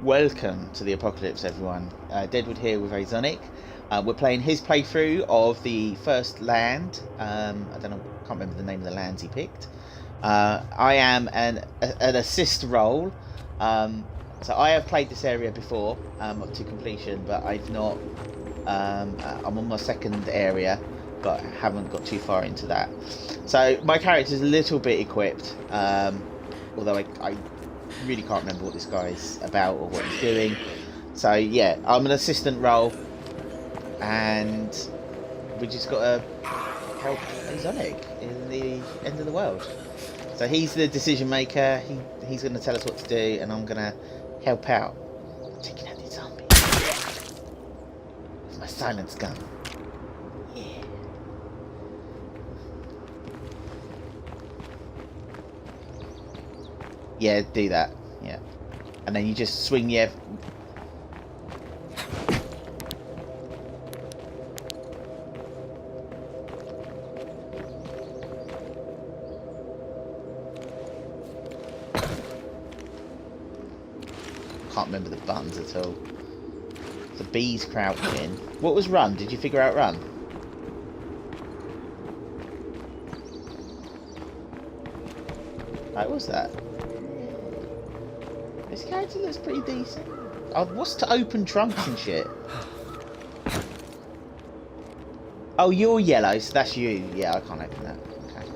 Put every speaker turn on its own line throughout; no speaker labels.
Welcome to the apocalypse, everyone. Deadwood here with Azonic. We're playing his playthrough of the first land. I don't know, can't remember the name of the lands he picked. I am an assist role. So I have played this area before up to completion, but I've not. I'm on my second area, but haven't got too far into that. So my character's a little bit equipped, although I really can't remember what this guy's about or what he's doing. So yeah, I'm an assistant role, and we just got to help Azonic in the end of the world. So he's the decision maker. He's going to tell us what to do, and I'm going to help out, taking out the zombie with my silence gun. Yeah. Yeah, do that. Yeah. And then you just swing your... Can't remember the buttons at all. The bees crouching. What was run? Did you figure out run? What was that? This character looks pretty decent. Oh, what's to open trunks and shit? Oh, you're yellow, so that's you. Yeah, I can't open that. Okay.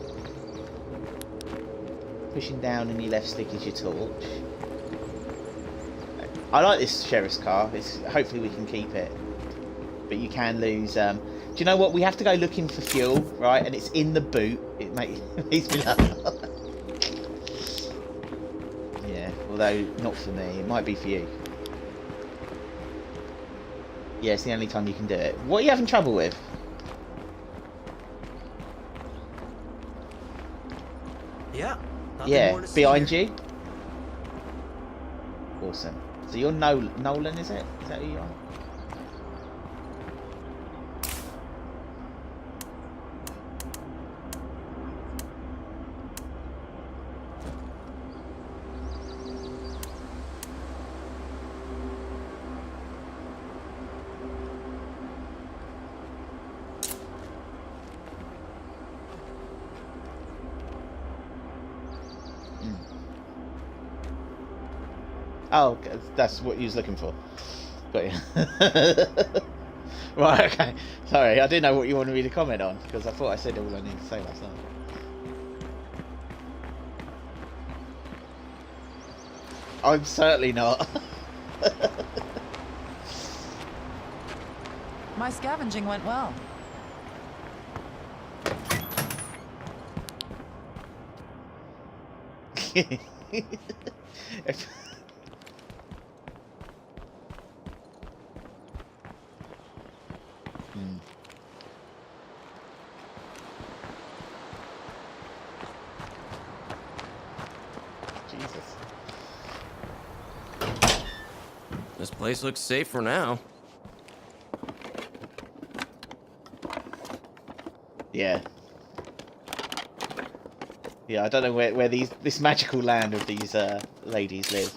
Pushing down and your left stick is your torch. I like this sheriff's car. Hopefully we can keep it. But you can lose... do you know what? We have to go looking for fuel, right? And it's in the boot. It makes me laugh. Yeah, although not for me. It might be for you. Yeah, it's the only time you can do it. What are you having trouble with?
Yeah.
Yeah, behind you. Awesome. So you're Nolan, is it? Is that who you are? Oh, that's what you was looking for. Got you. Right, okay. Sorry, I didn't know what you wanted me to comment on, because I thought I said all I needed to say last night. I'm certainly not.
My scavenging went well.
Jesus.
This place looks safe for now.
Yeah. Yeah, I don't know where this magical land of these ladies live.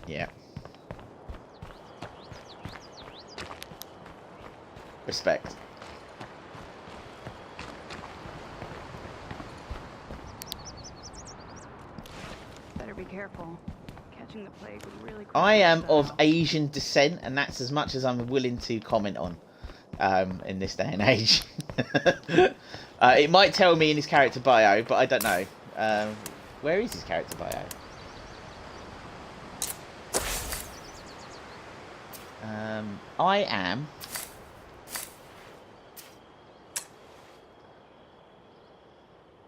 Yeah. Respect.
Better be careful. Catching the plague would really...
I am of Asian descent, and that's as much as I'm willing to comment on in this day and age. It might tell me in his character bio, but I don't know. Where is his character bio? I am...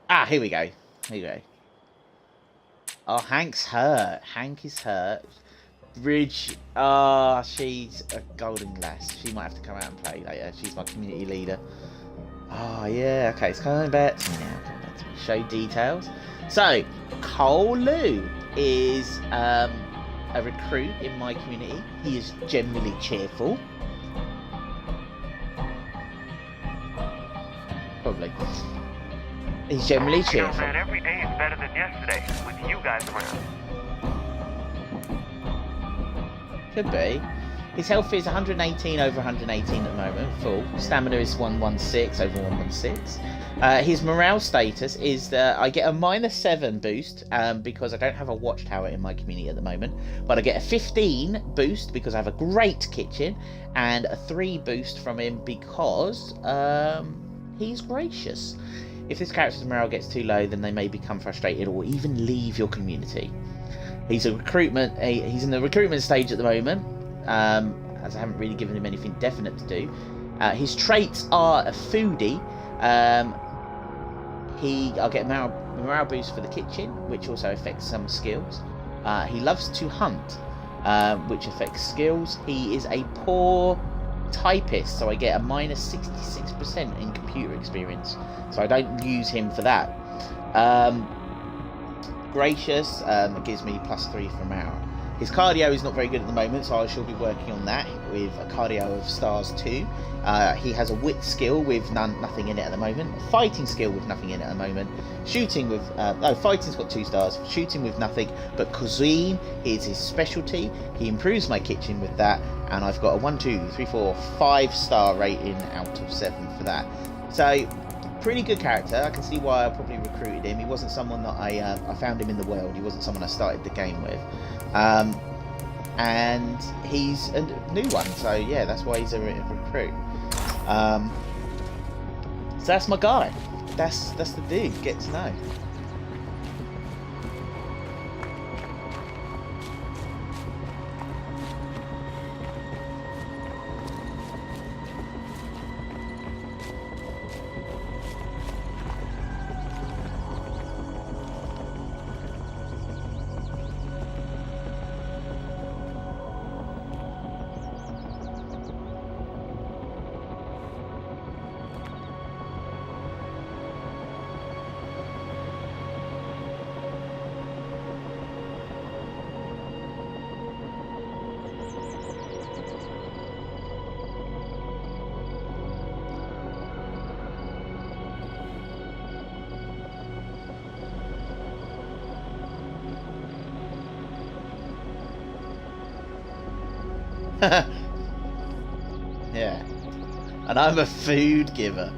Ah, here we go. Here we go. Oh, Hank's hurt. Hank is hurt. Bridge. Ah, she's a golden lass. She might have to come out and play later. She's my community leader. Oh, yeah. Okay, it's coming back to me now. Coming back to me. Show details. So, Cole Lou is a recruit in my community. He is generally cheerful. Probably. He's generally
You know,
cheerful.
man, every day is better than yesterday with you guys around.
Could be. His health is 118 over 118 at the moment, full. Stamina is 116 over 116. His morale status is that I get a -7 boost because I don't have a watchtower in my community at the moment, but I get a 15 boost because I have a great kitchen, and a 3 boost from him because he's gracious. If this character's morale gets too low, then they may become frustrated or even leave your community. He's in the recruitment stage at the moment, as I haven't really given him anything definite to do. His traits are a foodie. I'll get a morale boost for the kitchen, which also affects some skills. He loves to hunt, which affects skills. He is a poor typist, so I get a -66% in computer experience, so I don't use him for that. Gracious, it gives me +3 for morale. His cardio is not very good at the moment, so I shall be working on that with a cardio of stars 2. He has a wit skill with nothing in it at the moment, a fighting skill with nothing in it at the moment, shooting with fighting's got 2 stars, shooting with nothing, but cuisine is his specialty. He improves my kitchen with that, and I've got a 1, 2, 3, 4, 5-star rating out of 7 for that. So pretty good character. I can see why I probably recruited him. He wasn't someone that I found him in the world. He wasn't someone I started the game with. And he's a new one, so yeah, that's why he's a recruit. So that's my guy. That's the dude. Get to know. Yeah, and I'm a food giver.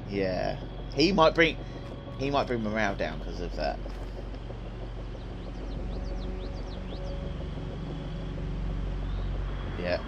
Yeah, he might bring morale down because of that. Yeah.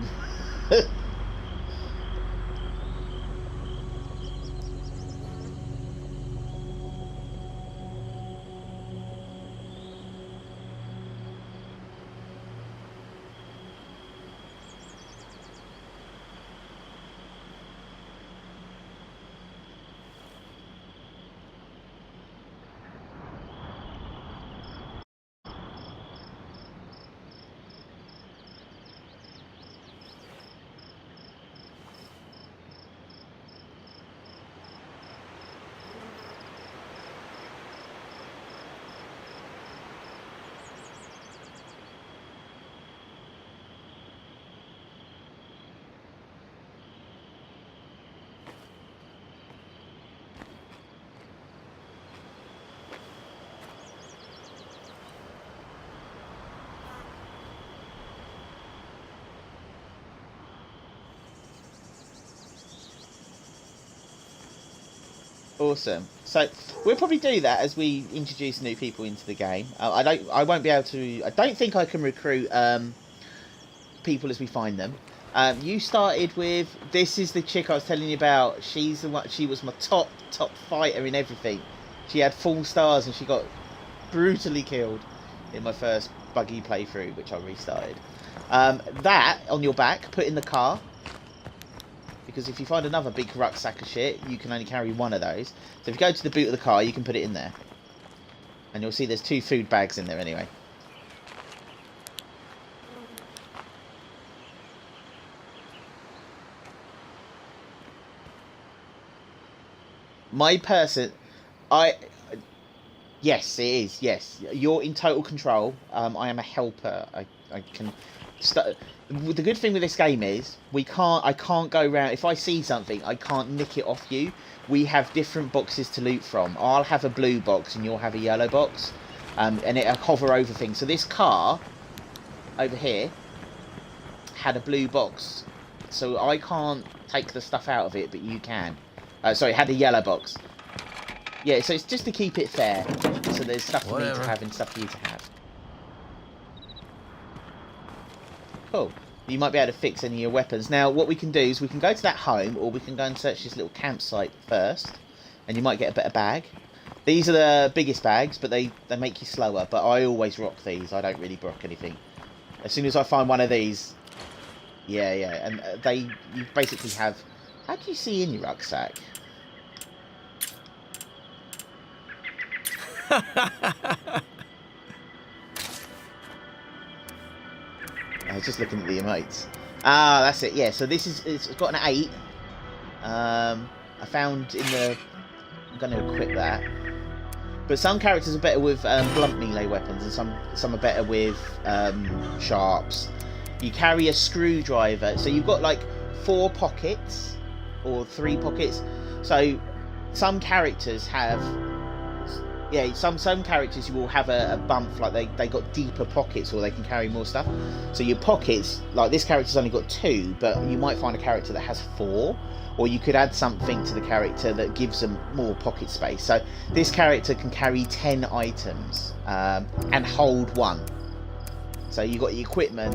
Awesome. So we'll probably do that as we introduce new people into the game. I won't be able to. I don't think I can recruit people as we find them. You started with, this is the chick I was telling you about. She's the one. She was my top fighter in everything. She had 4 stars and she got brutally killed in my first buggy playthrough, which I restarted. That on your back, put in the car. Because if you find another big rucksack of shit, you can only carry one of those. So if you go to the boot of the car, you can put it in there. And you'll see there's 2 food bags in there anyway. My person... Yes, it is. Yes, you're in total control. I am a helper. I can. The good thing with this game is I can't go around. If I see something, I can't nick it off you. We have different boxes to loot from. I'll have a blue box and you'll have a yellow box, and it'll hover over things. So this car over here had a blue box, so I can't take the stuff out of it, but you can. Sorry, it had a yellow box. Yeah, so it's just to keep it fair. So there's stuff for me to have and stuff for you to have. Cool. You might be able to fix any of your weapons. Now, what we can do is we can go to that home, or we can go and search this little campsite first, and you might get a better bag. These are the biggest bags, but they make you slower. But I always rock these. I don't really rock anything. As soon as I find one of these, yeah, and you basically have. How do you see in your rucksack? I was just looking at the emotes. Ah, that's it. Yeah. So it's got an 8. I found in the. I'm going to equip that. But some characters are better with blunt melee weapons, and some are better with sharps. You carry a screwdriver, so you've got like 4 pockets or 3 pockets. So some characters have. Yeah, some characters you will have a bump, like they got deeper pockets, or they can carry more stuff. So your pockets, like this character's only got 2, but you might find a character that has 4, or you could add something to the character that gives them more pocket space. So this character can carry 10 items and hold 1. So you've got the equipment,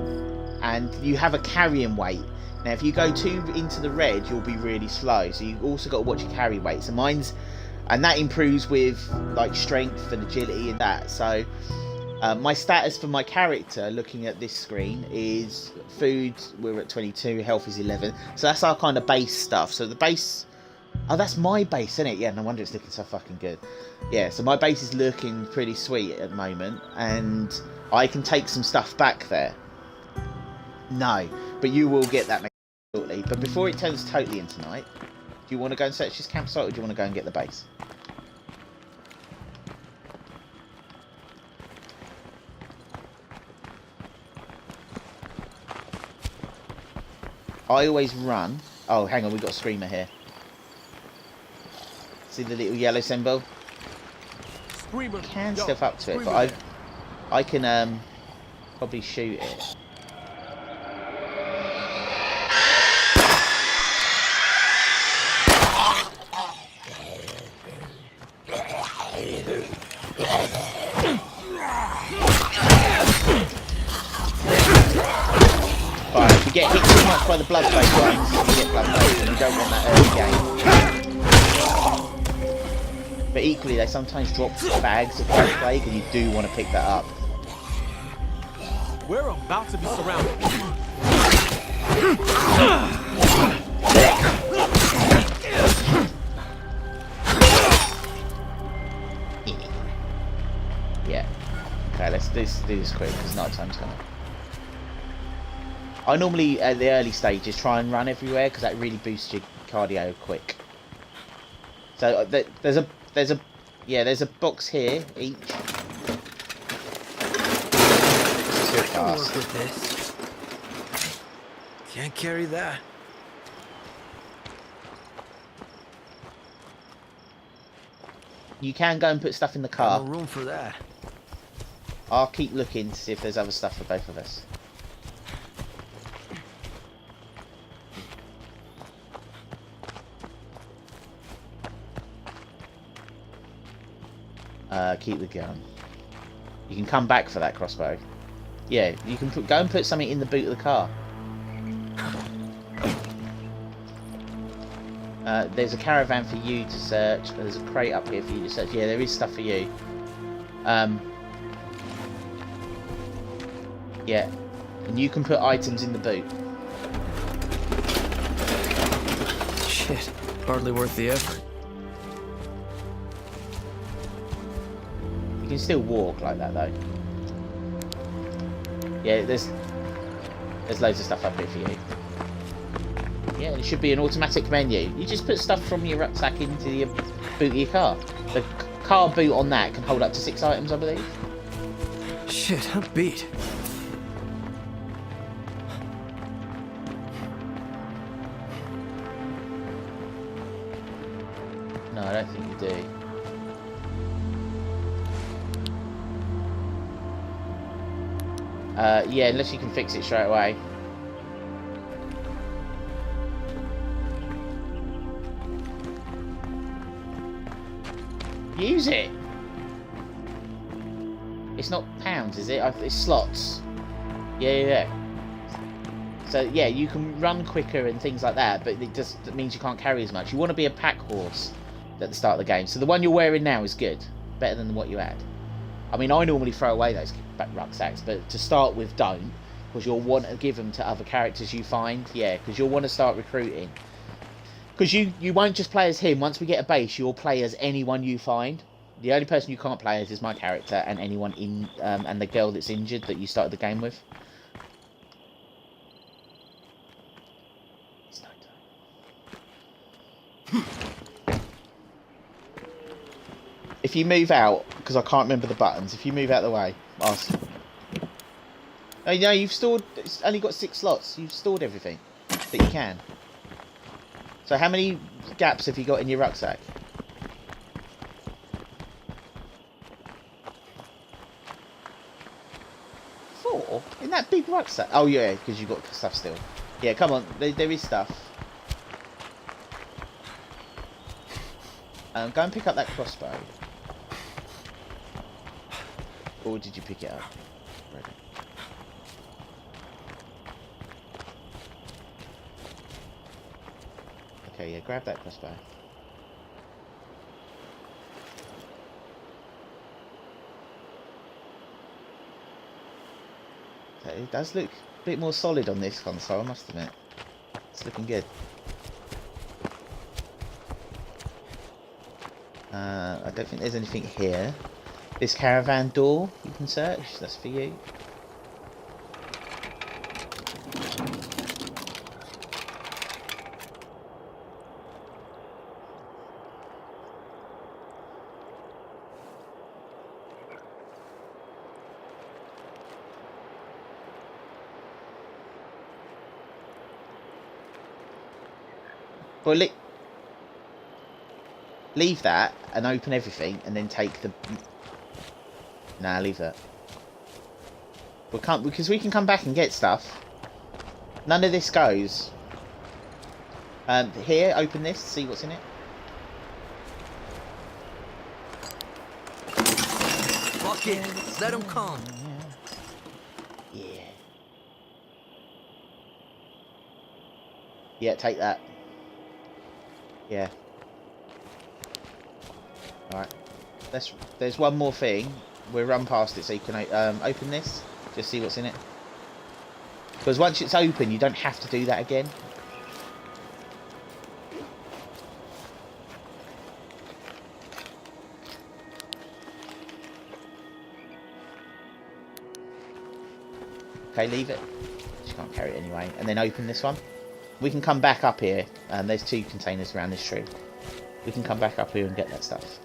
and you have a carrying weight. Now, if you go too into the red, you'll be really slow. So you've also got to watch your carry weight. So mine's. And that improves with like strength and agility and that. So my status for my character, looking at this screen, is food, we're at 22, health is 11. So that's our kind of base stuff. So the base... Oh, that's my base, isn't it? Yeah, no wonder it's looking so fucking good. Yeah, so my base is looking pretty sweet at the moment. And I can take some stuff back there. No, but you will get that shortly. But before it turns totally into night... Do you want to go and search this campsite, or do you want to go and get the base? I always run. Oh, hang on, we've got a screamer here. See the little yellow symbol?
Screamer.
Can step up to it, but I can probably shoot it. Right, if you get hit too much by the blood plague ones, you get blood plague, and you don't want that early game. But equally, they sometimes drop bags of blood plague, and you do want to pick that up.
We're about to be surrounded.
Yeah. Okay, let's do this quick, because night time's coming. I normally, at the early stages, try and run everywhere, because that really boosts your cardio quick. So there's a box here each.
I can work with this. Can't carry that.
You can go and put stuff in the car.
No room for that.
I'll keep looking to see if there's other stuff for both of us. Keep the gun. You can come back for that crossbow. Yeah, you can go and put something in the boot of the car. There's a caravan for you to search. There's a crate up here for you to search. Yeah, there is stuff for you. Yeah, and you can put items in the boot.
Shit, hardly worth the effort.
You can still walk like that though. Yeah, there's loads of stuff up here for you. Yeah, it should be an automatic menu. You just put stuff from your rucksack into your boot of your car. The car boot on that can hold up to 6 items, I believe.
Shit, I'm beat.
No, I don't think you do. Yeah, unless you can fix it straight away. Use it. It's not pounds, is it? It's slots. Yeah. So yeah, you can run quicker and things like that, but it means you can't carry as much. You want to be a pack horse at the start of the game. So the one you're wearing now is good, better than what you had. I mean, I normally throw away those rucksacks, but to start with, don't, because you'll want to give them to other characters you find. Yeah, because you'll want to start recruiting. Because you won't just play as him. Once we get a base, you'll play as anyone you find. The only person you can't play as is my character and anyone in and the girl that's injured that you started the game with. It's no time. If you move out, because I can't remember the buttons, if you move out of the way, ask. Oh, no, you've stored. It's only got 6 slots. You've stored everything that you can. So how many gaps have you got in your rucksack? 4? In that big rucksack? Oh yeah, because you've got stuff still. Yeah, come on, there is stuff. Go and pick up that crossbow. Or did you pick it up? Ready. Okay, yeah, grab that crossbow. Okay, it does look a bit more solid on this console, I must admit. It's looking good. I don't think there's anything here. This caravan door you can search, that's for you. Well, leave that and open everything, and then take the. Nah, leave that. We can't, because we can come back and get stuff. None of this goes. Here, open this. See what's in it.
Fuck it. Let him come.
Yeah. Yeah, take that. Yeah. Alright. There's one more thing. We'll run past it so you can open this. Just see what's in it. Because once it's open, you don't have to do that again. Okay, leave it. You can't carry it anyway. And then open this one. We can come back up here. There's 2 containers around this tree. We can come back up here and get that stuff.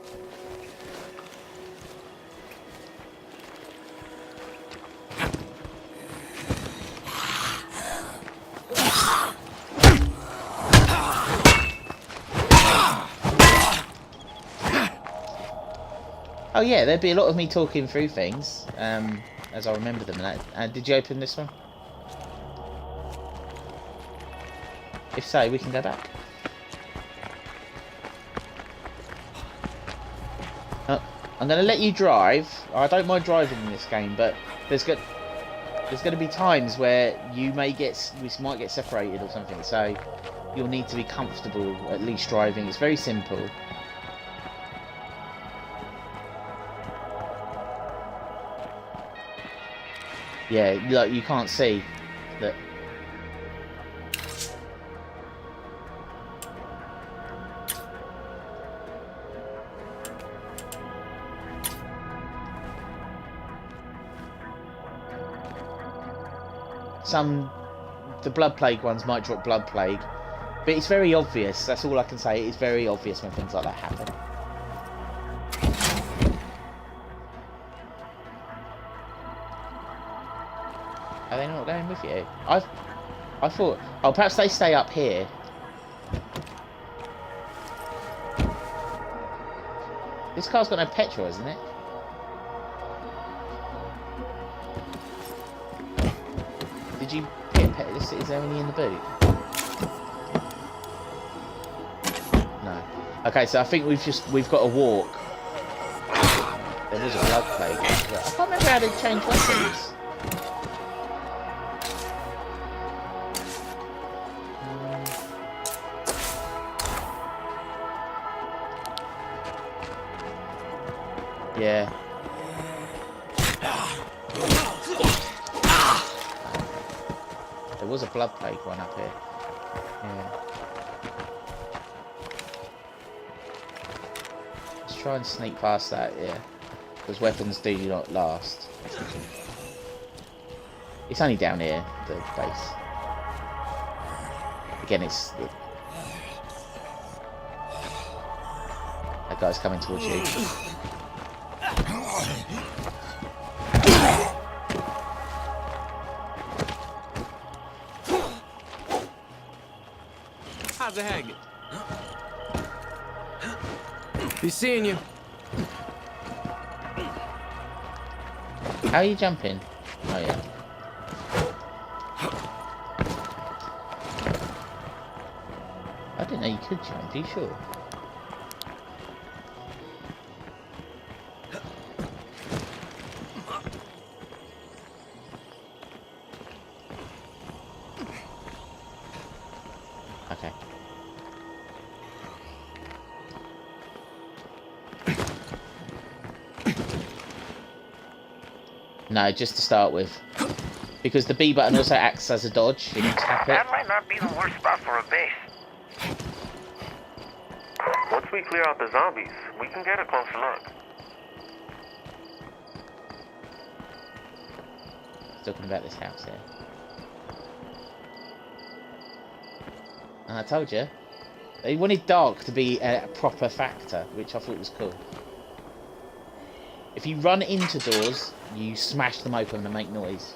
Oh yeah, there'd be a lot of me talking through things as I remember them. Did you open this one? If so, we can go back. I'm going to let you drive. I don't mind driving in this game, but there's going to be times where we might get separated or something. So you'll need to be comfortable at least driving. It's very simple. Yeah, look, you can't see that. The blood plague ones might drop blood plague, but it's very obvious. That's all I can say. It's very obvious when things like that happen. Are they not going with you? I thought... Oh, perhaps they stay up here. This car's got no petrol, isn't it? Did you get petrol? Is there any in the boot? No. Okay, so I think we've got to walk. There was a blood plague. I can't remember how to change weapons. Yeah. There was a blood plague one up here. Yeah. Let's try and sneak past that, yeah. Because weapons do not last. It's only down here, the base. Again, it's... That guy's coming towards you.
How's it hanging?
Be seeing you.
How are you jumping? Oh yeah. I didn't know you could jump, are you sure? Okay. No, just to start with. Because the B button also acts as a dodge if you tap it.
That might not be the worst spot for a base. Once we clear out the zombies, we can get a closer look.
Talking about this house here. And I told you. They wanted dark to be a proper factor, which I thought was cool. If you run into doors, you smash them open and make noise.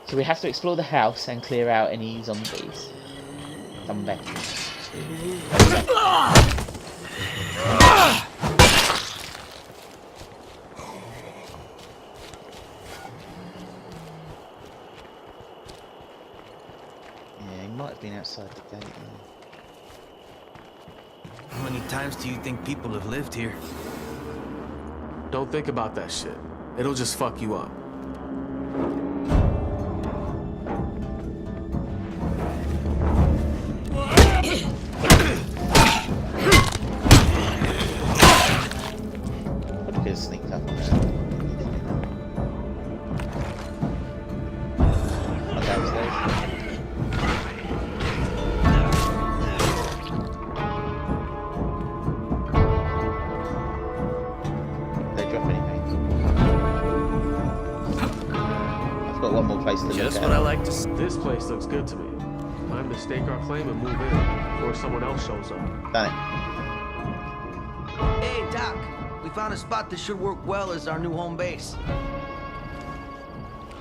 So we have to explore the house and clear out any zombies. Zombies. Yeah, he might have been outside the gate.
How many times do you think people have lived here?
Don't think about that shit. It'll just fuck you up.
What could have sneaked up on us? Oh, downstairs. Did they drop anything? I've got one more place to look
Just
at.
what I like to see.
This place looks good to me. Time to stake our claim and move in before someone else shows up.
Done it.
Hey, Doc. We found a spot that should work well as our new home base.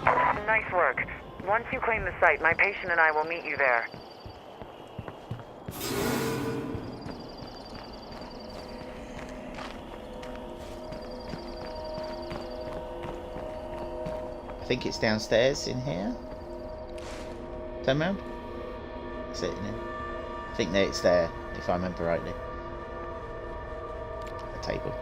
Nice work. Once you claim the site, my patient and I will meet you there.
I think it's downstairs in here. Turn around. Is it in here? I think that it's there, if I remember rightly. A table.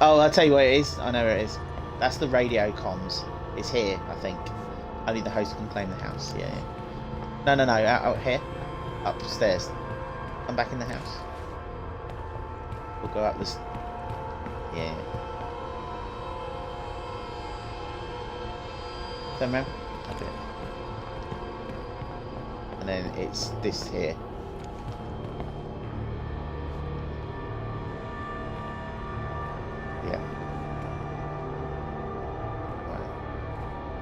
Oh, I'll tell you what it is. I know where it is. That's the radio comms. It's here, I think. Only the host can claim the house. Yeah, yeah. No. Out here. Upstairs. Come back in the house. We'll go up this. Yeah. Turn around. Okay. And then it's this here. Yeah. Right.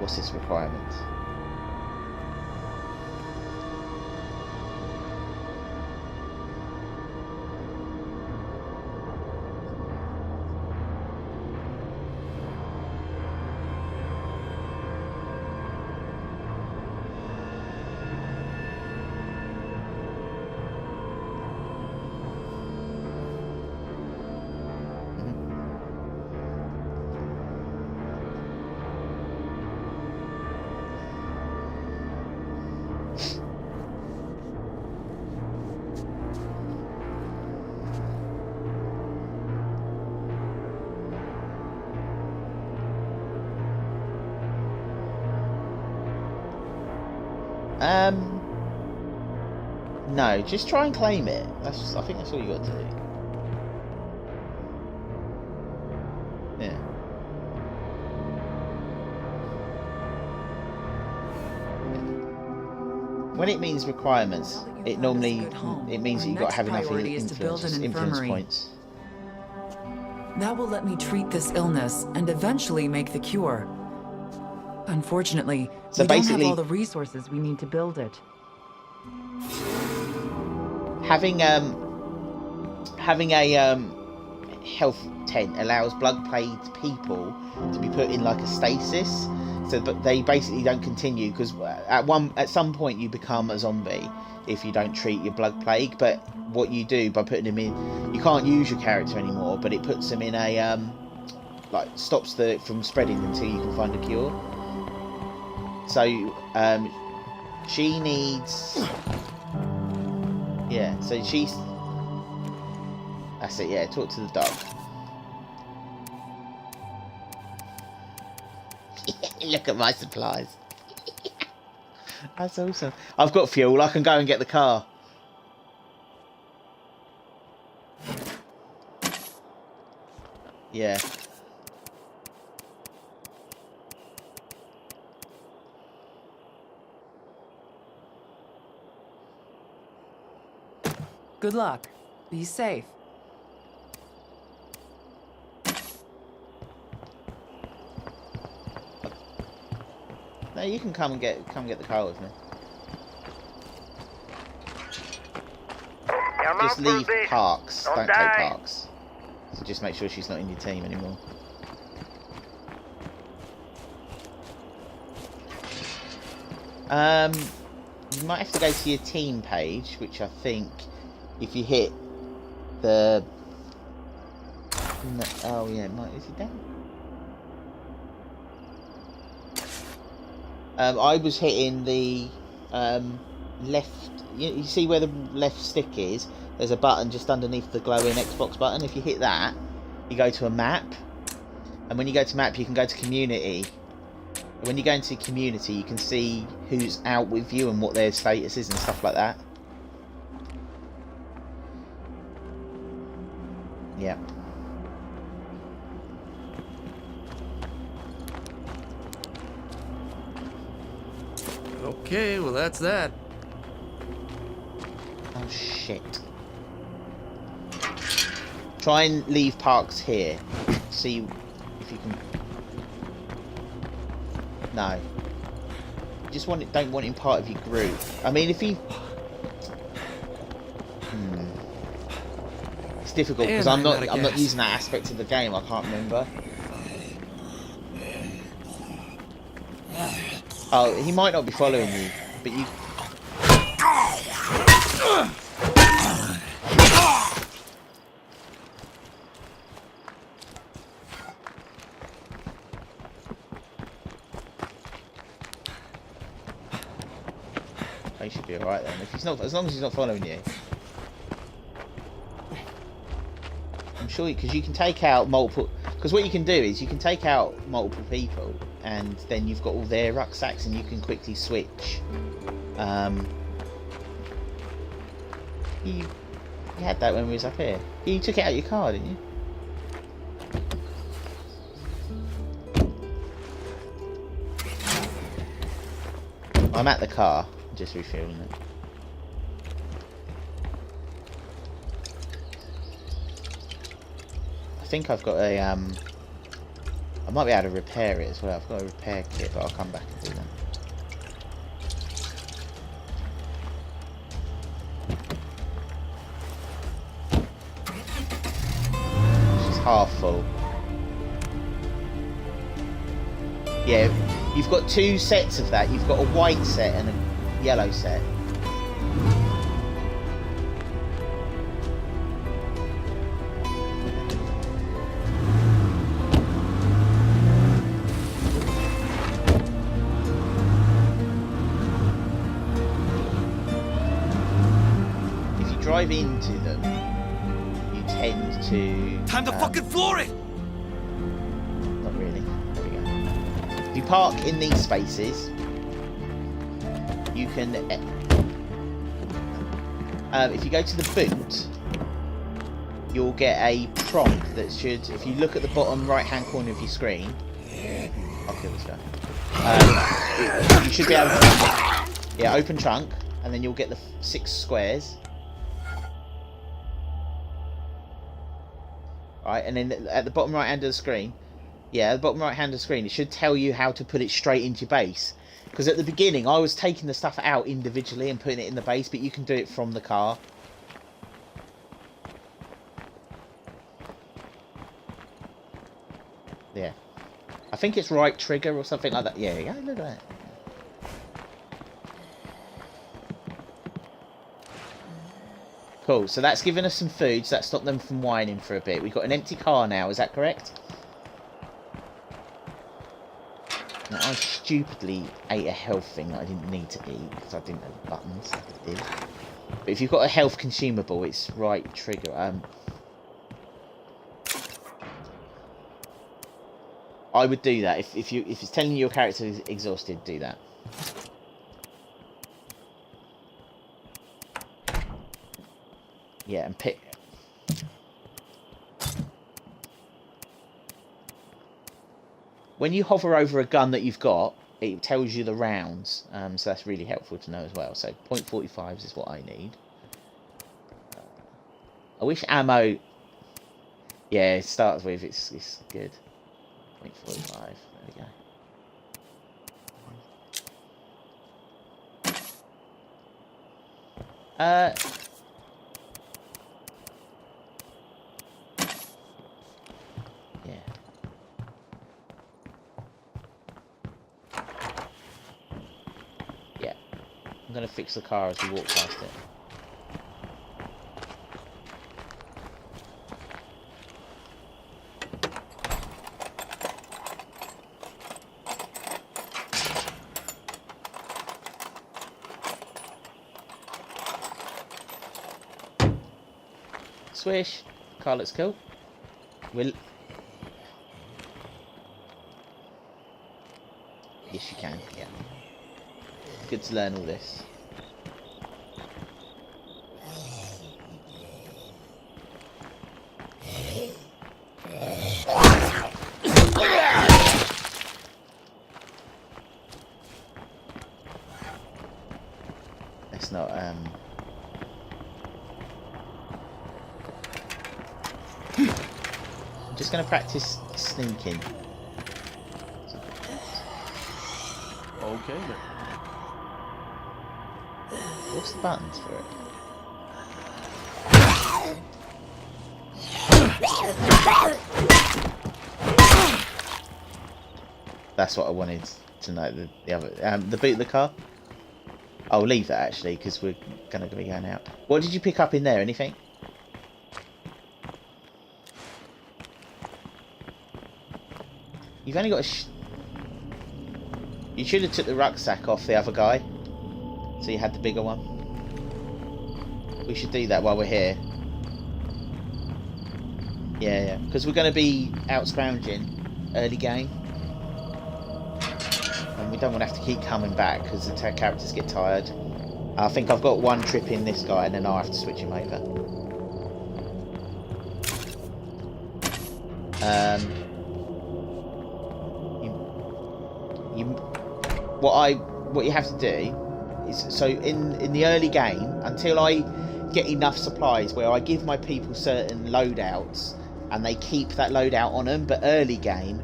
What's its requirements? No, just try and claim it. I think that's all you got to do. Yeah. When it means requirements, it normally means that you've got to have enough influence points.
That will let me treat this illness and eventually make the cure. Unfortunately,
So
we don't have
basically-
all the resources we need to build it.
Having a health tent allows blood plagued people to be put in like a stasis, so but they basically don't continue, because at some point you become a zombie if you don't treat your blood plague. But what you do by putting them in, you can't use your character anymore, but it puts them in a like stops from spreading until you can find a cure. So she needs, yeah, so she's, that's it, yeah, talk to the dog. Look at my supplies. That's awesome. I've got fuel, I can go and get the car. Yeah.
Good luck. Be safe.
No, you can come get the car with me.
I'm
Just
out for a
leave
bit.
Parks.
I'll
Don't take
die.
Parks. So just make sure she's not in your team anymore. You might have to go to your team page, which I think if you hit the... No, oh yeah, is it down? I was hitting the left. You see where the left stick is? There's a button just underneath the glowing Xbox button. If you hit that, you go to a map, and when you go to map, you can go to community. When you go into community, you can see who's out with you and what their status is and stuff like that. Yeah.
Okay, well that's that.
Oh shit. Try and leave Parks here. See if you can. No. Just don't want him part of your group. I mean, if he. It's difficult because I'm not using that aspect of the game. I can't remember. Oh, he might not be following you, but you. He should be alright then. If he's not, as long as he's not following you. I'm sure because you can take out multiple. Because what you can do is you can take out multiple people, and then you've got all their rucksacks, and you can quickly switch. You had that when we was up here. You took it out of your car, didn't you? I'm at the car, just refueling it. I think I've got a I might be able to repair it as well. I've got a repair kit, but I'll come back and do that. She's half full. Yeah, you've got two sets of that. You've got a white set and a yellow set. If you drive into them, you tend to...
Time to fucking floor it!
Not really. There we go. If you park in these spaces, you can. If you go to the boot, you'll get a prompt that should, if you look at the bottom right-hand corner of your screen, I'll kill this guy. You should be able to, open trunk, and then you'll get the 6 squares. Right, and then at the bottom right-hand of the screen, at the bottom right-hand of the screen, it should tell you how to put it straight into your base. Because at the beginning, I was taking the stuff out individually and putting it in the base, but you can do it from the car. Yeah. I think it's right trigger or something like that. Yeah, look at that. Cool, so that's given us some food, so that stopped them from whining for a bit. We've got an empty car now, is that correct? Now, I stupidly ate a health thing that I didn't need to eat, because I didn't know the buttons. I did. But if you've got a health consumable, it's right trigger. I would do that. If it's telling you your character is exhausted, do that. Yeah, and pick. When you hover over a gun that you've got, it tells you the rounds. So that's really helpful to know as well. So .45s is what I need. I wish ammo. Yeah, it starts with it's good. .45. There we go. Yeah. I'm gonna fix the car as we walk past it. Swish. Car looks cool. Yes, you can. Yeah. Good to learn all this. Let's not I'm just going to practice sneaking.
Okay, then.
What's the buttons for it? That's what I wanted to know. The other, the boot of the car. I'll leave that actually because we're gonna be going out. What did you pick up in there? Anything? You've only got a. You should have took the rucksack off the other guy, so you had the bigger one. We should do that while we're here. Yeah, because we're going to be out scrounging early game, and we don't want to have to keep coming back because the characters get tired. I think I've got one trip in this guy, and then I'll have to switch him over. What you have to do is, so in the early game, until I get enough supplies where I give my people certain loadouts and they keep that loadout on them, but early game,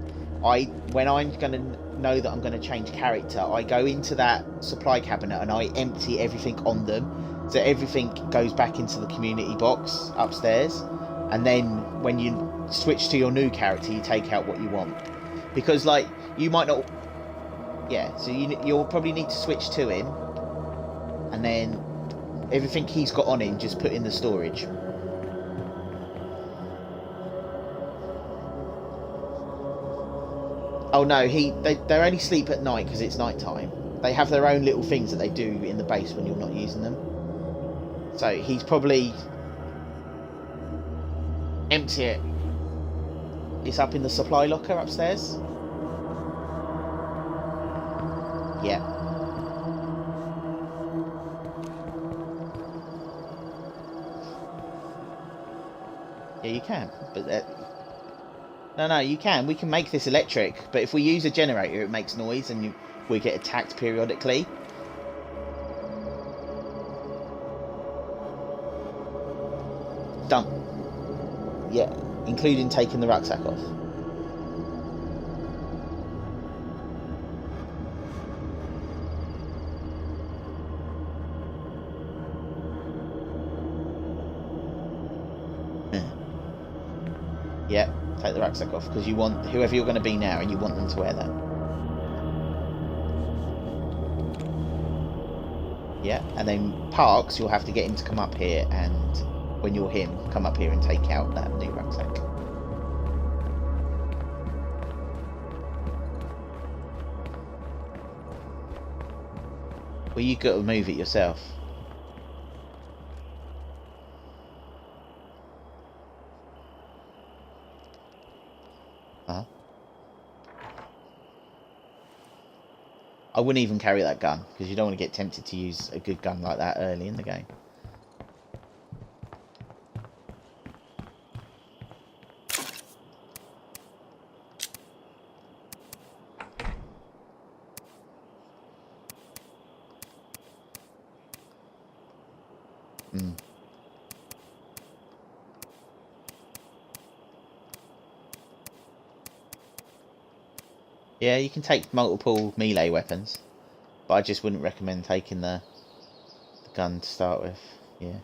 when I'm going to know that I'm going to change character, I go into that supply cabinet and I empty everything on them, so everything goes back into the community box upstairs, and then when you switch to your new character, you take out what you want, because like you might not. Yeah, so you'll probably need to switch to him, and then everything he's got on him, just put in the storage. Oh no, they only sleep at night because it's night time. They have their own little things that they do in the base when you're not using them. So he's probably empty it. It's up in the supply locker upstairs. Yeah. Yeah, you can. But no, you can. We can make this electric. But if we use a generator, it makes noise and we get attacked periodically. Done. Yeah, including taking the rucksack off. Yeah, take the rucksack off because you want whoever you're going to be now, and you want them to wear that. Yeah, and then Parks, you'll have to get him to come up here, and when you're him, come up here and take out that new rucksack. Well, you got to move it yourself. Huh? I wouldn't even carry that gun because you don't want to get tempted to use a good gun like that early in the game. Yeah, you can take multiple melee weapons, but I just wouldn't recommend taking the gun to start with. Yeah.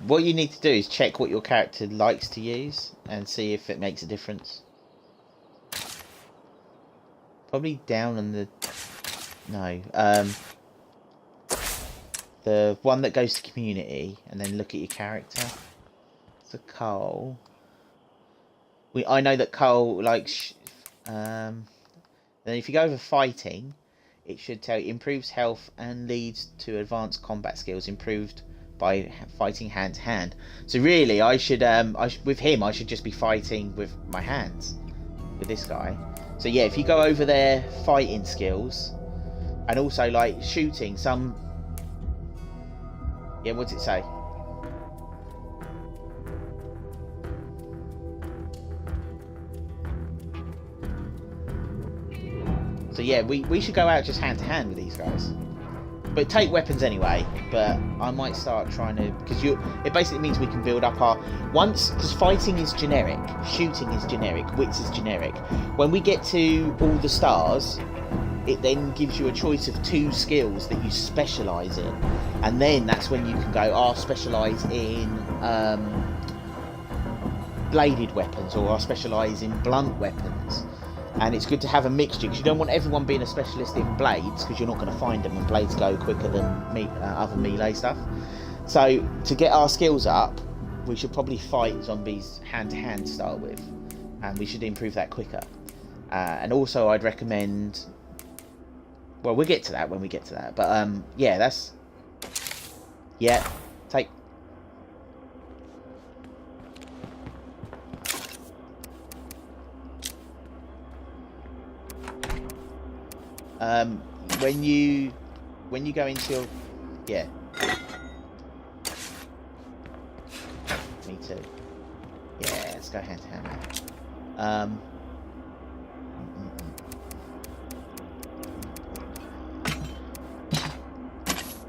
What you need to do is check what your character likes to use and see if it makes a difference. Probably down on the... No. The one that goes to community, and then look at your character. So Cole... I know that Cole likes... then if you go over fighting, it should tell you improves health and leads to advanced combat skills improved by fighting hand to hand. So really, I should with him, I should just be fighting with my hands with this guy. So yeah, if you go over their fighting skills, and also like shooting, some... Yeah, what does it say? So yeah, we should go out just hand to hand with these guys. But take weapons anyway, but I might start trying to... Because it basically means we can build up our... Because fighting is generic, shooting is generic, wits is generic. When we get to all the stars, it then gives you a choice of 2 skills that you specialise in. And then that's when you can go, I'll specialise in bladed weapons, or I'll specialise in blunt weapons. And it's good to have a mixture, because you don't want everyone being a specialist in blades, because you're not going to find them, and blades go quicker than other melee stuff. So to get our skills up, we should probably fight zombies hand to hand to start with, and we should improve that quicker. And also I'd recommend... Well, we'll get to that when we get to that, but yeah, that's... Yeah, take... when you go into your... Yeah. Me too. Yeah, let's go hand to hand now.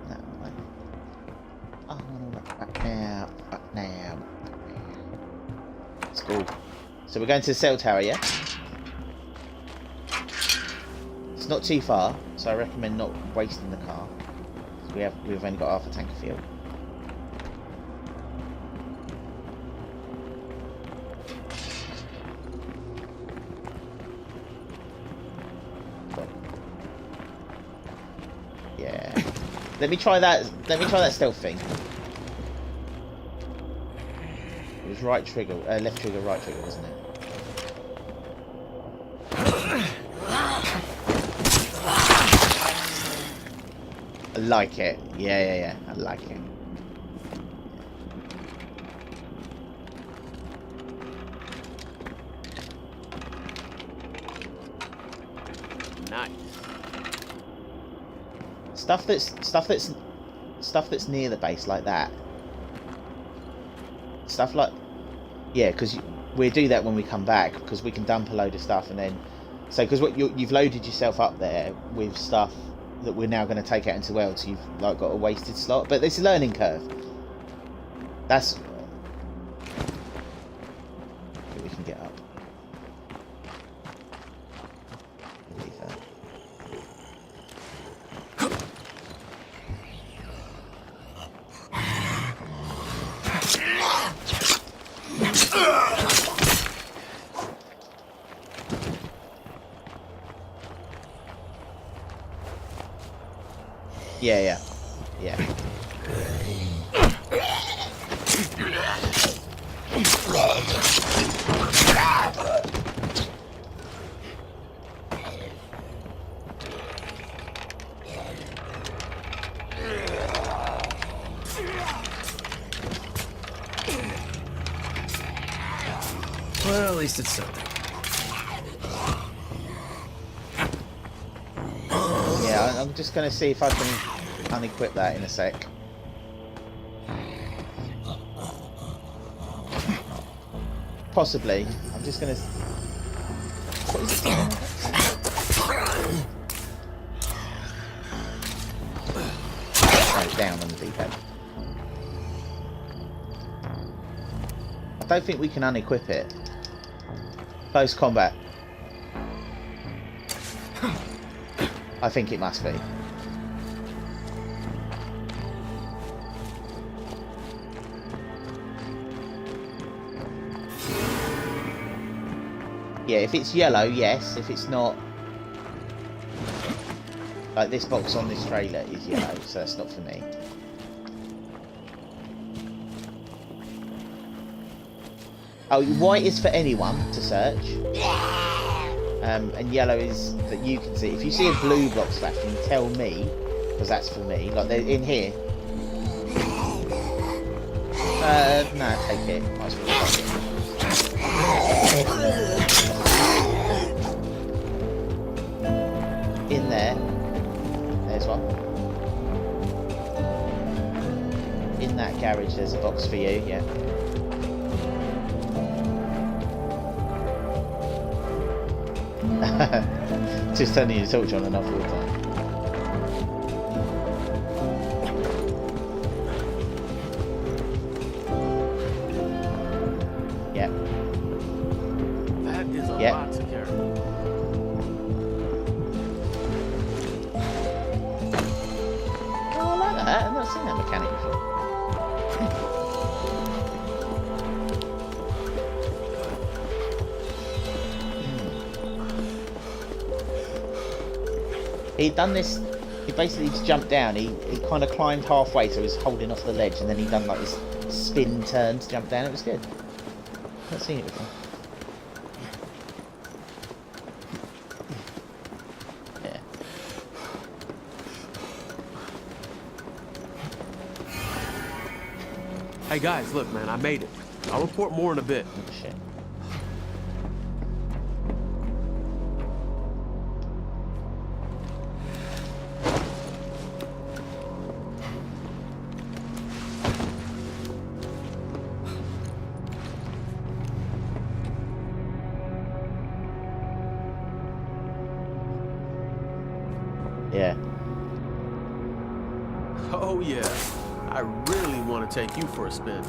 That way. Oh, back now. It's cool. So we're going to the cell tower, yeah? It's not too far, so I recommend not wasting the car. We've only got half a tank of fuel. Yeah. Let me try that stealth thing. It was right trigger, left trigger, right trigger, wasn't it? I like it. Yeah. I like it.
Nice.
Stuff that's near the base like that. Stuff like, yeah, because we'll do that when we come back, because we can dump a load of stuff and then, so because what you've loaded yourself up there with stuff that we're now going to take out into the world, so you've like got a wasted slot, but it's a learning curve. That's we can get up. Leave that. Yeah.
Well, at least it's something.
Yeah, I'm just going to see if I can unequip that in a sec. Possibly. I'm just going to... What is it? Oh, down on the D-pad. I don't think we can unequip it. Close combat. I think it must be. Yeah, if it's yellow, yes. If it's not... Like this box on this trailer is yellow, so that's not for me. Oh, white is for anyone to search. And yellow is that you can see. If you see a blue block flashing, tell me, because that's for me. Like they're in here. No, take it. Might as well take it. In there. There's one. In that garage, there's a box for you. Yeah. Just turning your torch on and off all the time. Yep.
That is a
Yep.
lot to carry.
Oh, I like that. I've not seen that mechanic before. He'd done this, he basically just jumped down, he kind of climbed halfway, so he was holding off the ledge, and then he done like this spin turn to jump down. It was good. Not seen it before. Yeah.
Hey guys, look man, I made it. I'll report more in a bit.
Oh, shit. Yeah.
Oh yeah. I really want to take you for a spin.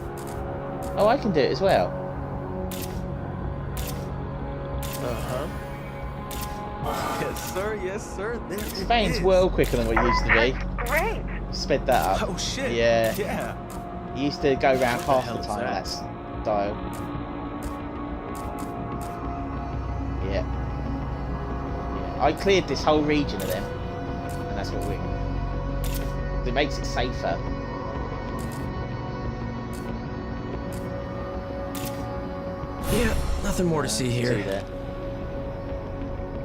Oh, I can do it as well.
Uh-huh. Yes sir, there it
Spain's
is.
well quicker than what it used to be.
Great.
Sped that up.
Oh shit.
Yeah.
Yeah.
You used to go around
What the
half
hell
the
is
time
that?
that style. Yeah. I cleared this whole region of them, and that's what we... It makes it safer.
Yeah, nothing more to see
See
here.
there.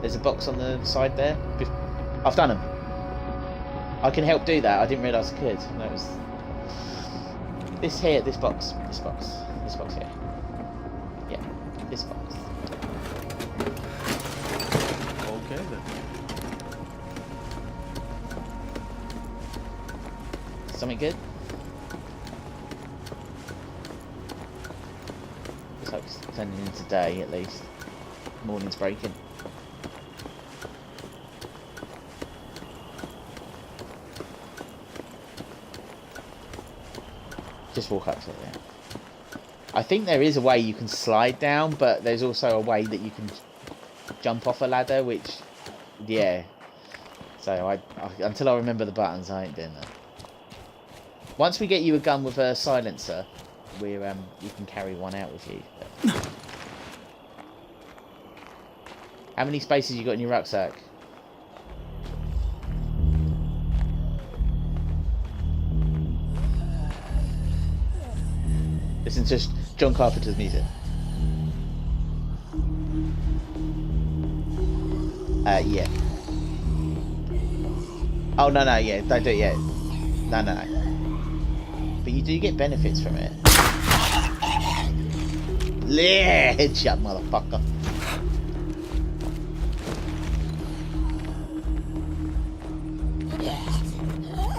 There's a box on the side there. I've done them. I can help do that. I didn't realise I could. That was this here. This box here. Yeah, this box.
Okay then.
something good? Looks like it's turning into day at least. Morning's breaking. Just walk up to it there. I think there is a way you can slide down, but there's also a way that you can jump off a ladder, which, yeah. So I until I remember the buttons, I ain't doing that. Once we get you a gun with a silencer, you can carry one out with you. But... How many spaces you got in your rucksack? Listen to John Carpenter's music. Yeah. Oh, no, yeah, don't do it yet. No. But you do get benefits from it. Yeah, headshot, motherfucker.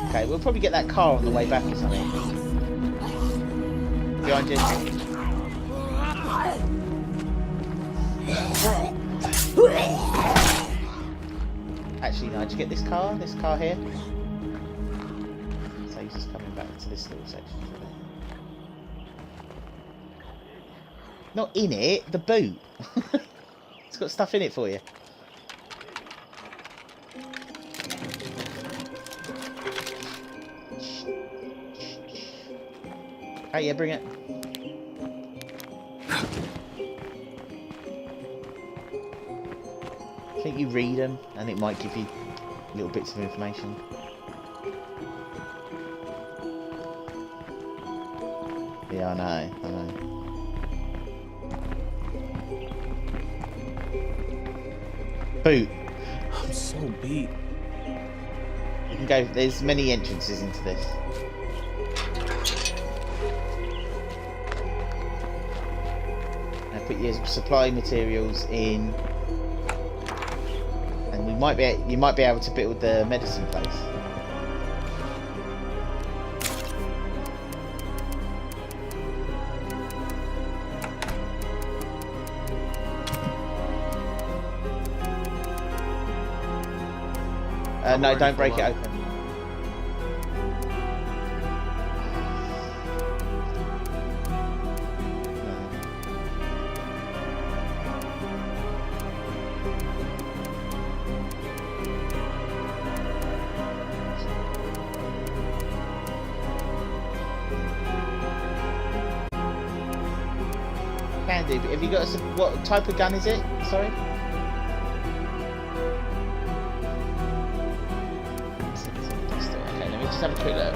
Okay, we'll probably get that car on the way back or something. Behind you. Actually, no, did you get this car? This car here? So he's just coming back to this little section. Not in it, the boot. It's got stuff in it for you. Hey, yeah, bring it. I think you read them, and it might give you little bits of information. Yeah, I know. Boot.
I'm so beat.
You can go. There's many entrances into this. Now put your supply materials in. You might be able to build the medicine place. No, don't break it open. Can do, but have you got what type of gun is it? Sorry? Okay, let me just have a quick look.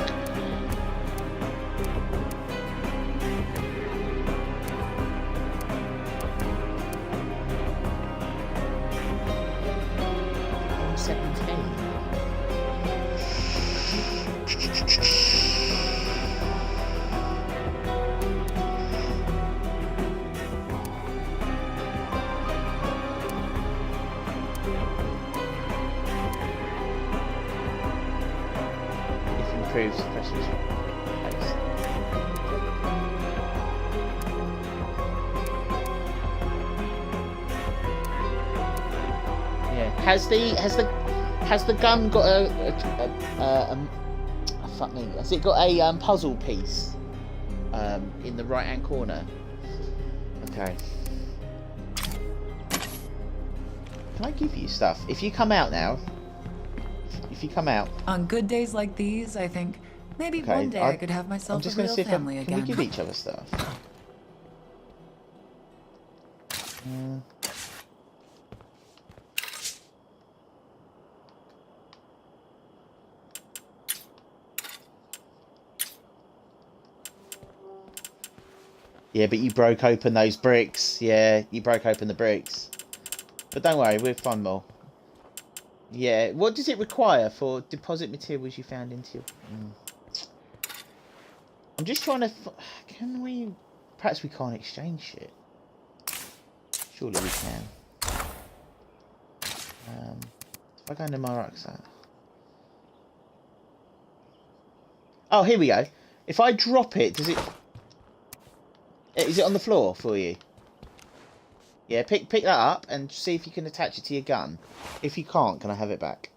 Improves suppression pace. Yeah. Has the gun got fuck me? Has it got a puzzle piece in the right hand corner? Okay. Can I give you stuff? If you come out now. If you come out.
On good days like these, I think maybe one day I could have myself a real family again.
Can we give each other stuff? Yeah, but you broke open those bricks. Yeah, you broke open the bricks. But don't worry, we'll find more. Yeah, what does it require for deposit materials you found into your... I'm just trying to... Can we... Perhaps we can't exchange shit. Surely we can. If I go into my rucksack... Oh, here we go. If I drop it, does it... Is it on the floor for you? Yeah, pick that up and see if you can attach it to your gun. If you can't, can I have it back?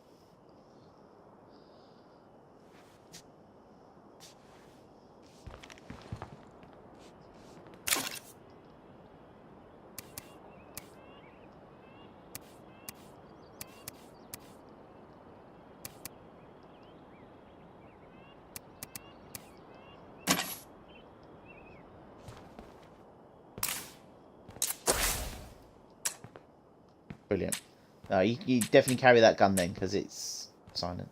Brilliant. No, you definitely carry that gun then, because it's silent.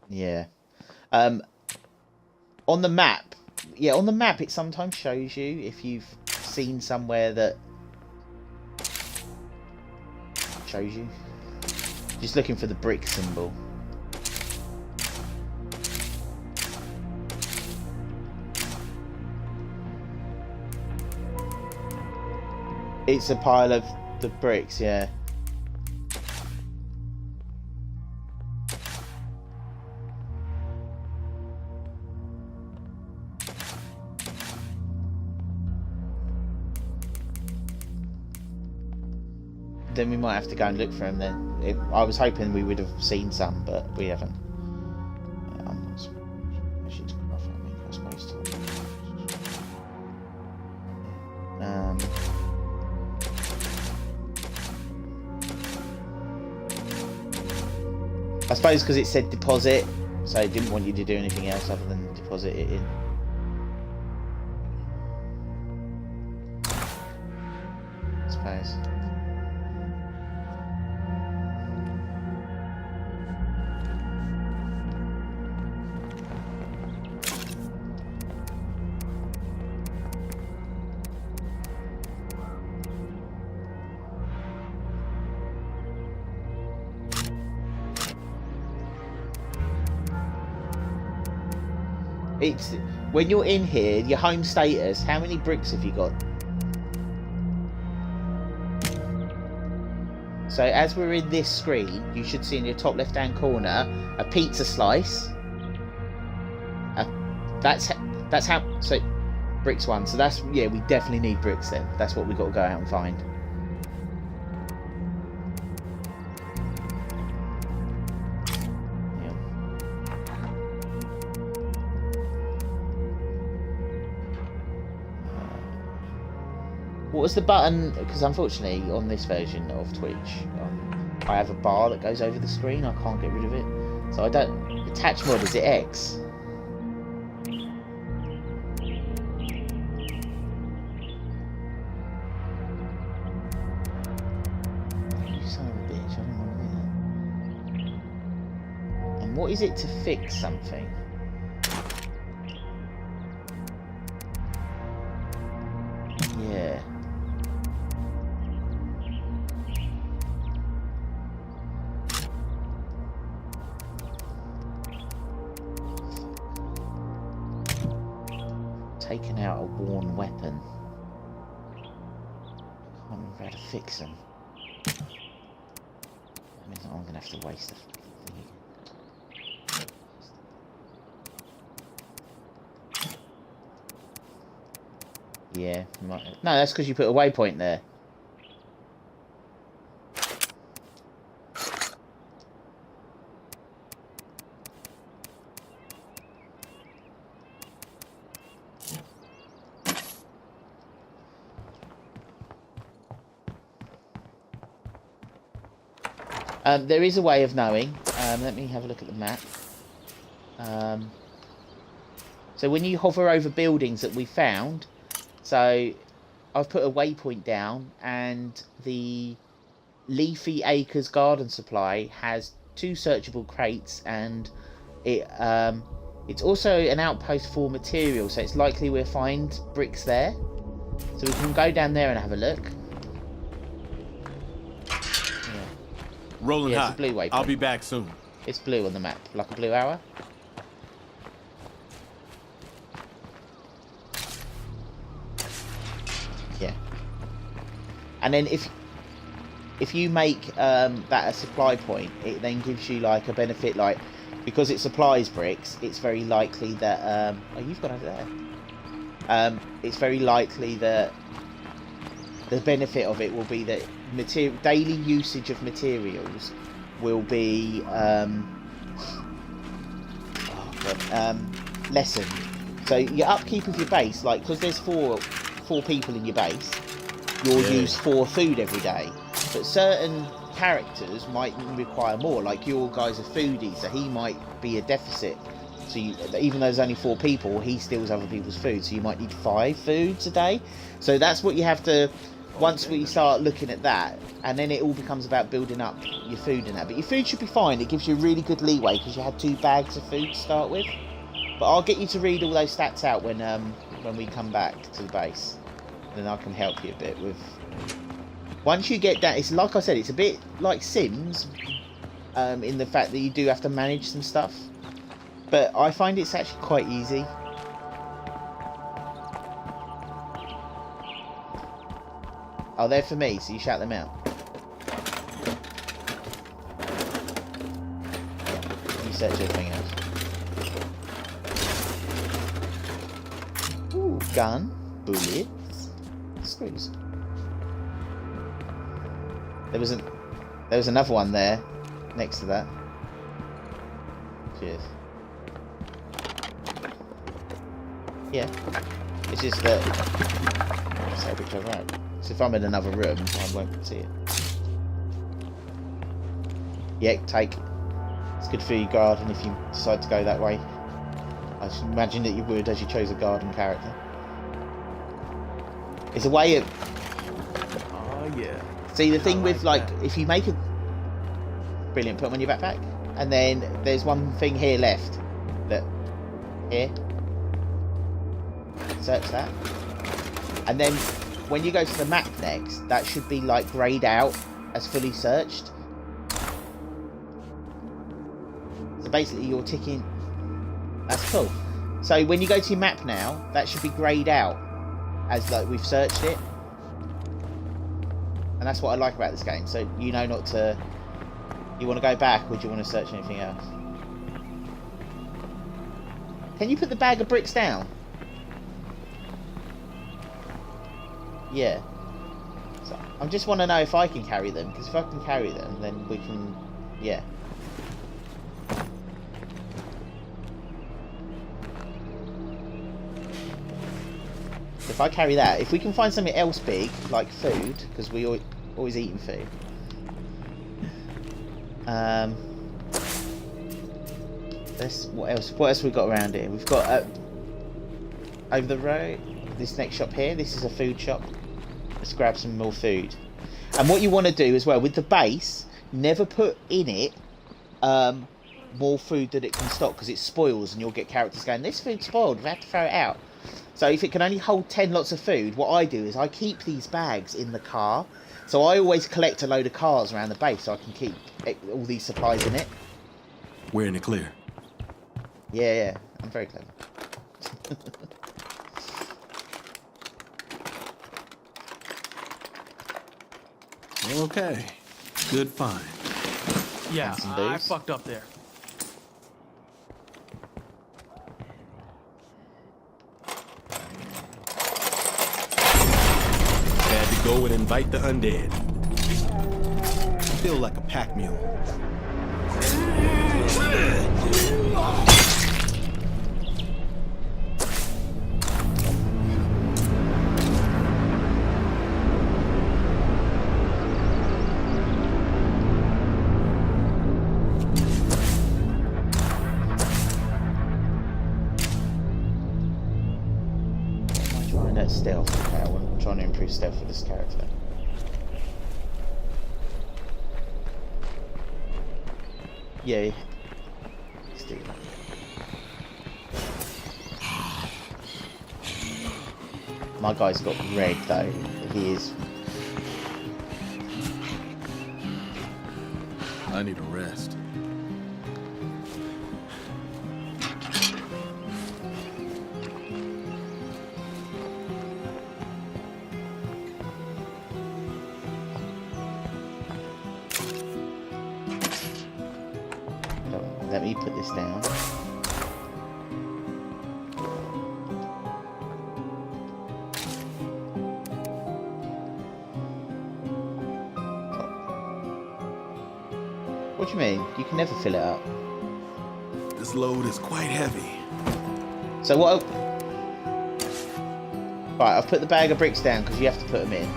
Yeah. On the map, it sometimes shows you if you've seen somewhere that shows you. Just looking for the brick symbol. It's a pile of the bricks, yeah. Then we might have to go and look for him then. I was hoping we would have seen some, but we haven't. I suppose because it said deposit, so it didn't want you to do anything else other than deposit it in. I suppose. It's when you're in here, your home status, how many bricks have you got? So as we're in this screen, you should see in your top left hand corner a pizza slice. That's how, so bricks 1. So that's, yeah, we definitely need bricks then. That's what we've got to go out and find. What was the button? Because unfortunately on this version of Twitch, I have a bar that goes over the screen. I can't get rid of it. So I don't... Attach mod, is it X? You son of a bitch, I don't want to do that. And what is it to fix something? Yeah. Taken out a worn weapon. Can't remember how to fix them. I mean, I'm gonna have to waste the thing. Yeah, no, that's because you put a waypoint there. There is a way of knowing. Let me have a look at the map. So when you hover over buildings that we found, so I've put a waypoint down, and the Leafy Acres garden supply has 2 searchable crates, and it's also an outpost for material, so it's likely we'll find bricks there. So we can go down there and have a look.
Rolling hot.
It's a blue waypoint.
I'll be back soon.
It's blue on the map, like a blue arrow. Yeah. And then if if you make that a supply point, it then gives you like a benefit, like because it supplies bricks, it's very likely that oh, you've gone over there. It's very likely that the benefit of it will be that daily usage of materials will be lessened. So your upkeep of your base, like because there's four people in your base, you'll use 4 food every day. But certain characters might require more. Like your guy's a foodie, so he might be a deficit. So even though there's only 4 people, he steals other people's food. So you might need 5 foods a day. So that's what you have to. Once we start looking at that, and then it all becomes about building up your food and that. But your food should be fine. It gives you really good leeway because you had 2 bags of food to start with. But I'll get you to read all those stats out when we come back to the base. Then I can help you a bit with. Once you get that, it's like I said, it's a bit like Sims, in the fact that you do have to manage some stuff. But I find it's actually quite easy. Oh, they're for me, so you shout them out. You search everything else. Ooh, gun, bullets, screws. There was another one there, next to that. Cheers. Yeah, it's just that. Let's take a picture of that. So if I'm in another room, I won't see it. Yeah, take. It's good for your garden if you decide to go that way. I should imagine that you would, as you chose a garden character. It's a way of.
Oh yeah.
See, the thing with like, if you make a brilliant, put them on your backpack, and then there's one thing here left. That here. Search that, and then when you go to the map next, that should be like grayed out as fully searched. So basically, you're ticking. That's cool. So when you go to your map now, that should be grayed out as like we've searched it. And that's what I like about this game. So you know not to. You want to go back, or do you want to search anything else? Can you put the bag of bricks down? Yeah. So I just want to know if I can carry them, because if I can carry them, then we can. Yeah. If I carry that, if we can find something else big, like food, because we always eating food. What else? What else we got around here? We've got over the road. This next shop here. This is a food shop. Let's grab some more food. And what you want to do as well with the base, never put in it more food that it can stock, because it spoils and you'll get characters going, this food's spoiled, we have to throw it out. So if it can only hold 10 lots of food, what I do is I keep these bags in the car. So I always collect a load of cars around the base so I can keep all these supplies in it.
We're in the clear.
Yeah, I'm very clever.
Okay, good find.
Yeah,
some
I
booze.
fucked up there.
Had to go and invite the undead. I feel like a pack mule.
Stealth. Okay, I'm trying to improve stealth for this character. Yeah. Let's do that. My guy's got red though. He is.
I need a rest.
let me put this down. What do you mean? You can never fill it up.
This load is quite heavy.
So what? Right, I've put the bag of bricks down because you have to put them in.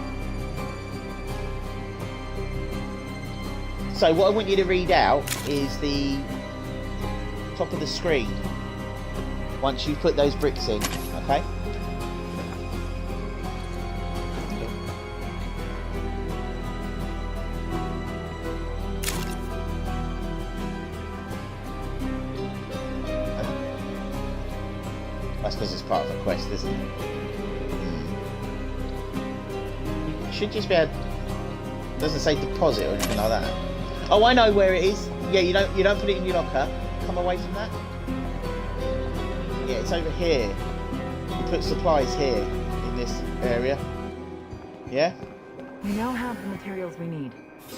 So what I want you to read out is the top of the screen once you put those bricks in, okay? That's because it's part of a quest, isn't it? You should just be able... Doesn't say deposit or anything like that. Oh, I know where it is. Yeah, you don't put it in your locker. Come away from that. Yeah, it's over here. You put supplies here in this area. Yeah?
We now have the materials we need.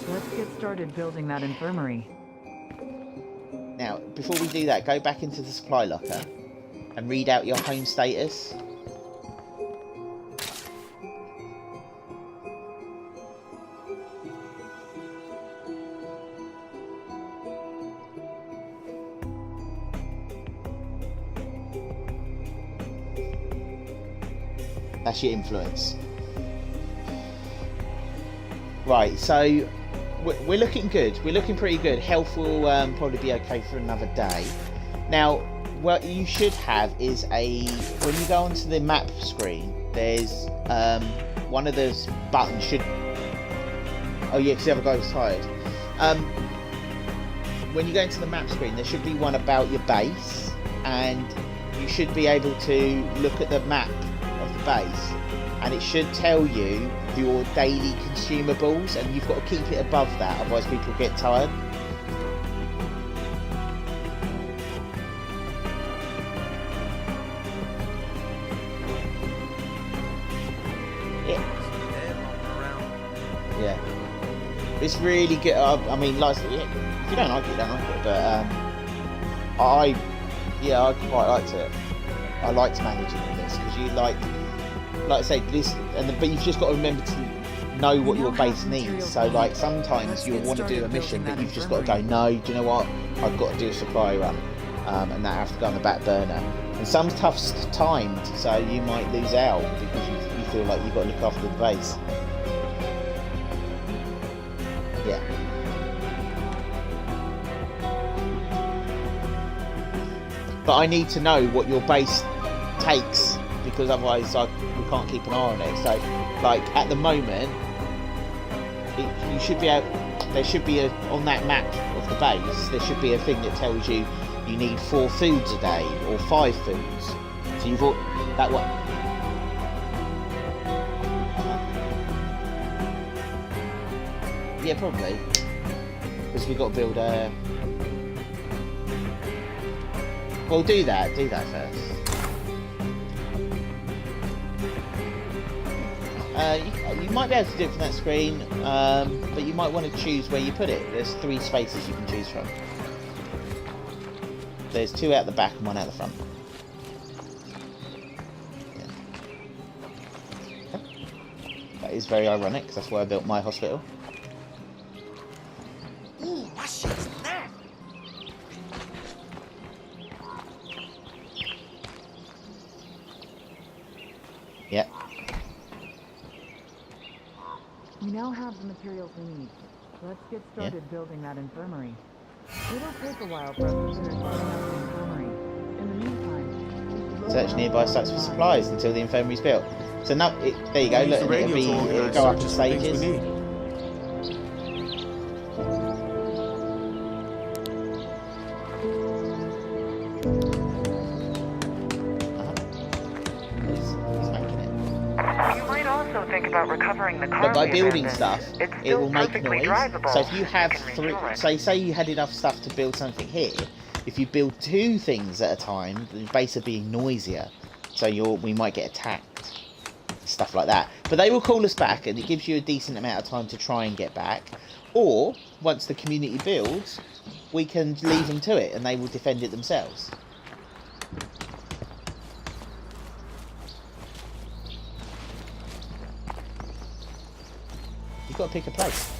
Let's get started building that infirmary.
Now, before we do that, go back into the supply locker and read out your home status. That's your influence. Right, so we're looking good. We're looking pretty good. Health will probably be okay for another day. Now, what you should have is when you go onto the map screen, there's one of those buttons should... Oh yeah, because the other guy was tired. When you go into the map screen, there should be one about your base, and you should be able to look at the map of the base, and it should tell you your daily consumables, and you've got to keep it above that, otherwise people get tired. Yeah, it's really good. I mean, like, if you don't like it, you don't like it. But I quite liked it. I liked managing this because you like I say this, but you've just got to remember to know what your base needs. So, like, sometimes you'll want to do a mission, but you've just got to go, no, do you know what? I've got to do a supply run, and that has to go on the back burner. And some stuff's timed, so you might lose out because you feel like you've got to look after the base. Yeah. But I need to know what your base takes, because otherwise we can't keep an eye on it. So, like, at the moment, you should be able, there should be on that map of the base, there should be a thing that tells you need 4 foods a day or 5 foods. So you've got that one. Yeah, probably, because we've got to build a... Well, do that first. You might be able to do it from that screen, but you might want to choose where you put it. There's 3 spaces you can choose from. There's 2 out the back and 1 out the front. Yeah. That is very ironic, because that's where I built my hospital.
Ooh, my shit's there.
Yeah.
We now have the materials we need. Let's get started building that infirmary. It'll take a while for us to finish setting up the infirmary. In the meantime,
Search nearby sites for supplies until the infirmary's built. So now, there you go. Look, it'll go up in stages.
About recovering the car.
But by building stuff,
it's
it will make
perfectly
noise.
drivable.
So if you have
You can
3,
enjoy.
say you had enough stuff to build something here, if you build 2 things at a time, the base will be noisier. So we might get attacked, stuff like that. But they will call us back, and it gives you a decent amount of time to try and get back. Or once the community builds, we can leave them to it and they will defend it themselves. You've got to pick a place.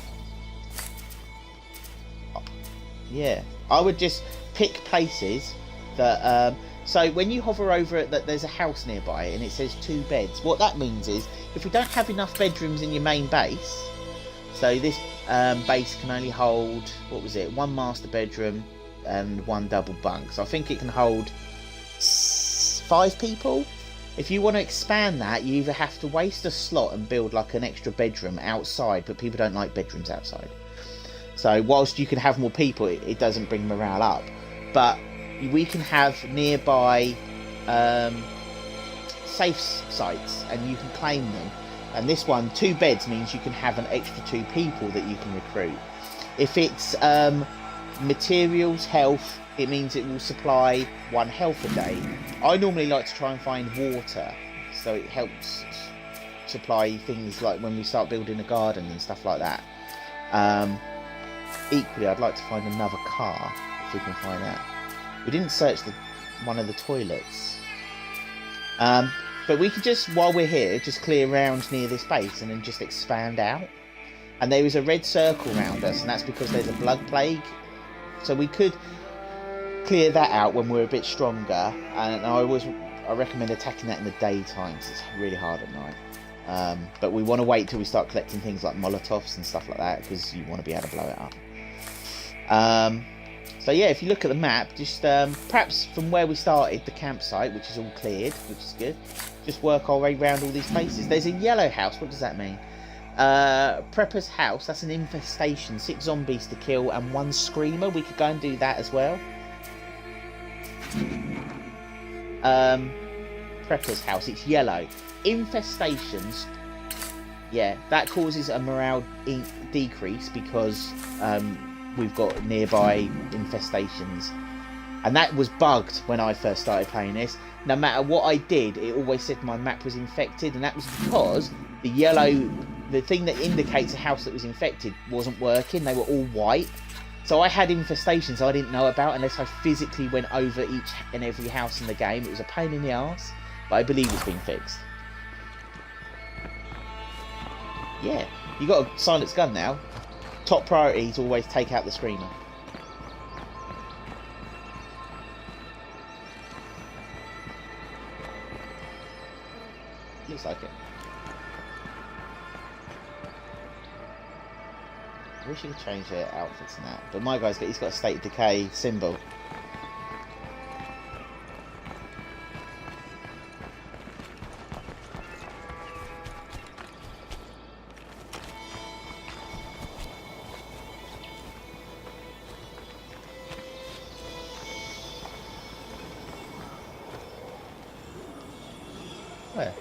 Yeah, I would just pick places that... so when you hover over it, that there's a house nearby and it says 2 beds. What that means is, if we don't have enough bedrooms in your main base, so this base can only hold, what was it, 1 master bedroom and 1 double bunk. So I think it can hold 5 people. If you want to expand that, you either have to waste a slot and build like an extra bedroom outside, but people don't like bedrooms outside. So whilst you can have more people, it doesn't bring morale up. But we can have nearby safe sites and you can claim them. And this one, 2 beds, means you can have an extra 2 people that you can recruit. If it's materials, health, it means it will supply 1 health a day. I normally like to try and find water, so it helps supply things like when we start building a garden and stuff like that. Equally, I'd like to find another car, if we can find that. We didn't search one of the toilets. But we could just, while we're here, just clear around near this base and then just expand out. And there is a red circle around us, and that's because there's a blood plague. So we could clear that out when we're a bit stronger. And I recommend attacking that in the daytime, because it's really hard at night. But we want to wait till we start collecting things like Molotovs and stuff like that, because you want to be able to blow it up. So yeah, if you look at the map, just perhaps from where we started, the campsite, which is all cleared, which is good, just work our way around all these places. There's a yellow house. What does that mean? Prepper's house. That's an infestation. 6 zombies to kill and 1 screamer. We could go and do that as well. Prepper's house. It's yellow. Infestations. Yeah, that causes a morale decrease because we've got nearby infestations. And that was bugged when I first started playing this. No matter what I did, it always said my map was infected, and that was because the yellow, the thing that indicates a house that was infected, wasn't working. They were all white. So I had infestations I didn't know about unless I physically went over each and every house in the game. It was a pain in the arse, but I believe it's been fixed. Yeah, you got a silenced gun now. Top priority is always take out the screamer. Looks like it. I wish you could change their outfits and that. But my guy's he's got a state of decay symbol. Where?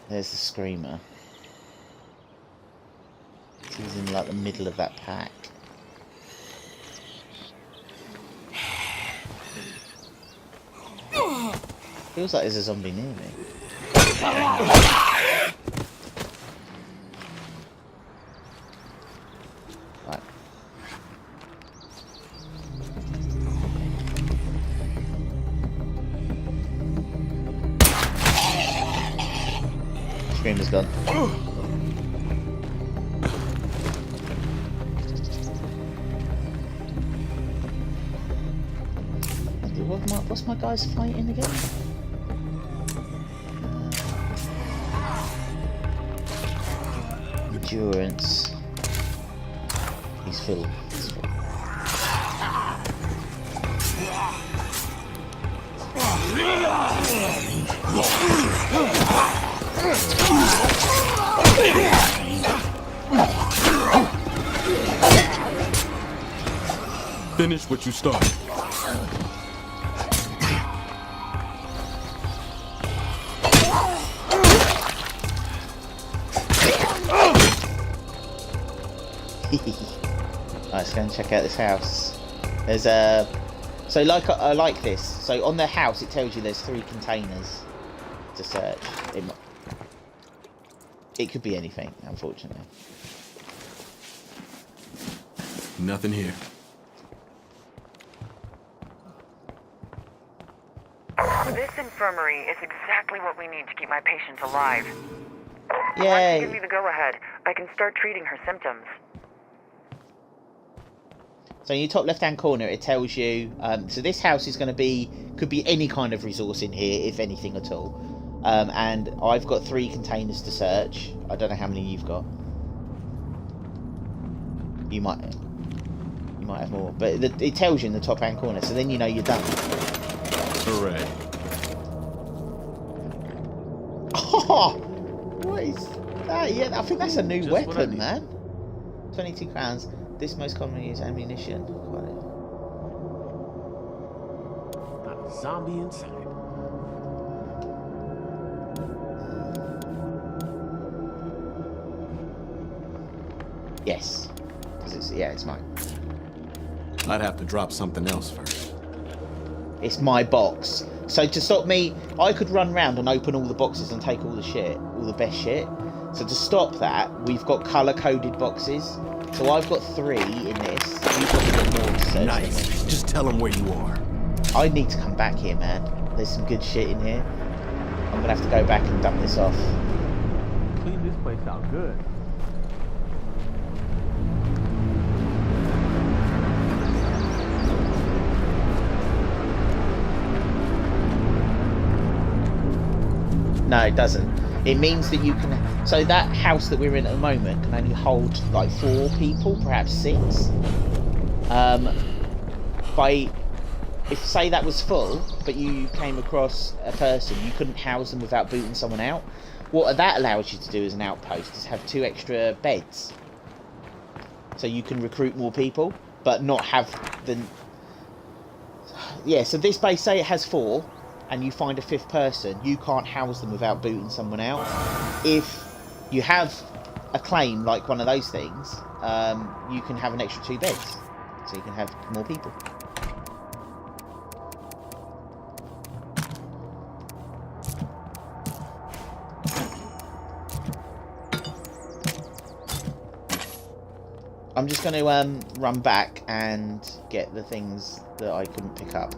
There's the screamer. He's in like the middle of that pack. Feels like there's a zombie near me. Right. Screamer's gone. What's my guys fighting again? Endurance. He's full. He's full.
Finish what you started.
Let's go and check out this house. There's a So like I like this. So on the house, it tells you there's 3 containers to search. It could be anything, unfortunately.
Nothing here.
This infirmary is exactly what we need to keep my patient alive. Once
Yay!
you give me the go-ahead, I can start treating her symptoms.
So in your top left-hand corner, it tells you. So this house is going to could be any kind of resource in here, if anything at all. And I've got 3 containers to search. I don't know how many you've got. You might have more, but it tells you in the top-hand corner. So then you know you're done.
Hooray.
Oh, what is that? Yeah, I think that's a new
Just what I
weapon,
need.
man. 22 crowns. This most commonly used ammunition.
Not a zombie inside.
Yes. It's mine.
I'd have to drop something else first.
It's my box. So to stop me, I could run round and open all the boxes and take all the shit, all the best shit. So to stop that, we've got colour-coded boxes. So I've got 3 in this. You've got more to search than me.
Nice. Just tell them where you are.
I need to come back here, man. There's some good shit in here. I'm gonna have to go back and dump this off.
Clean this place out good.
No, it doesn't. It means that you can... So that house that we're in at the moment can only hold like 4 people, perhaps 6. If say that was full, but you came across a person, you couldn't house them without booting someone out. What that allows you to do as an outpost is have 2 extra beds. So you can recruit more people, but not have the... Yeah, so this base, say it has 4, and you find a 5th person, you can't house them without booting someone out. If you have a claim like one of those things, you can have an extra 2 beds, so you can have more people. I'm just going to run back and get the things that I couldn't pick up.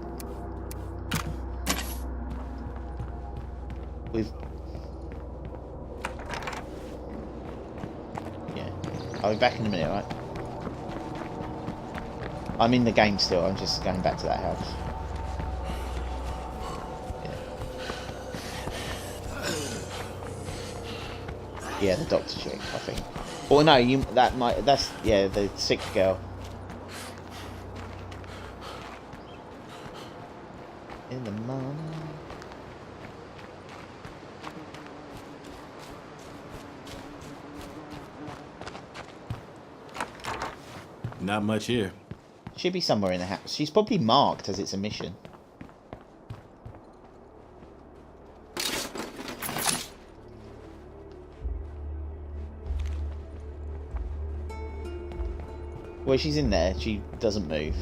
Yeah, I'll be back in a minute, right? I'm in the game still, I'm just going back to that house. Yeah, the doctor chick, I think. Or no, that's yeah, the sick girl. In the morning.
Not much here.
Should be somewhere in the house. She's probably marked as it's a mission. Well, she's in there. She doesn't move.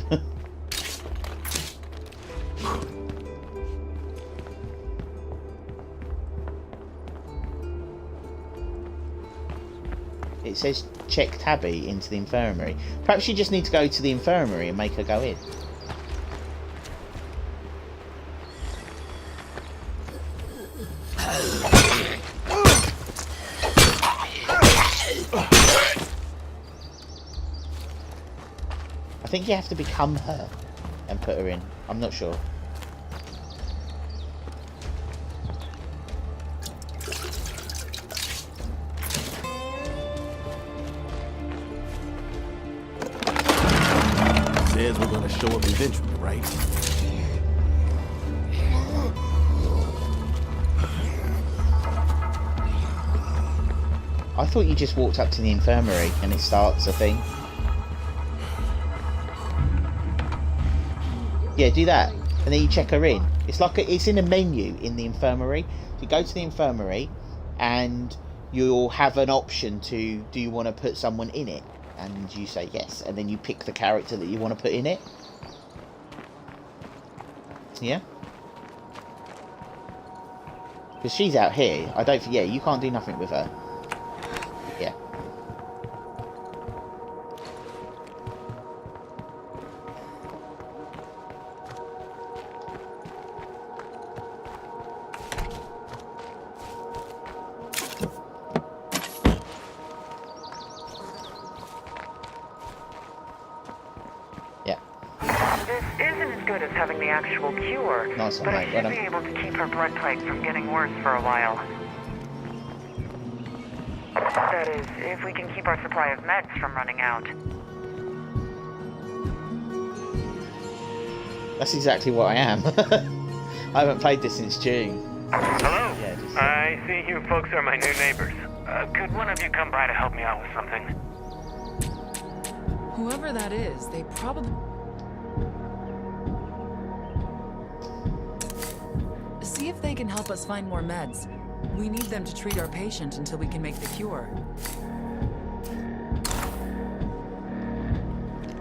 It says check Tabby into the infirmary. Perhaps you just need to go to the infirmary and make her go in. I think you have to become her and put her in. I'm not sure.
Says we're gonna show up eventually, right?
I thought you just walked up to the infirmary and it starts a thing. Yeah, do that, and then you check her in. It's like it's in a menu in the infirmary. You go to the infirmary, and you'll have an option to do you want to put someone in it, and you say yes, and then you pick the character that you want to put in it. yeah? Because she's out here. I don't think... Yeah, you can't do nothing with her. Yeah.
This isn't as good as having the actual cure,
Nice one,
but I
mate.
should
Well
be
done.
able to keep her blood type from getting worse for a while. That is, if we can keep our supply of meds from running out.
That's exactly what I am. I haven't played this since June.
Hello?
Yeah, just...
I see you folks are my new neighbors. Could one of you come by to help me out with something?
Whoever that is, they probably... See if they can help us find more meds. We need them to treat our patient until we can make the cure.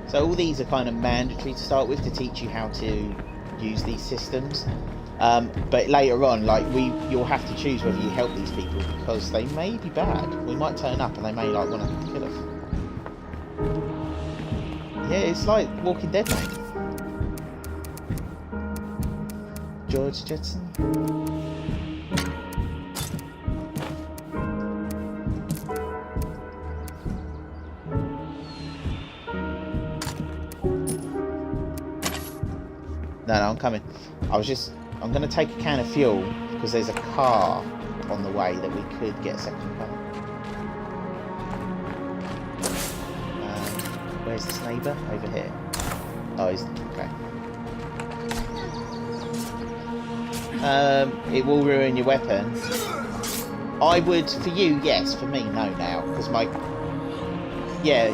So all these are kind of mandatory to start with to teach you how to use these systems. But later on, like you'll have to choose whether you help these people because they may be bad. We might turn up and they may like want to kill us. Yeah, it's like Walking Dead, mate. George Jetson. No, I'm coming. I'm going to take a can of fuel because there's a car on the way that we could get a second car. Where's this neighbour? Over here. Oh, he's... okay. It will ruin your weapon. I would, for you, yes. For me, no now. Because my... Yeah.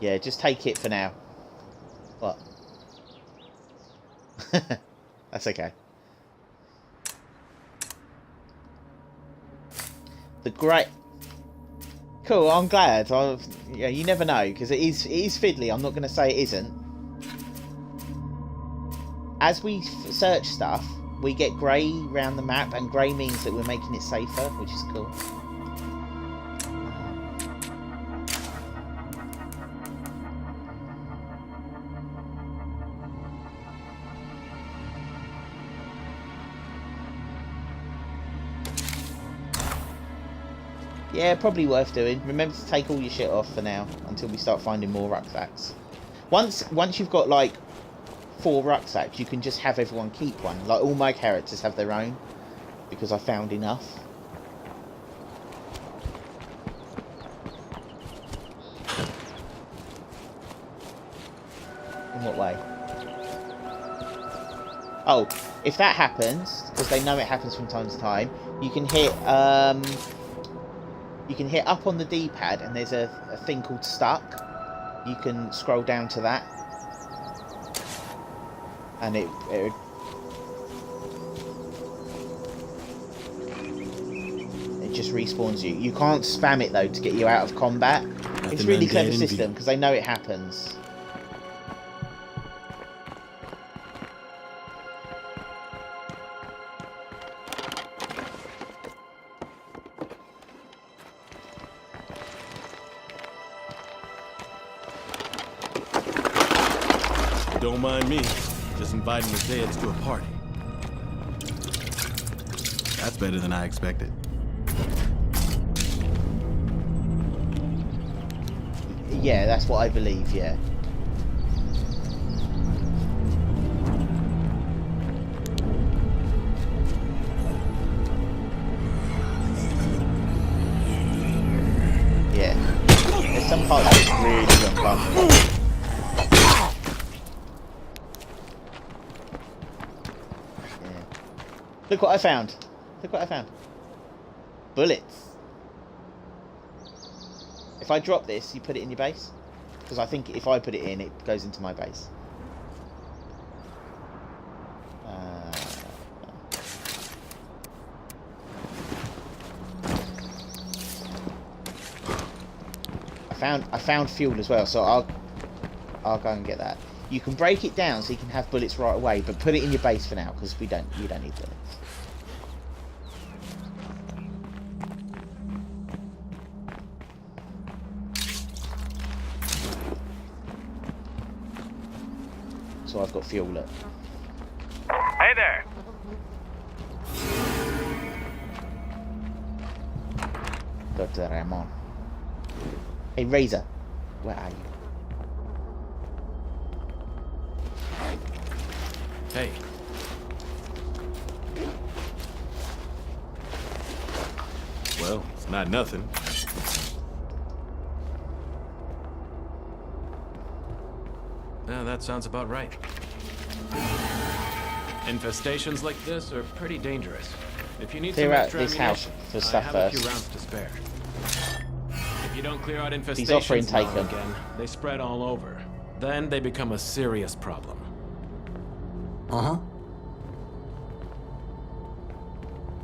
Yeah, just take it for now. What? That's okay. The great... Cool, I'm glad. Yeah, you never know, because it is fiddly. I'm not going to say it isn't. As we search stuff, we get grey around the map, and grey means that we're making it safer, which is cool. Yeah, probably worth doing. Remember to take all your shit off for now until we start finding more rucksacks. Once you've got like 4 rucksacks, you can just have everyone keep one. Like all my characters have their own because I found enough. In what way? Oh, if that happens, because they know it happens from time to time, you can hit up on the D-pad and there's a thing called stuck. You can scroll down to that and it just respawns you. You can't spam it though to get you out of combat. It's a really clever system because they know it happens.
Don't mind me, just inviting the Zeds to a party. That's better than I expected.
Yeah, that's what I believe, yeah. Yeah. There's some parts that's really uncomfortable. Look what I found. Look what I found. Bullets. If I drop this, you put it in your base? Because I think if I put it in, it goes into my base. I found fuel as well, so I'll go and get that. You can break it down so you can have bullets right away, but put it in your base for now because you don't need bullets. So I've got fuel. Look.
Hey there.
Dr. Ramon. Hey, Razor. Where are you?
Hey.
Well, it's not nothing.
Yeah, that sounds about right. Infestations like this are pretty dangerous. If you need
Clear
some
out
extra
this house
ammunition,
for stuff
I have a few
first.
rounds to spare. If you don't clear out
He's offering
infestations now
taken.
and again, they spread all over. Then they become a serious problem.
Uh-huh.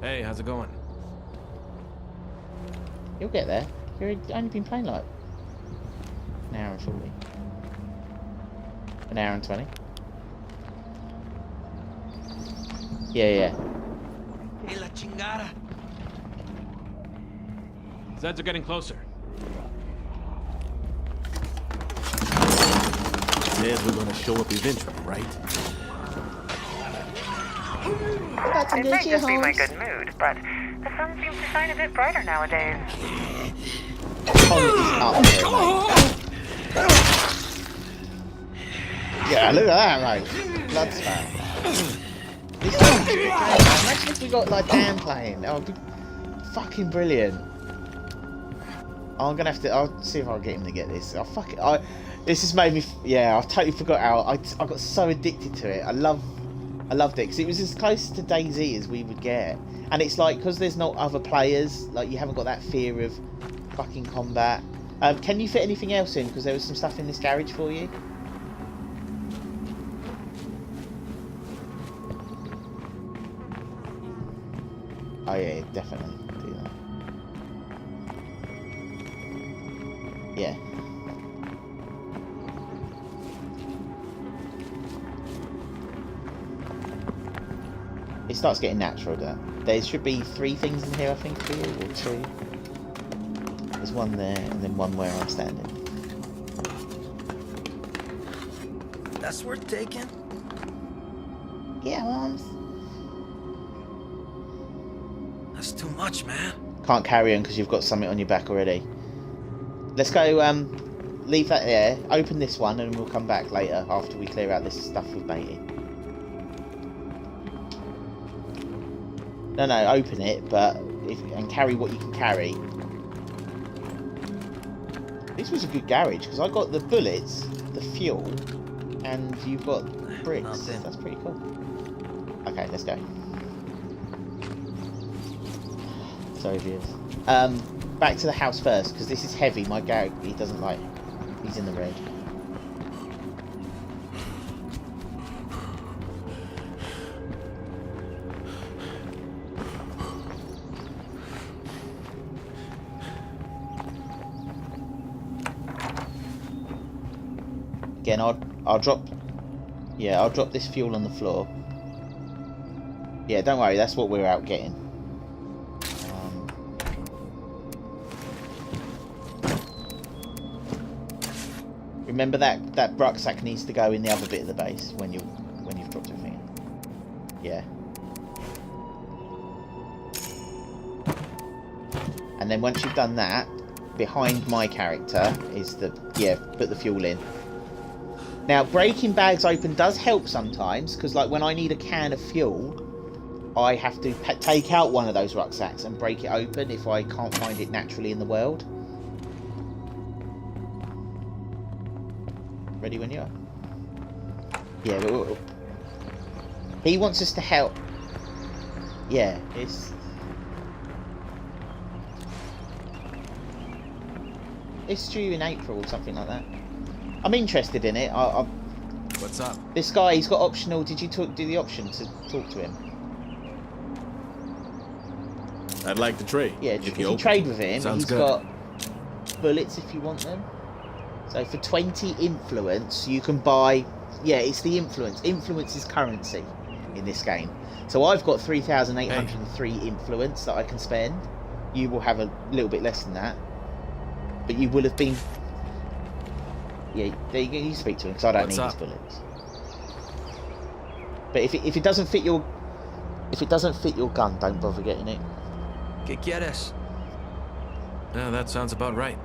Hey, how's it going?
You'll get there. You've only been playing like an hour and 40. An hour and 20. Yeah.
Hey, la chingada.
Zeds are getting closer.
Says we're gonna show up eventually, right?
It might just be my good mood, but the sun seems to shine a bit brighter nowadays.
Yeah, look at that, mate. Blood spat. This is great. Imagine if we got like Dan playing. That would be fucking brilliant. I'm gonna have to. I'll see if I can get him to get this. This has made me. Yeah, I've totally forgot how I got so addicted to it. I loved it because it was as close to DayZ as we would get, and it's like because there's no other players, like you haven't got that fear of fucking combat. Can you fit anything else in? Because there was some stuff in this garage for you. Oh yeah, definitely do that. Yeah. It starts getting natural there. There should be 3 things in here, I think, for you, or 2. There's one there, and then one where I'm standing.
That's worth taking.
Yeah, Arms.
That's too much, man.
Can't carry on because you've got something on your back already. Let's go, leave that there, open this one, and we'll come back later after we clear out this stuff with Matey. No, open it, but and carry what you can carry. This was a good garage because I got the bullets, the fuel, and you've got bricks.
Nothing.
That's pretty cool. Okay, let's go. Sorry, viewers. Back to the house first because this is heavy. My garage, he doesn't like. He's in the red. Again, I'll drop. Yeah, I'll drop this fuel on the floor. Yeah, don't worry. That's what we're out getting. Remember that rucksack needs to go in the other bit of the base when you've dropped everything in. Yeah. And then once you've done that, behind my character is put the fuel in. Now, breaking bags open does help sometimes, because like when I need a can of fuel, I have to take out one of those rucksacks and break it open if I can't find it naturally in the world. Ready when you are. Yeah, but he wants us to help. Yeah, it's due in April or something like that. I'm interested in it.
What's up?
This guy, he's got optional. Did you do the option to talk to him?
I'd like to trade.
Yeah,
if
if
you
you
open.
trade with him,
Sounds
he's
good.
got bullets if you want them. So for 20 influence, you can buy. Yeah, it's the influence. Influence is currency in this game. So I've got 3,803 influence that I can spend. You will have a little bit less than that, but you will have been. Yeah, there you go. You speak to him because I don't
What's
need
up?
his bullets. But if it doesn't fit your gun, don't bother getting it.
¿Qué quieres?
Yeah, that sounds about right.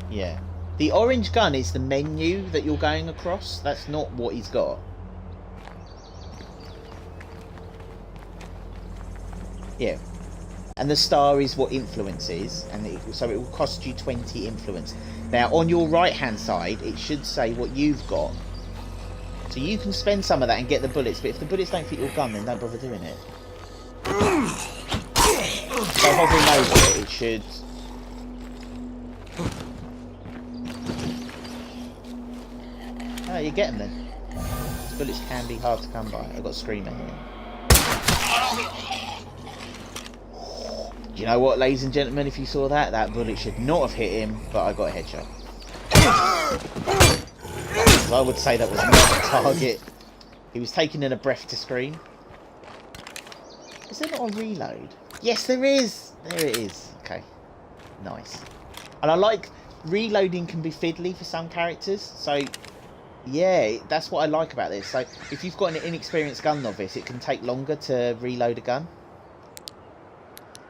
Yeah. The orange gun is the menu that you're going across. That's not what he's got. Yeah. And the star is what influence is. And so it will cost you 20 influence. Now, on your right-hand side, it should say what you've got. So you can spend some of that and get the bullets. But if the bullets don't fit your gun, then don't bother doing it. So hovering over it, it should... Oh, you get them then. These bullets can be hard to come by. I've got a screamer here. Do you know what, ladies and gentlemen, if you saw that, that bullet should not have hit him, but I got a headshot. So I would say that was not a target. He was taking in a breath to scream. Is there not a reload? Yes, there is! There it is. Okay. Nice. And I like... Reloading can be fiddly for some characters, so... Yeah, that's what I like about this. So, if you've got an inexperienced gun novice, it can take longer to reload a gun.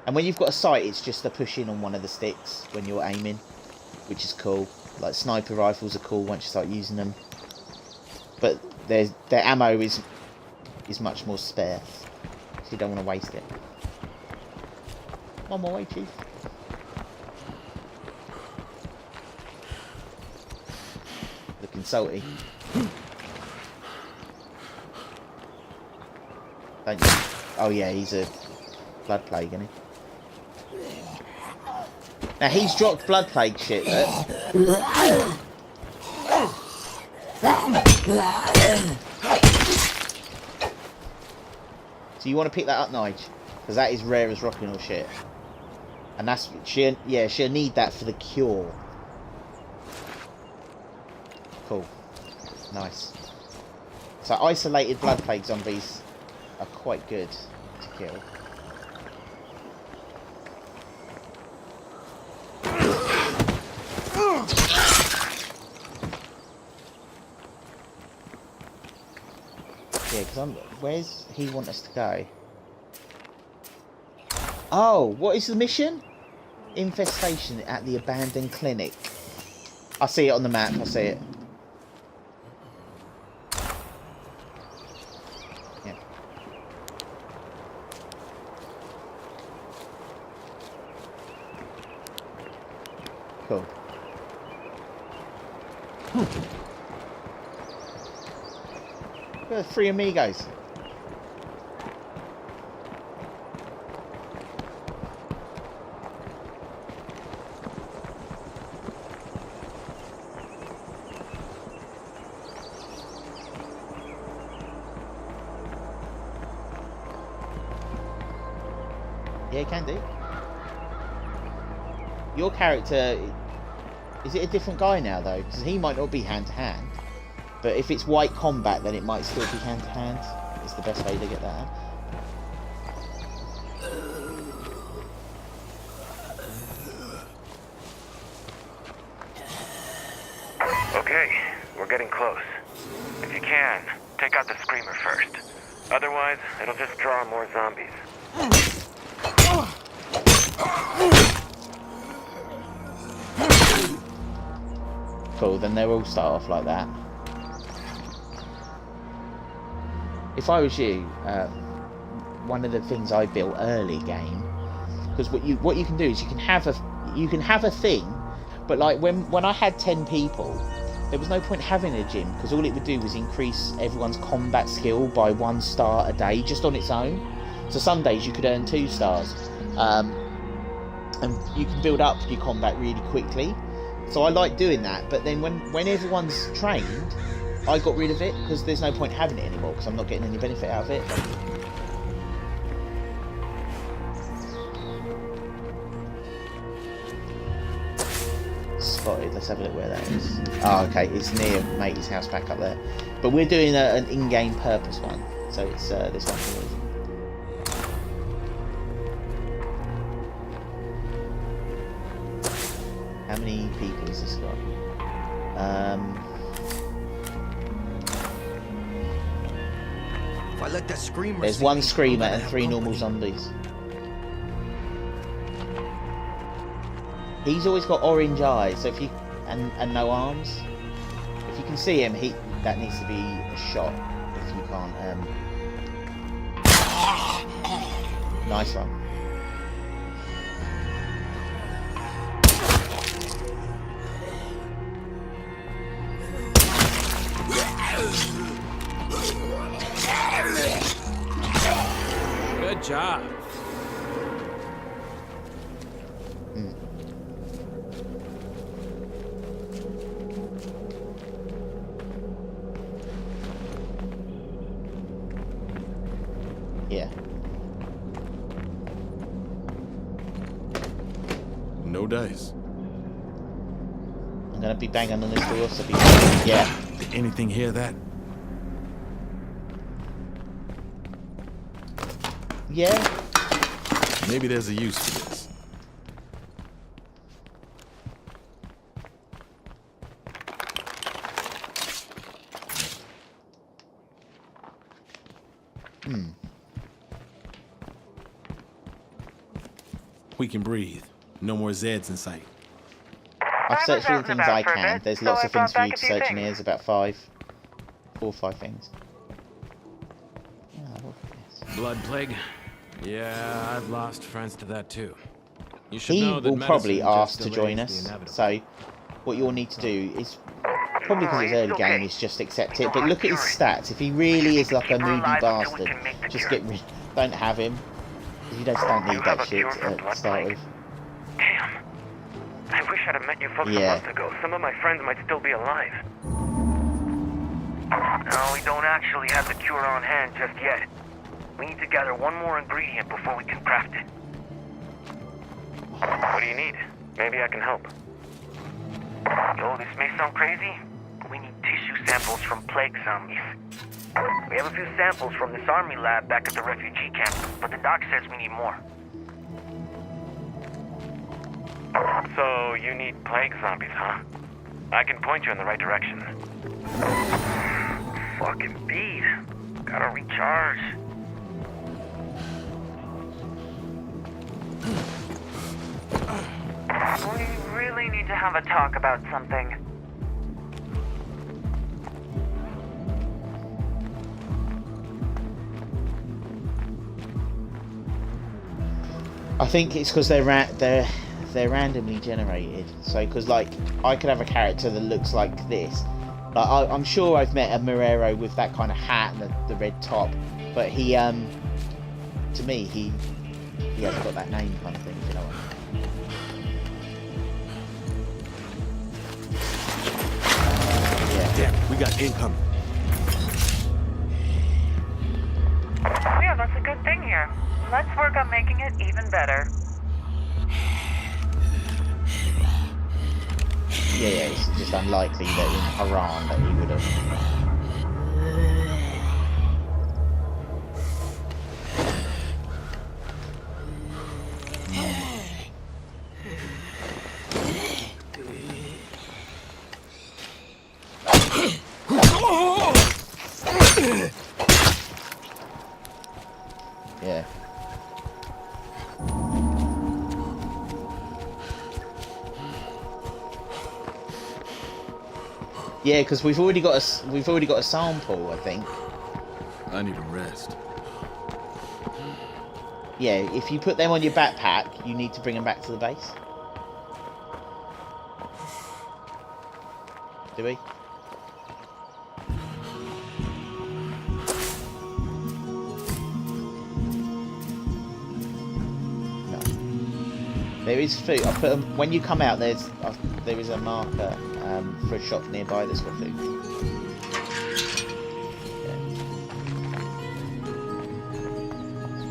And when you've got a sight, it's just a push in on one of the sticks when you're aiming, which is cool. Like, sniper rifles are cool once you start using them. But their ammo is much more spare, so you don't want to waste it. One more way, Chief. Looking salty. Don't you? Oh yeah, he's a blood plague, isn't he? Now he's dropped blood plague shit, look. So you want to pick that up, Nige? Because that is rare as rocking or shit. And that's she'll need that for the cure. Cool. Nice. So isolated blood plague zombies are quite good to kill. Yeah, because where's he want us to go? Oh, what is the mission? Infestation at the abandoned clinic. I see it on the map, I see it. Yeah. Cool. Look at the 3 amigos. Yeah, can do. Your character, is it a different guy now though? Because he might not be hand to hand. But if it's white combat, then it might still be hand to hand. It's the best way to get that out.
Okay, we're getting close. If you can, take out the screamer first. Otherwise, it'll just draw more zombies.
Cool, then they'll all start off like that. If I was you, one of the things I built early game, because what you can do is you can have a thing, but like when I had 10 people, there was no point having a gym, because all it would do was increase everyone's combat skill by 1 star a day just on its own. So some days you could earn 2 stars, and you can build up your combat really quickly. So I like doing that, but then when everyone's trained, I got rid of it, because there's no point having it anymore, because I'm not getting any benefit out of it. Spotted, let's have a look where that is. Oh, okay, it's near Matey's house back up there. But we're doing an in-game purpose one, so it's this one here. How many people has this got?
If I let that screamer
There's
see
1
me,
screamer
I'm gonna
and
have
3 normal
company.
zombies. He's always got orange eyes, so if you and no arms. If you can see him, that needs to be a shot. If you can't, nice one.
Good job.
Yeah.
No dice.
I'm gonna be banging on this door, so yeah.
Did anything hear that?
Yeah.
Maybe there's a use for this. We can breathe. No more Zeds in sight.
I've searched all the things I can. There's lots of things for you to
few
search in
things.
here. There's about 4 or 5 things. Oh, what is this?
Blood plague? Yeah, I've lost friends to that too. You should
He
know that
will probably
medicine
ask
just
to join
delays the
us.
inevitable.
So, what you'll need to do is probably because it's
No,
early
it's
game,
okay.
is just accept it. But look at his stats. If he really is like a moody bastard, just get rid. Don't have him. You just don't
You
need
have
that
a
shit
cure for
to
blood
start
plague?
with.
Damn. I wish I'd have met you folks
Yeah.
a month ago. Some of my friends might still be alive. No, we don't actually have the cure on hand just yet. We need to gather one more ingredient before we can craft it. What do you need? Maybe I can help. Yo, this may sound crazy, but we need tissue samples from plague zombies. We have a few samples from this army lab back at the refugee camp, but the doc says we need more. So, you need plague zombies, huh? I can point you in the right direction. Fucking beat. Gotta recharge. We really need to have a talk about something.
I think it's because they're randomly generated. So, because like I could have a character that looks like this. Like I'm sure I've met a Marrero with that kind of hat and the red top, but he to me he hasn't got that name kind of thing. You know what I mean?
Damn, we got incoming.
Yeah, that's a good thing here. Let's work on making it even better.
Yeah, it's just unlikely that in Haran that he would have. Yeah. Yeah, because we've already got a sample, I think.
I need a rest.
Yeah, if you put them on your backpack, you need to bring them back to the base. Do we? No. There is food. I put them when you come out. There is a marker for a shop nearby that's got food.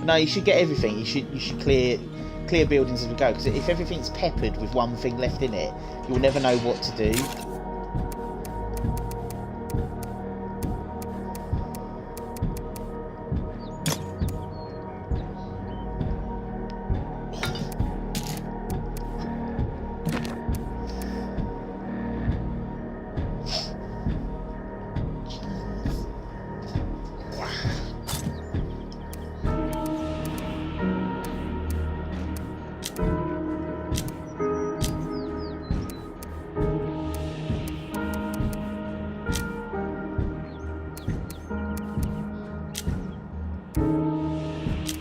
No, you should get everything. You should clear buildings as we go. Because if everything's peppered with one thing left in it, you'll never know what to do.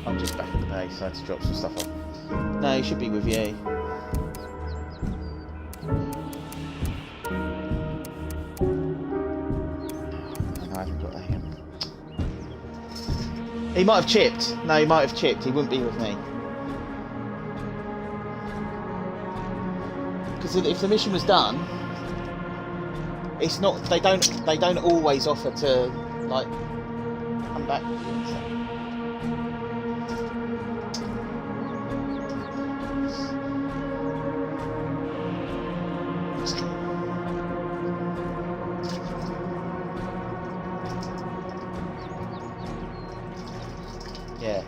I'm just back at the base. I had to drop some stuff off. No, he should be with you. I haven't got that yet. He might have chipped. No, he might have chipped. He wouldn't be with me. Because if the mission was done, it's not. They don't always offer to like come back. Yeah.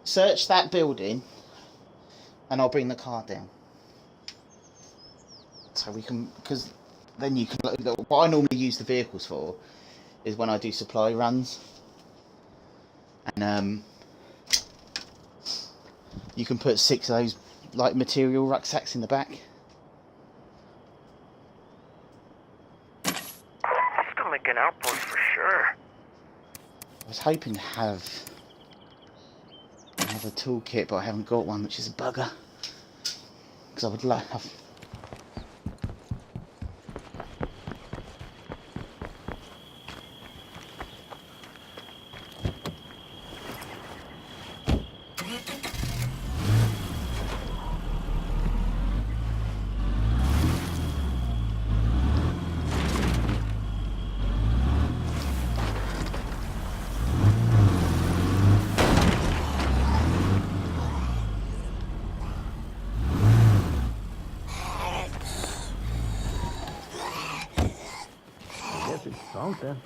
Search that building and I'll bring the car down. So we can, because then you can, what I normally use the vehicles for is when I do supply runs. And you can put 6 of those like material rucksacks in the back.
This could make an outpost for sure.
I was hoping to have another toolkit, but I haven't got one, which is a bugger. Because I would love.
Something.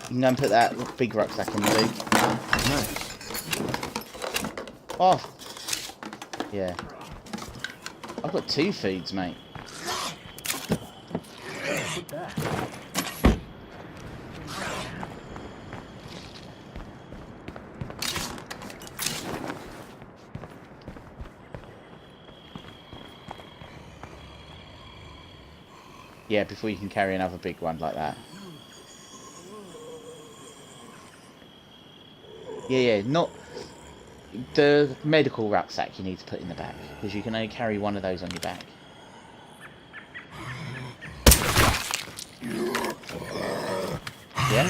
You can go and put that big rucksack in the boot.
Nice.
Oh. Yeah. I've got 2 foods, mate.
Put that.
Yeah, before you can carry another big one like that. Yeah, not the medical rucksack you need to put in the back, because you can only carry one of those on your back. Yeah?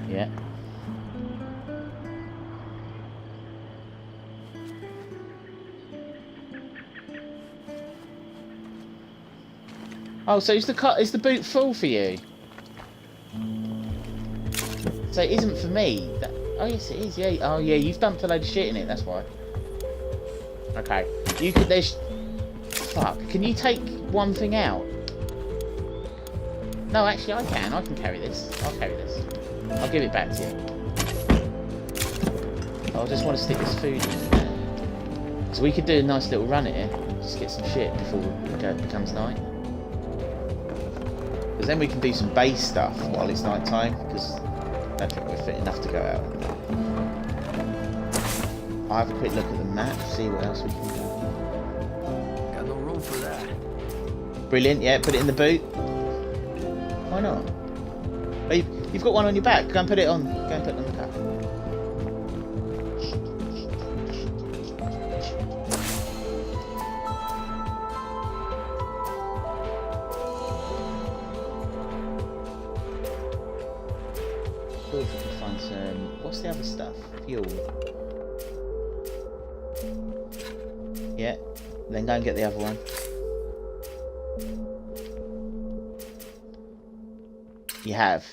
Yeah. Oh, so is the boot full for you? So it isn't for me. Oh yes, it is. Yeah. Oh yeah, you've dumped a load of shit in it. That's why. Okay. You could. There's. Fuck. Can you take one thing out? No, actually, I can. I can carry this. I'll carry this. I'll give it back to you. I just want to stick this food in there. So we could do a nice little run here. Just get some shit before it becomes night. Because then we can do some base stuff while it's night time. Because I don't think we're fit enough to go out. I'll have a quick look at the map, see what else we can do.
Got no room for that.
Brilliant, yeah, put it in the boot. Why not? Oh, you've got one on your back. Go and put it on. Go and put it on the car. Cool, if we can find some. What's the other stuff? Fuel. Yeah. Then go and get the other one. You have.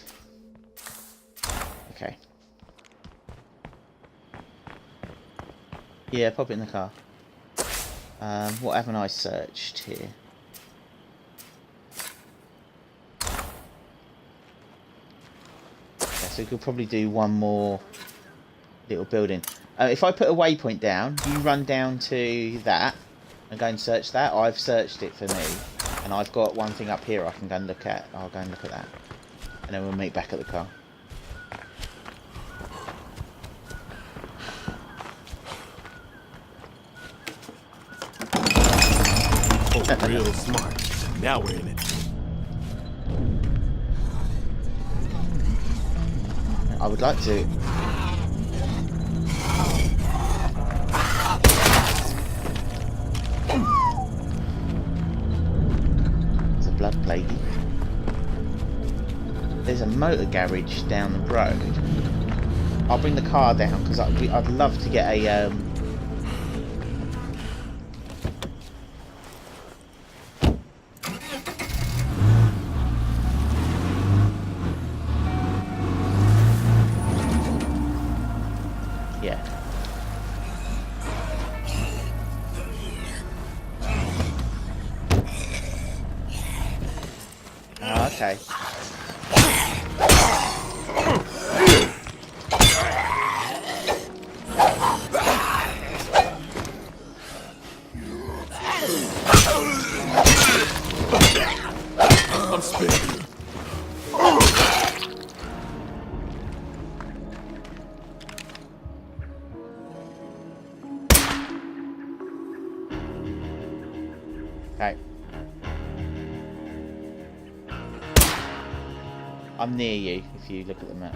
Okay. Yeah, pop it in the car. What haven't I searched here? Okay, so we could probably do one more little building. If I put a waypoint down, you run down to that and go and search that. I've searched it for me, and I've got one thing up here I can go and look at. I'll go and look at that. And then we'll meet back at the car.
Oh, real smart. Now we're in it.
I would like to. It's a blood plague. There's a motor garage down the road. I'll bring the car down because I'd love to get a yeah. Oh, okay.
I'm spinning.
Okay. I'm near you if you look at the map.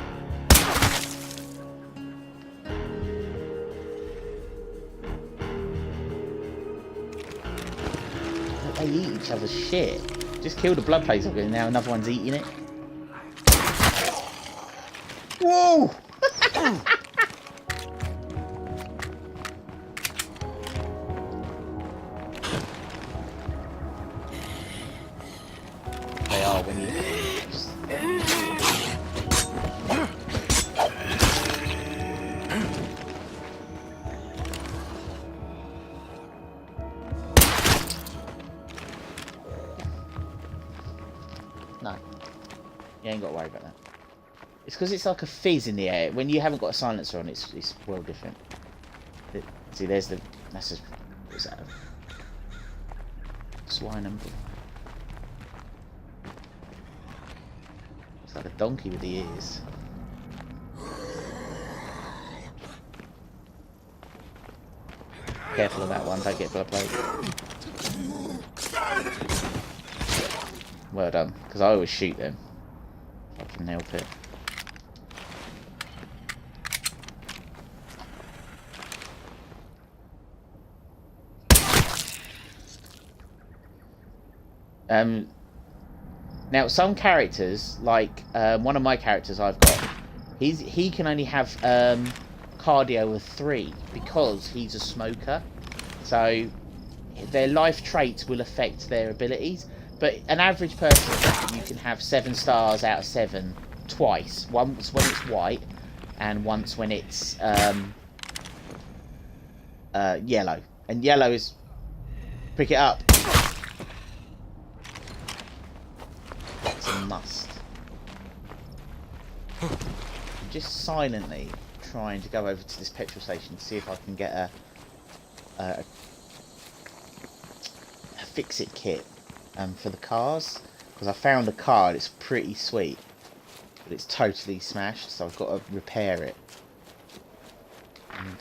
They eat each other's shit. Just killed a blood plague and now another one's eating it. Whoa! They are when you. No. You ain't got to worry about that. It's because it's like a fizz in the air. When you haven't got a silencer on, it's well different. See, there's the... That's a... What's that? Swine and... It's like a donkey with the ears. Careful of that one, don't get blood plague. Well done, because I always shoot them. If I can help it. Now some characters, like one of my characters I've got, he can only have cardio of 3 because he's a smoker. So their life traits will affect their abilities. But an average person, you can have 7 stars out of 7 twice. Once when it's white, and once when it's yellow. And yellow is pick it up. That's a must. I'm just silently trying to go over to this petrol station to see if I can get a fix-it kit for the cars, because I found a car and it's pretty sweet, but it's totally smashed, so I've got to repair it. And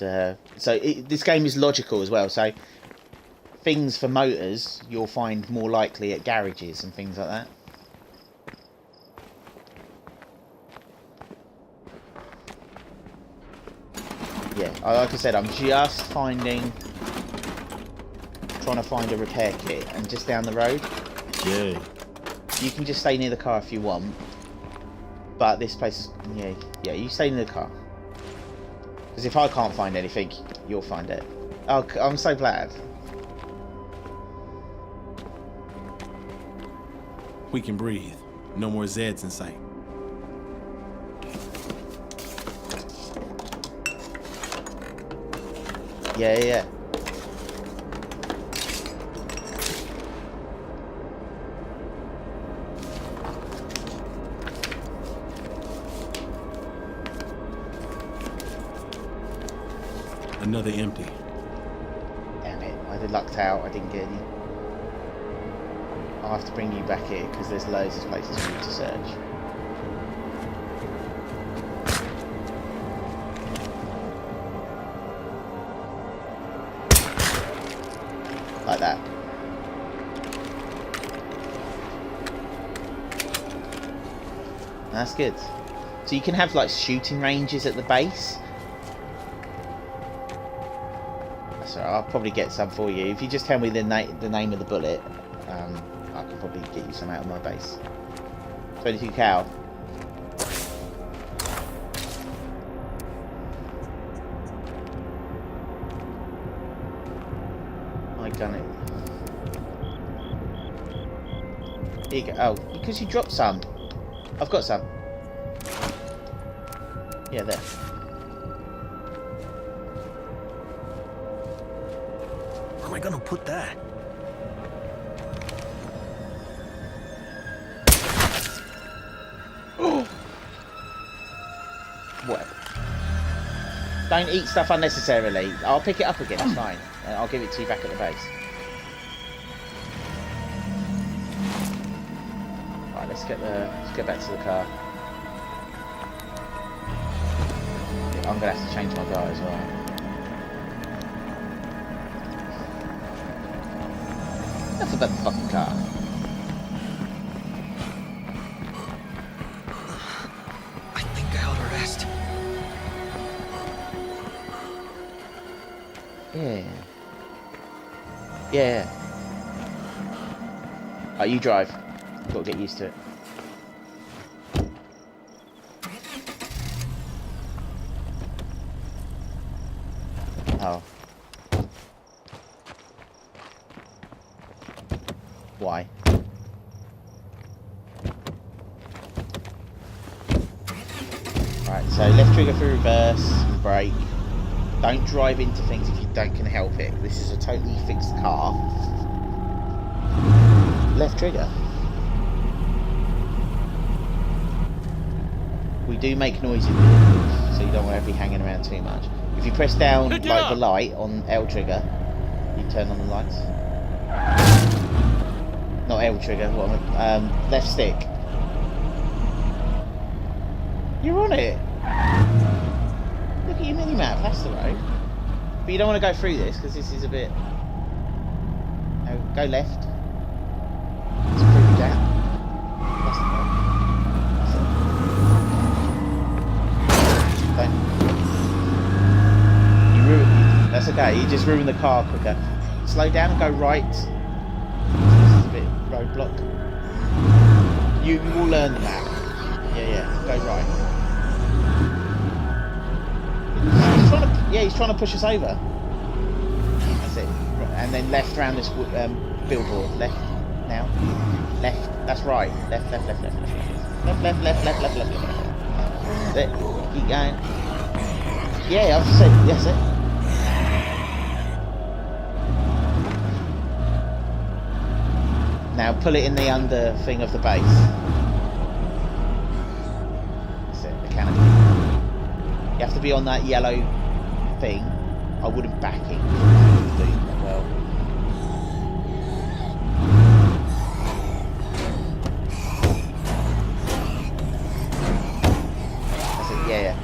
this game is logical as well, so things for motors you'll find more likely at garages and things like that. Yeah, like I said, I'm just trying to find a repair kit, and just down the road.
Yeah.
You can just stay near the car if you want, but this place is yeah. You stay near the car, because if I can't find anything, you'll find it. Oh, I'm so glad.
We can breathe. No more Zeds in sight.
Yeah.
Another empty.
Damn it, I lucked out, I didn't get any. I'll have to bring you back here, because there's loads of places for you to search. Like that. That's good. So you can have like shooting ranges at the base. That's alright, I'll probably get some for you. If you just tell me the name of the bullet, I can probably get you some out of my base. 22 cal. I done it. Here you go. Oh, because you dropped some. I've got some. Yeah, there.
Where am I gonna put that?
What? Don't eat stuff unnecessarily. I'll pick it up again, it's fine. And I'll give it to you back at the base. Right, let's get back to the car. Yeah, I'm gonna have to change my guy as well. Enough about the fucking car.
I think I ought to rest.
Yeah. Oh, you drive. Got to get used to it. Oh. Why? Right, so left trigger for reverse, brake. Don't drive into things if you can help it. This is a totally fixed car. Left trigger. We do make noise in vehicles, so you don't want to be hanging around too much. If you press down like the light on L trigger, you turn on the lights. Not L trigger, what am I, left stick. You're on it. Look at your mini-map, that's the road. But you don't want to go through this, because this is a bit... No, go left. It's pretty down. That's the road. That's it. Don't. You ruined... That's okay, you just ruined the car quicker. Slow down and go right. This is a bit roadblock. You will learn the map. Yeah, go right. He's trying to push us over. That's it. And then left round this billboard. Left now. Left. That's right. Left. Left. That's it. Keep going. Yeah, I've said. That's it. Now pull it in the under thing of the base. That's it, the canopy. You have to be on that yellow thing. I wouldn't back it. Do that well. That's it, yeah.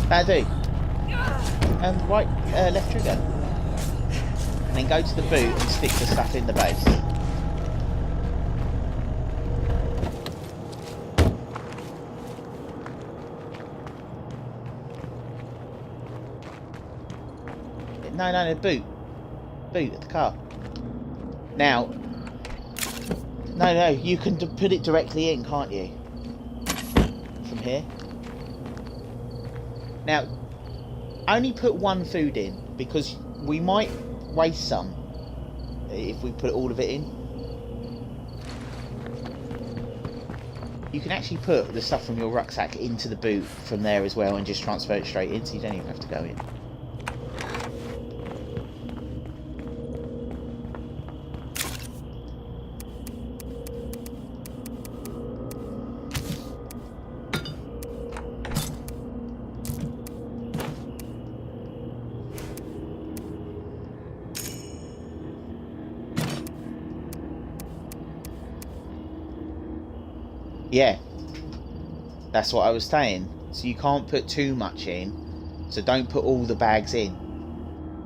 That'll do. And right, left trigger. And then go to the boot and stick the stuff in the base. No, boot. Boot at the car. Now, no, you can put it directly in, can't you? From here. Now, only put one food in, because we might waste some if we put all of it in. You can actually put the stuff from your rucksack into the boot from there as well and just transfer it straight in, so you don't even have to go in. Yeah, that's what I was saying. So you can't put too much in, so don't put all the bags in.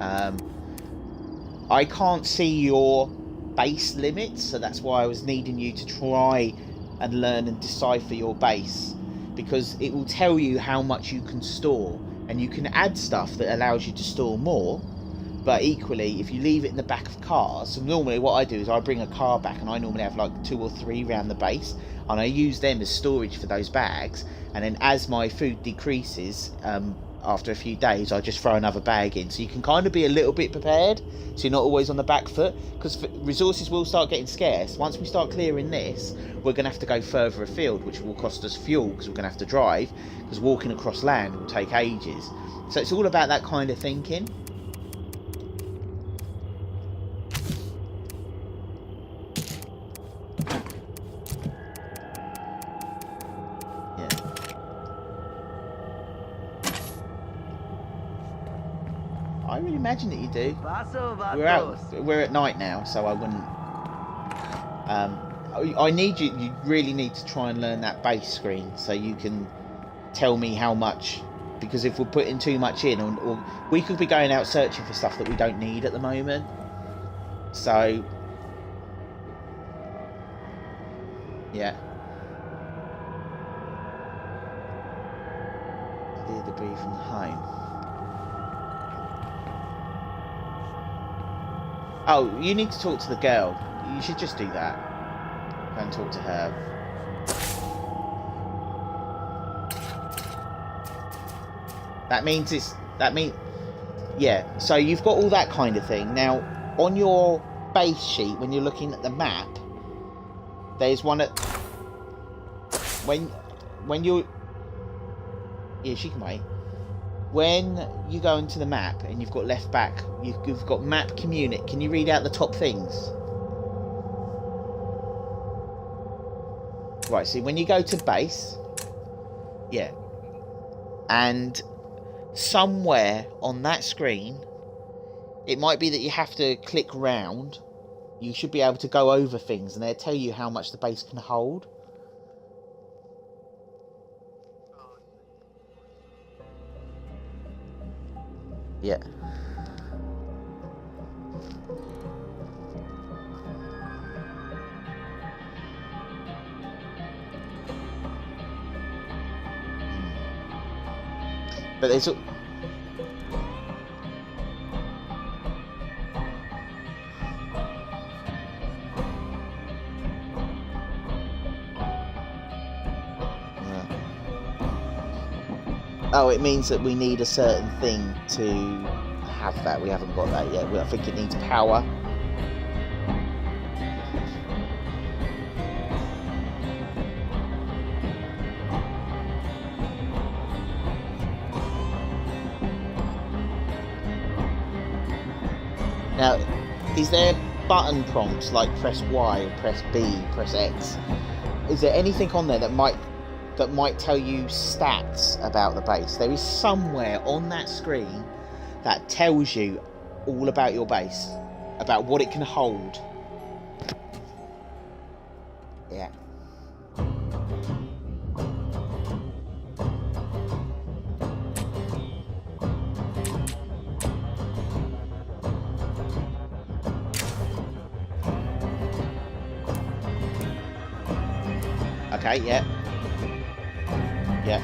I can't see your base limits, so that's why I was needing you to try and learn and decipher your base, because it will tell you how much you can store, and you can add stuff that allows you to store more. But equally, if you leave it in the back of cars, so normally what I do is I bring a car back, and I normally have like 2 or 3 around the base, and I use them as storage for those bags. And then as my food decreases, after a few days, I just throw another bag in. So you can kind of be a little bit prepared, so you're not always on the back foot, because resources will start getting scarce. Once we start clearing this, we're going to have to go further afield, which will cost us fuel, because we're going to have to drive, because walking across land will take ages. So it's all about that kind of thinking. I would imagine that you do. We're at night now, so I wouldn't. I need you. You really need to try and learn that base screen so you can tell me how much. Because if we're putting too much in, or we could be going out searching for stuff that we don't need at the moment. So, yeah. Clear debris from the home. Oh, you need to talk to the girl. You should just do that. Go and talk to her. Yeah, so you've got all that kind of thing. Now, on your base sheet, when you're looking at the map, there's one at... When you're... Yeah, she can wait. When you go into the map and you've got left back, you've got map community. Can you read out the top things? Right, see, when you go to base, yeah, and somewhere on that screen, it might be that you have to click round. You should be able to go over things, and they'll tell you how much the base can hold. Yeah. But there's oh, it means that we need a certain thing to have that. We haven't got that yet. I think it needs power. Now, is there button prompts like press Y or press B, press X? Is there anything on there that might tell you stats about the base? There is somewhere on that screen that tells you all about your base, about what it can hold. Yeah. Okay, yeah. Yeah.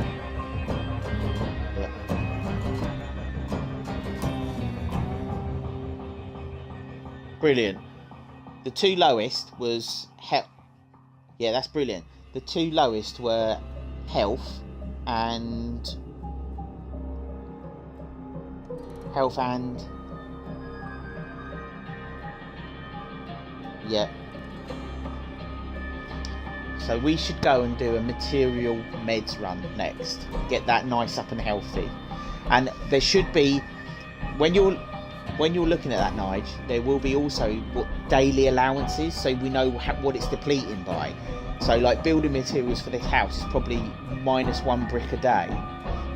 Yeah. Brilliant. The two lowest was yeah, that's brilliant. The two lowest were health and yeah. So we should go and do a material meds run next. Get that nice up and healthy. And there should be, when you're looking at that, Nige, there will be also daily allowances, so we know what it's depleting by. So like building materials for this house is probably -1 brick a day.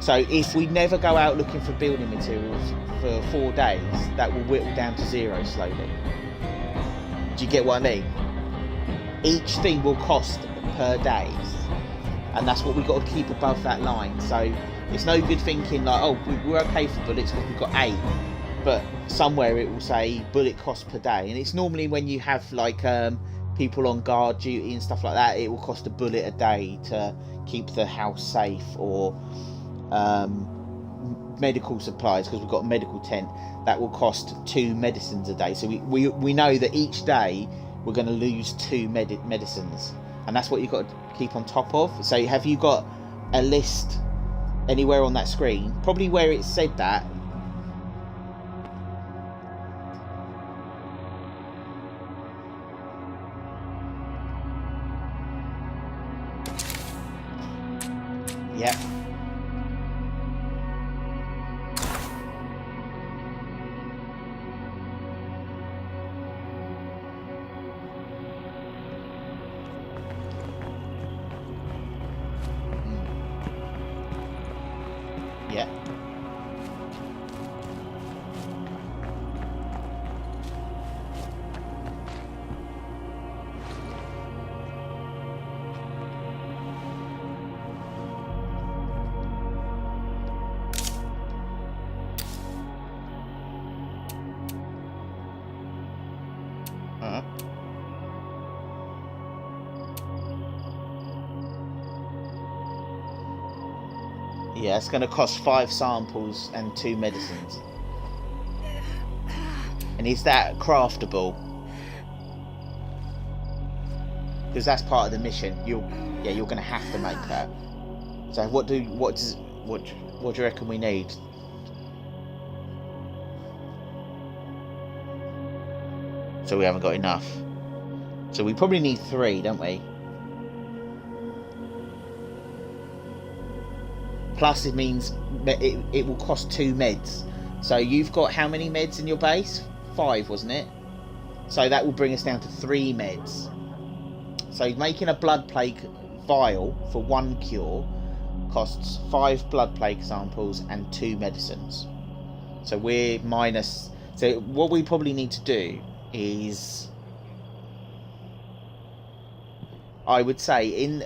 So if we never go out looking for building materials for 4 days, that will whittle down to 0 slowly. Do you get what I mean? Each thing will cost per day, and that's what we've got to keep above that line. So it's no good thinking like, oh, we're okay for bullets because we've got 8, but somewhere it will say bullet cost per day, and it's normally when you have like people on guard duty and stuff like that, it will cost a bullet a day to keep the house safe, or medical supplies, because we've got a medical tent, that will cost 2 medicines a day. So we know that each day we're going to lose 2 medicines, and that's what you've got to keep on top of. So have you got a list anywhere on that screen? Probably where it said that. Yep. Yeah. Yeah, it's going to cost 5 samples and 2 medicines. And is that craftable? Because that's part of the mission. You're going to have to make that. So what do you reckon we need? So we haven't got enough. So we probably need 3, don't we? Plus it means it will cost 2 meds. So you've got how many meds in your base? 5, wasn't it? So that will bring us down to 3 meds. So making a blood plague vial for 1 cure costs 5 blood plague samples and 2 medicines. So we're minus. So what we probably need to do is, I would say,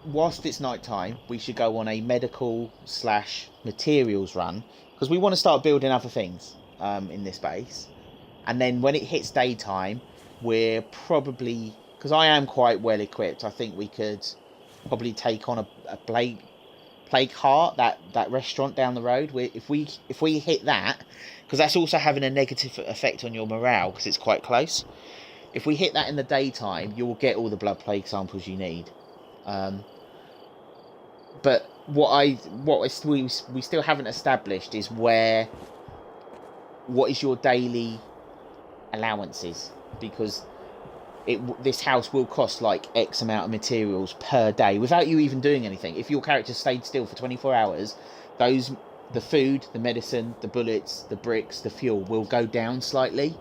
whilst it's night time, we should go on a medical / materials run, because we want to start building other things in this base. And then when it hits daytime, we're probably, because I am quite well equipped, I think we could probably take on a Plague Heart, that restaurant down the road. If we hit that, because that's also having a negative effect on your morale because it's quite close. If we hit that in the daytime, you will get all the blood plague samples you need. But we still haven't established is what is your daily allowances, because this house will cost like X amount of materials per day without you even doing anything. If your character stayed still for 24 hours, the food, the medicine, the bullets, the bricks, the fuel will go down slightly.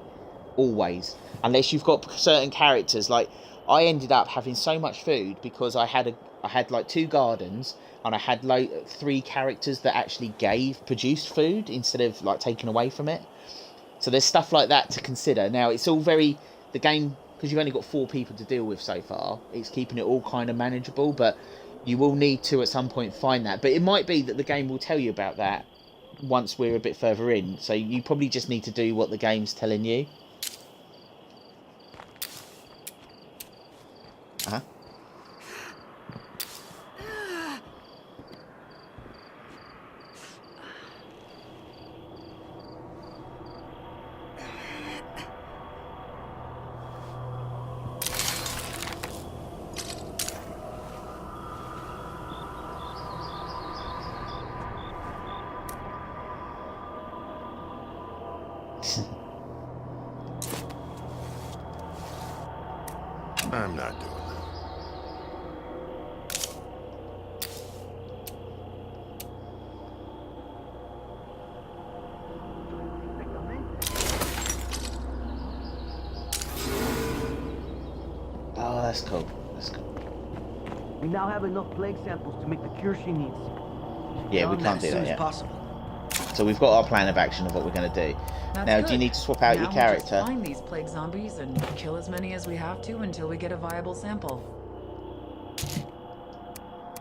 always, unless you've got certain characters. Like I ended up having so much food because I had like 2 gardens, and I had 3 characters that actually produced food instead of like taking away from it. So there's stuff like that to consider. Now it's all the game, because you've only got 4 people to deal with so far, it's keeping it all kind of manageable, but you will need to at some point find that. But it might be that the game will tell you about that once we're a bit further in, so you probably just need to do what the game's telling you. Uh-huh.
I'm not doing that.
Oh, that's cool. That's cool.
We now have enough plague samples to make the cure she needs.
Yeah, we can't do
as soon
that
as
yet.
possible.
So we've got our plan of action of what we're going to do.
That's
Now,
good.
do you need to swap out
Now
your
we'll just
character?
find these plague zombies and kill as many as we have to until we get a viable sample.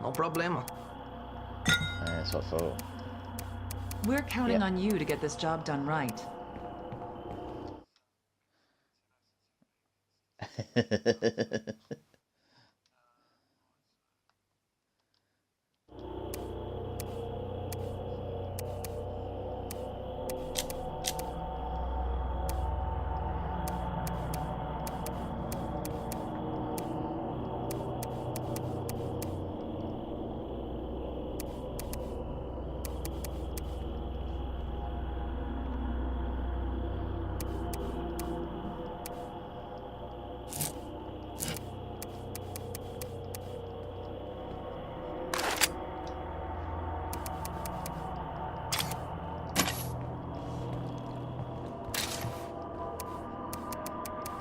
No problema.
That's what I thought.
We're counting
Yeah.
on you to get this job done right.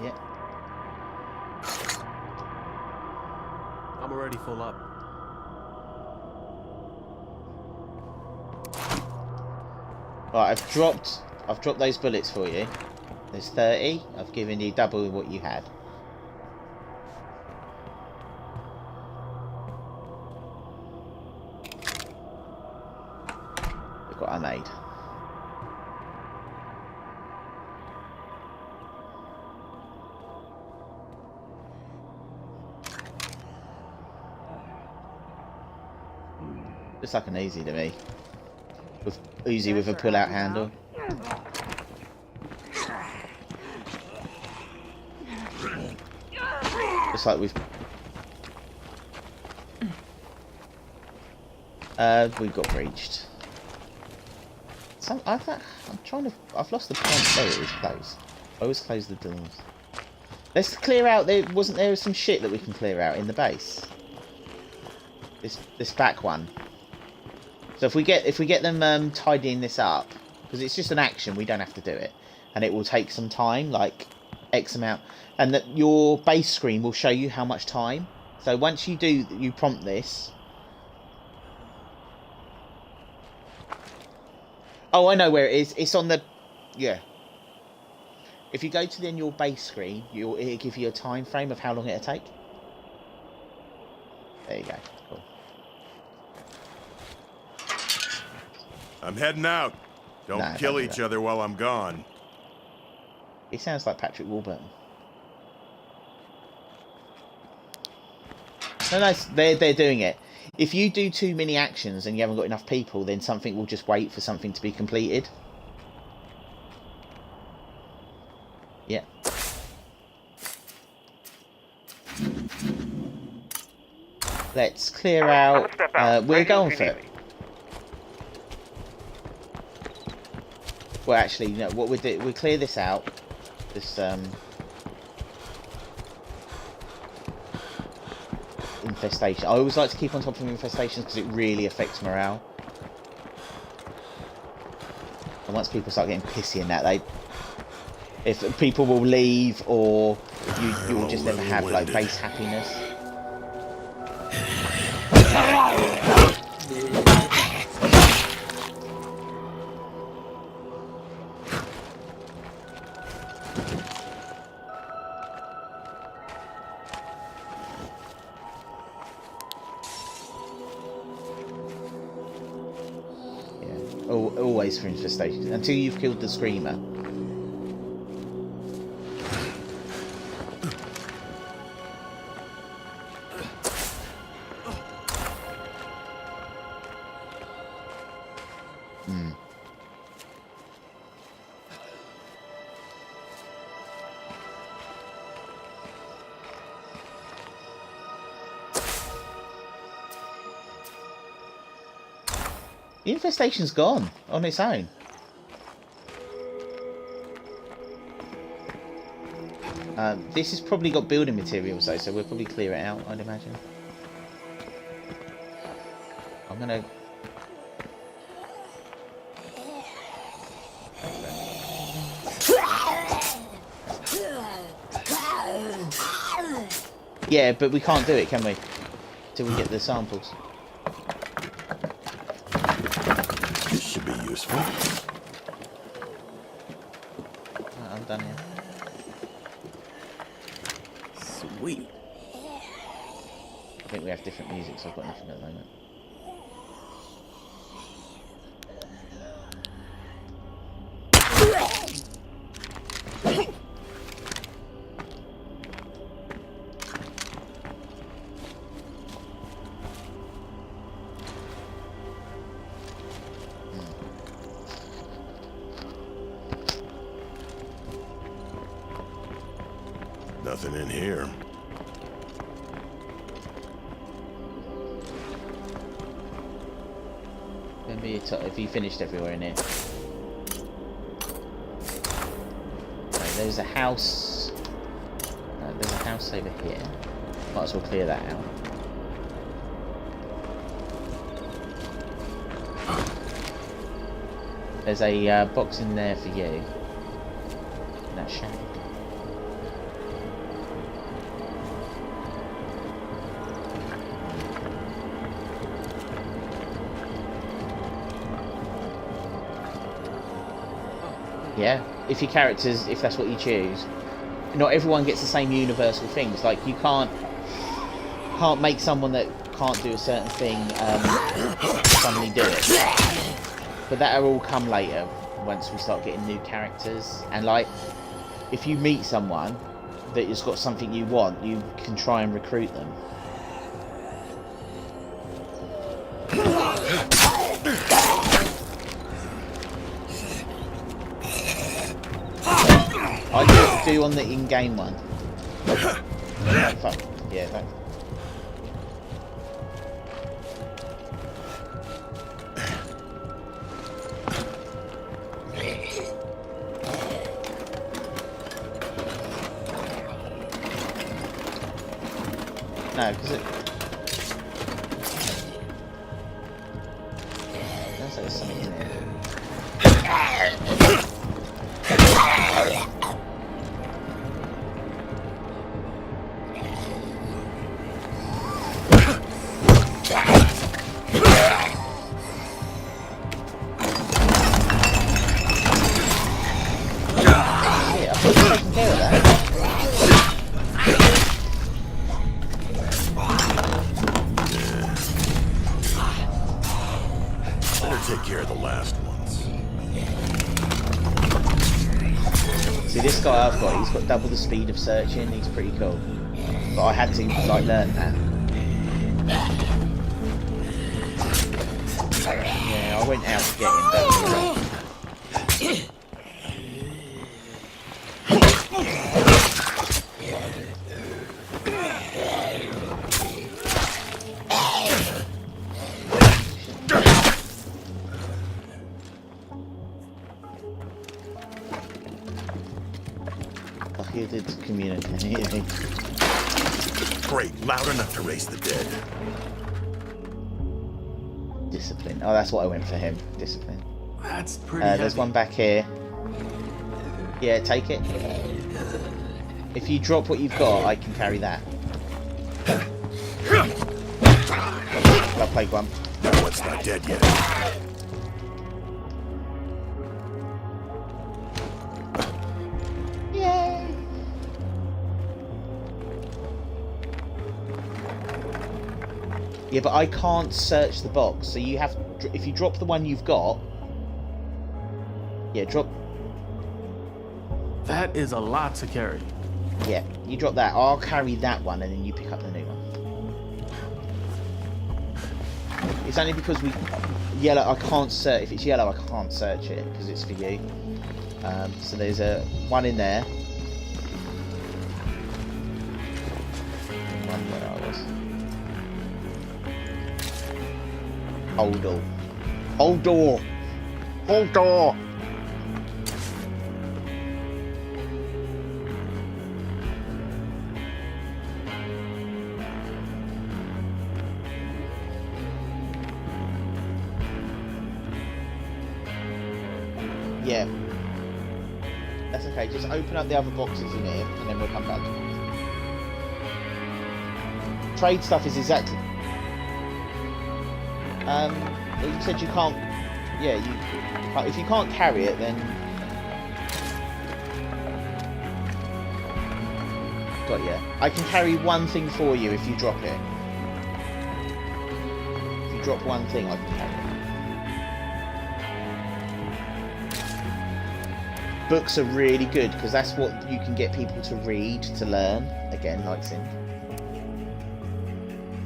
Yeah.
I'm already full up.
Right, I've dropped those bullets for you. There's 30. I've given you double what you had. Look what I made. Looks like an Uzi to me. With Uzi with a pull-out handle. Looks like we've got breached. I've lost the point. Oh, it was closed. I always close the doors. Let's clear out. Wasn't there some shit that we can clear out in the base? This back one. So if we get them tidying this up, because it's just an action, we don't have to do it, and it will take some time, like X amount, and that your base screen will show you how much time. So once you prompt this. Oh, I know where it is. It's on the, yeah. If you go to your base screen, it'll give you a time frame of how long it'll take. There you go. Cool.
I'm heading out. Don't kill each other while I'm gone.
He sounds like Patrick Warburton. No, they're doing it. If you do too many actions and you haven't got enough people, then something will just wait for something to be completed. Yeah. Let's clear out. We're going for it. Well, actually, no. What we do, we clear this out. This infestation. I always like to keep on top of infestations because it really affects morale. And once people start getting pissy in that, if people will leave, or you will just never have like base happiness. Always for infestations until you've killed the screamer. The infestation's gone on its own. This has probably got building materials though, so we'll probably clear it out, I'd imagine. I'm gonna... Yeah, but we can't do it, can we? Till we get the samples.
This should be useful.
I'm done here.
Sweet.
I think we have different music, so I've got nothing at the moment.
Nothing in here.
Maybe if you finished everywhere in here. Okay, there's a house. There's a house over here. Might as well clear that out. There's a box in there for you. In that shack. Yeah, if your characters, if that's what you choose, not everyone gets the same universal things. Like you can't make someone that can't do a certain thing suddenly do it. But that'll all come later once we start getting new characters. And like, if you meet someone that has got something you want, you can try and recruit them. I do on the in-game one. Oh, fuck. Yeah, that. No, because it... Sounds like there's something in there.
Take care of the last ones.
See, this guy I've got, he's got double the speed of searching. He's pretty cool. But I had to like learn that. Yeah, I went out to get him. He did communicate.
Great, loud enough to raise the dead.
Discipline. Oh, that's what I went for him. Discipline.
That's pretty
There's one back here. Yeah, take it. If you drop what you've got, I can carry that. I'll play one.
That one's not dead yet.
Yay! Yeah, but I can't search the box, so you have. If you drop the one you've got, yeah, drop.
That is a lot to carry.
Yeah, you drop that. I'll carry that one, and then you pick up the new one. It's only because we yellow. I can't search. If it's yellow, I can't search it because it's for you. So there's a one in there. One where I was. Hold door. Hold door. Hold door. Yeah. That's okay. Just open up the other boxes in here, and then we'll come back. Trade stuff is exactly. You said you can't. Yeah, you. If you can't carry it, then. Got ya. I can carry one thing for you if you drop it. If you drop one thing, I can carry it. Books are really good because that's what you can get people to read, to learn. Again, like Sim.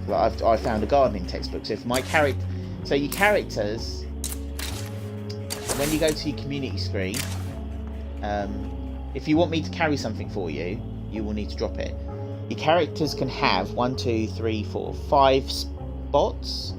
Like I found a gardening textbook. So if my character, so your characters, when you go to your community screen, if you want me to carry something for you, you will need to drop it. Your characters can have 1, 2, 3, 4, 5 spots,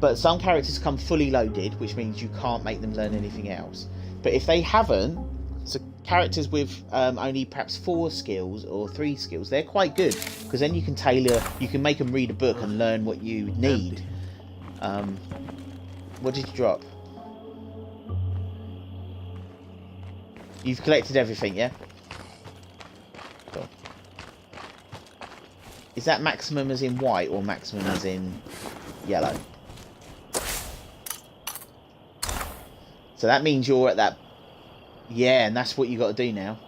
but some characters come fully loaded, which means you can't make them learn anything else. But if they haven't, so characters with only perhaps 4 skills or 3 skills, they're quite good because then you can tailor, you can make them read a book and learn what you need. What did you drop? You've collected everything, yeah? Cool. Is that maximum as in white or maximum as in yellow? So that means you're at that. Yeah, and that's what you got to do now.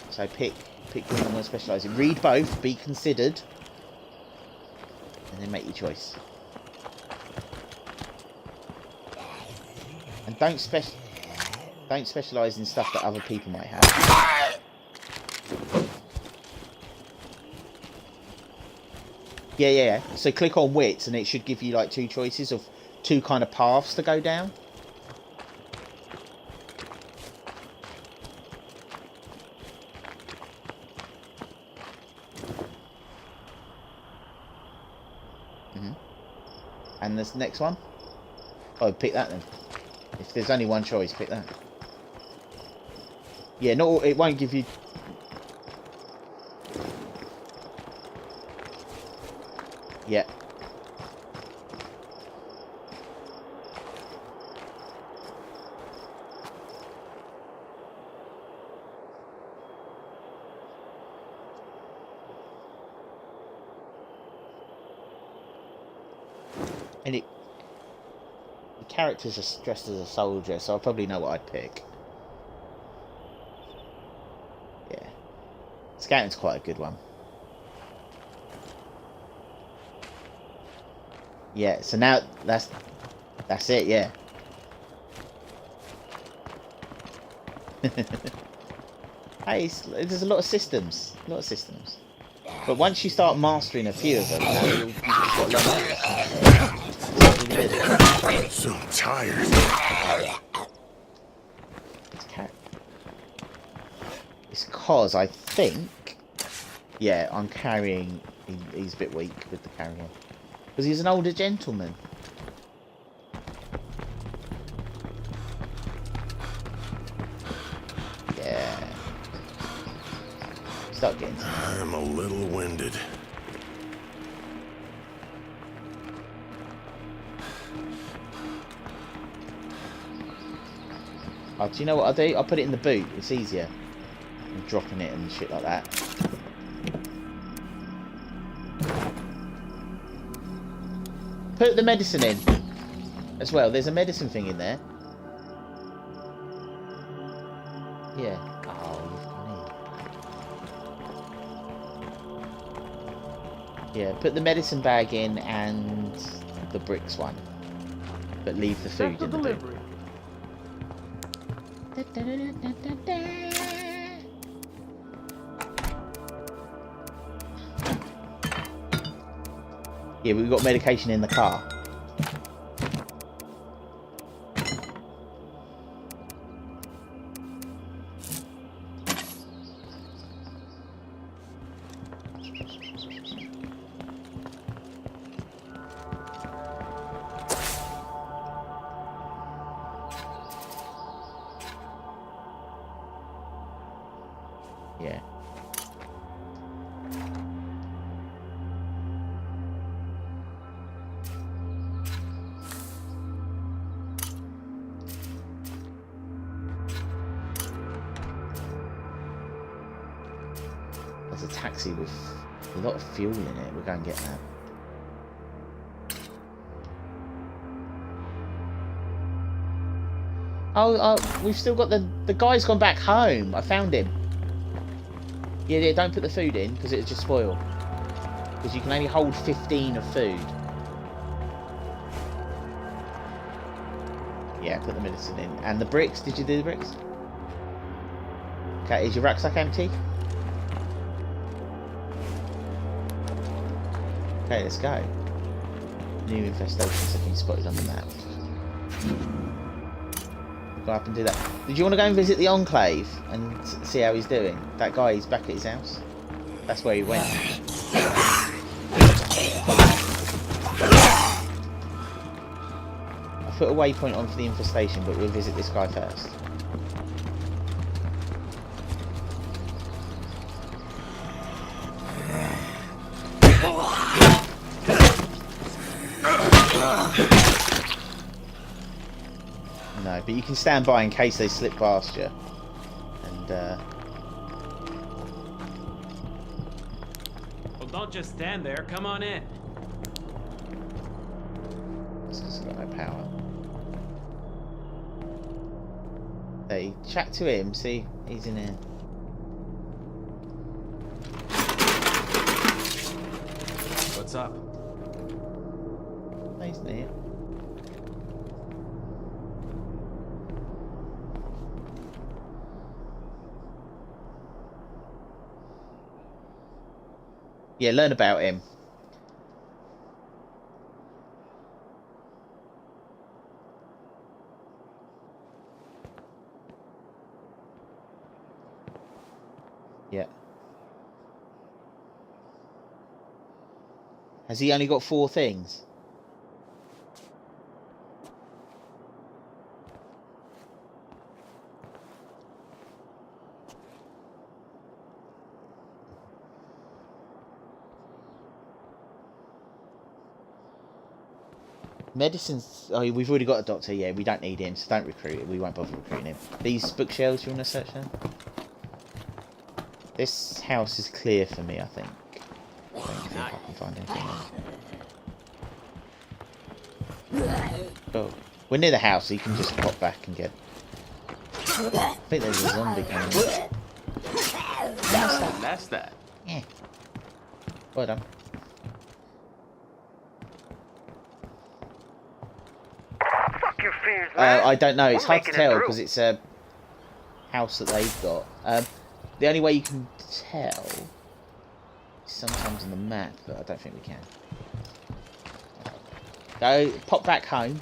So pick what you want to specialise in. Read both, be considered, and then make your choice. And don't specialise in stuff that other people might have. Yeah. So click on wits, and it should give you like 2 choices of 2 kind of paths to go down. And this next one? Oh, pick that then. If there's only one choice, pick that. Yeah, no, it won't give you. Yeah. And the characters are dressed as a soldier, so I probably know what I'd pick. Yeah. Scouting's quite a good one. Yeah, so now that's it, yeah. Hey, there's a lot of systems. But once you start mastering a few of them, now you've just got to learn that.
So tired.
It's cause I think, yeah, I'm carrying. He's a bit weak with the carrying because he's an older gentleman. Yeah. Start getting.
I'm a little winded.
Oh, do you know what I'll do? I'll put it in the boot. It's easier than dropping it and shit like that. Put the medicine in as well. There's a medicine thing in there. Yeah. Oh, you've Yeah, put the medicine bag in and the bricks one. But leave the food
That's the
in the boot.
delivery.
Yeah, we've got medication in the car. Yeah. There's a taxi with a lot of fuel in it. We'll go and get that. Oh, we've still got the guy's gone back home. I found him. Yeah, don't put the food in because it'll just spoil. Because you can only hold 15 of food. Yeah, put the medicine in. And the bricks, did you do the bricks? Okay, is your rucksack empty? Okay, let's go. New infestations have been spotted on the map. Go up and do that. Did you want to go and visit the Enclave and see how he's doing? That guy, he's back at his house. That's where he went. I put a waypoint on for the infestation, but we'll visit this guy first. No, but you can stand by in case they slip past you. And,
Well, don't just stand there. Come on in.
it's just got no power. Hey, chat to him, see, he's in here.
What's up?
He's in here. Yeah, learn about him. Yeah. Has he only got 4 things? Medicines. Oh, we've already got a doctor. Yeah, we don't need him, so don't recruit him. We won't bother recruiting him. These bookshelves, you want to search them? This house is clear for me, I think. I don't think I can find anything else. Oh, we're near the house, so you can just pop back and get. I think there's a zombie coming.
That's that.
Yeah. Well done.
Fuck your fears, man.
I don't know. It's
We're
hard to
making it
tell
through.
because it's a house that they've got. The only way you can tell is sometimes on the map, but I don't think we can. Go, pop back home.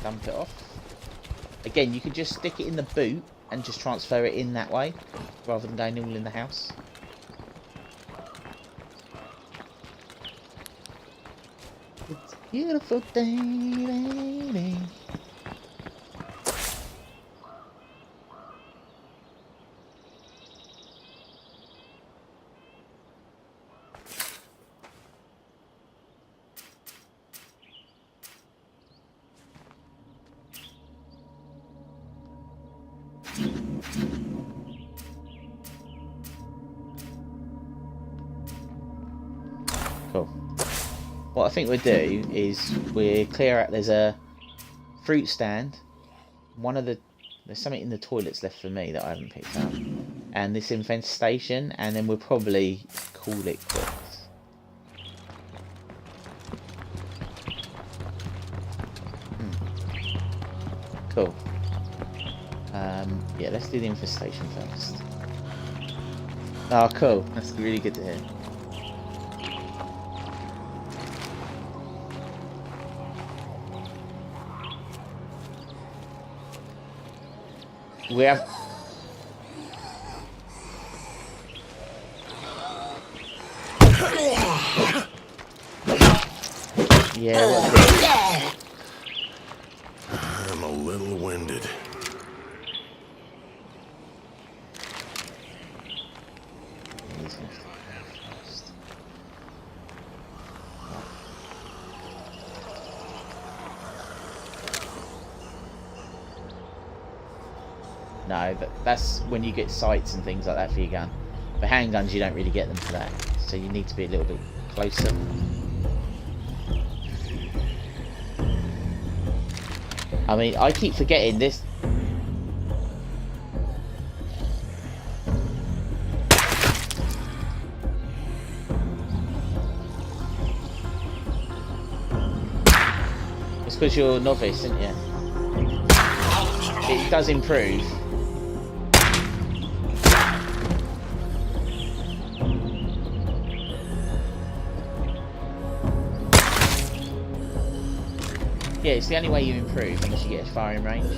Dump it off. Again, you could just stick it in the boot and just transfer it in that way, rather than going all in the house. It's a beautiful day, baby. Cool. What I think we'll do is we'll clear out. There's a fruit stand. There's something in the toilets left for me that I haven't picked up, and this infestation, and then we'll probably call it quits. Cool. Yeah, let's do the infestation first. Oh, cool. That's really good to hear. We have... Yeah, what's this?
I'm a little winded.
No, that's when you get sights and things like that for your gun. For handguns, you don't really get them for that, so you need to be a little bit closer. I mean, I keep forgetting this. It's because you're a novice, isn't you? It does improve. Yeah, it's the only way you improve once you get a firing range.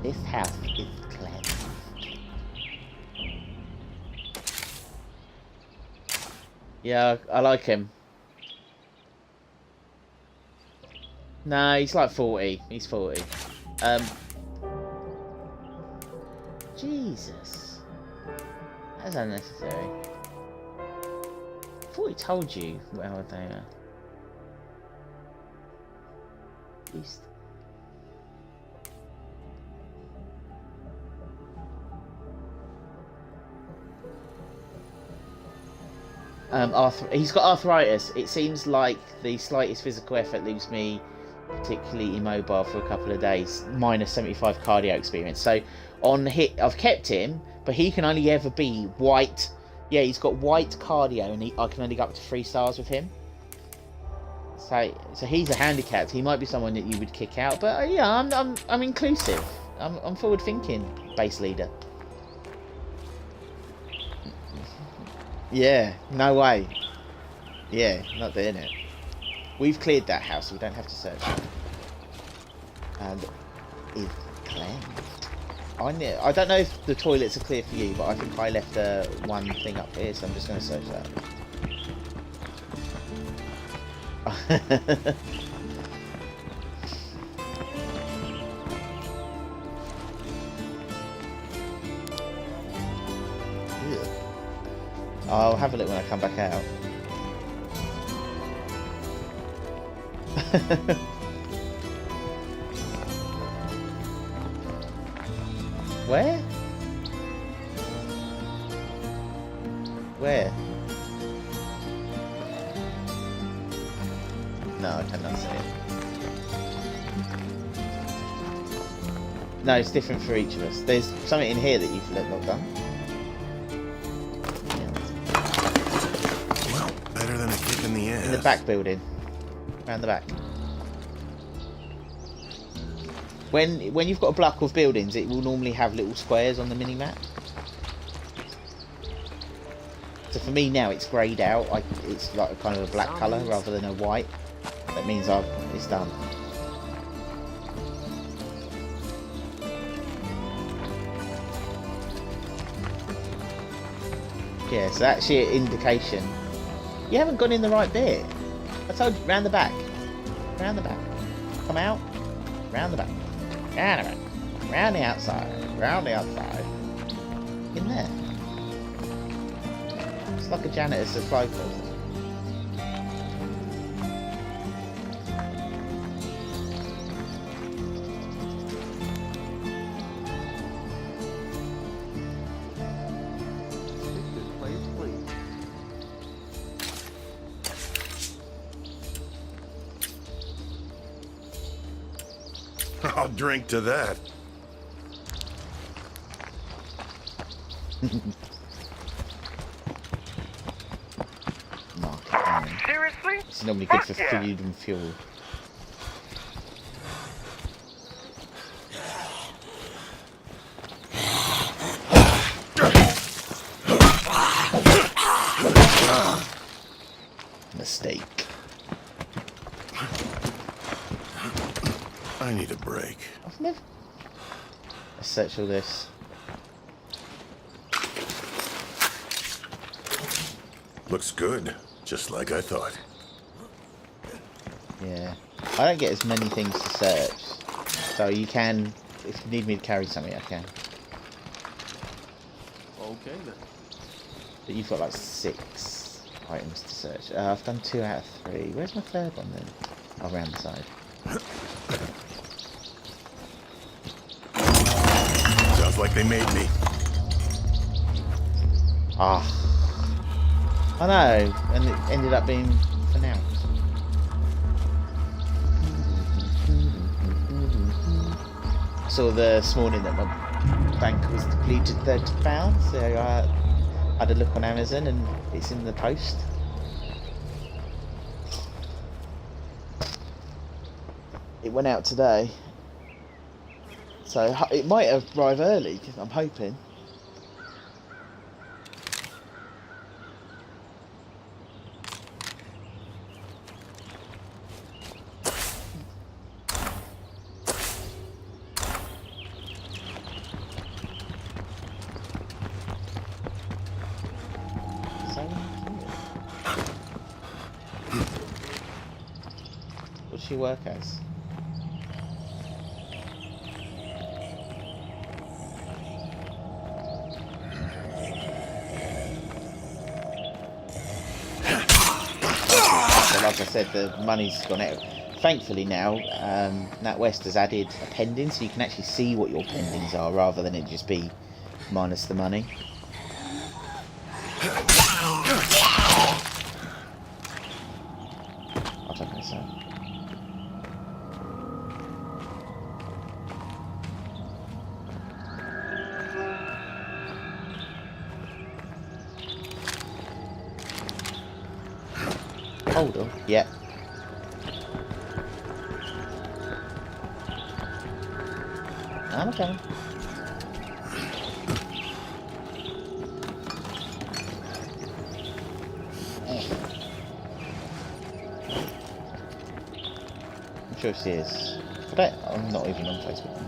This house is cleansed. Yeah, I like him. No, he's like 40. He's 40. Jesus. That's unnecessary. I thought he told you where they are. East. He's got arthritis. It seems like the slightest physical effort leaves me particularly immobile for a couple of days. Minus 75 cardio experience. So on hit, I've kept him, but he can only ever be white. Yeah, he's got white cardio, and I can only go up to 3 stars with him. So he's a handicapped. He might be someone that you would kick out, but yeah, I'm inclusive. I'm forward thinking, base leader. Yeah, no way. Yeah, not doing it. We've cleared that house, so we don't have to search it. And it's cleansed. I don't know if the toilets are clear for you, but I think I left one thing up here, so I'm just going to search that. I'll have a look when I come back out. Where? Where? No, I cannot see it. No, it's different for each of us. There's something in here that you've not done.
Well, better than a kick in the ass.
In the back building. Around the back. When you've got a block of buildings, it will normally have little squares on the mini-map. So for me now, it's greyed out. It's like a kind of a black colour rather than a white. That means it's done. Yeah, so that's your indication. You haven't gone in the right bit. I told you, round the back. Round the back. Come out. Round the back. Round the back. Round the outside. Round the outside. In there. It's like a janitor's supply closet.
I'll drink to that.
Market cannon.
Seriously?
It's normally good for
Fuck yeah.
food and fuel. Mistake.
I need a break.
I've never... Let's search all this.
Looks good, just like I thought.
Yeah. I don't get as many things to search. So you can... If you need me to carry something, I can.
Okay then.
But you've got like 6 items to search. I've done 2 out of 3. Where's my third one then? Oh, around the side.
Sounds like they made me.
Ah. I know, and it ended up being pronounced. Saw this morning that my bank was depleted £30, so I had a look on Amazon and it's in the post. It went out today, so it might arrive early, I'm hoping. What does she work as? Like I said, the money's gone out. Thankfully now, NatWest has added a pending, so you can actually see what your pendings are rather than it just be minus the money. I'll take this out. Hold on. Yeah. I'm okay. I'm sure she is. But I'm not even on Facebook.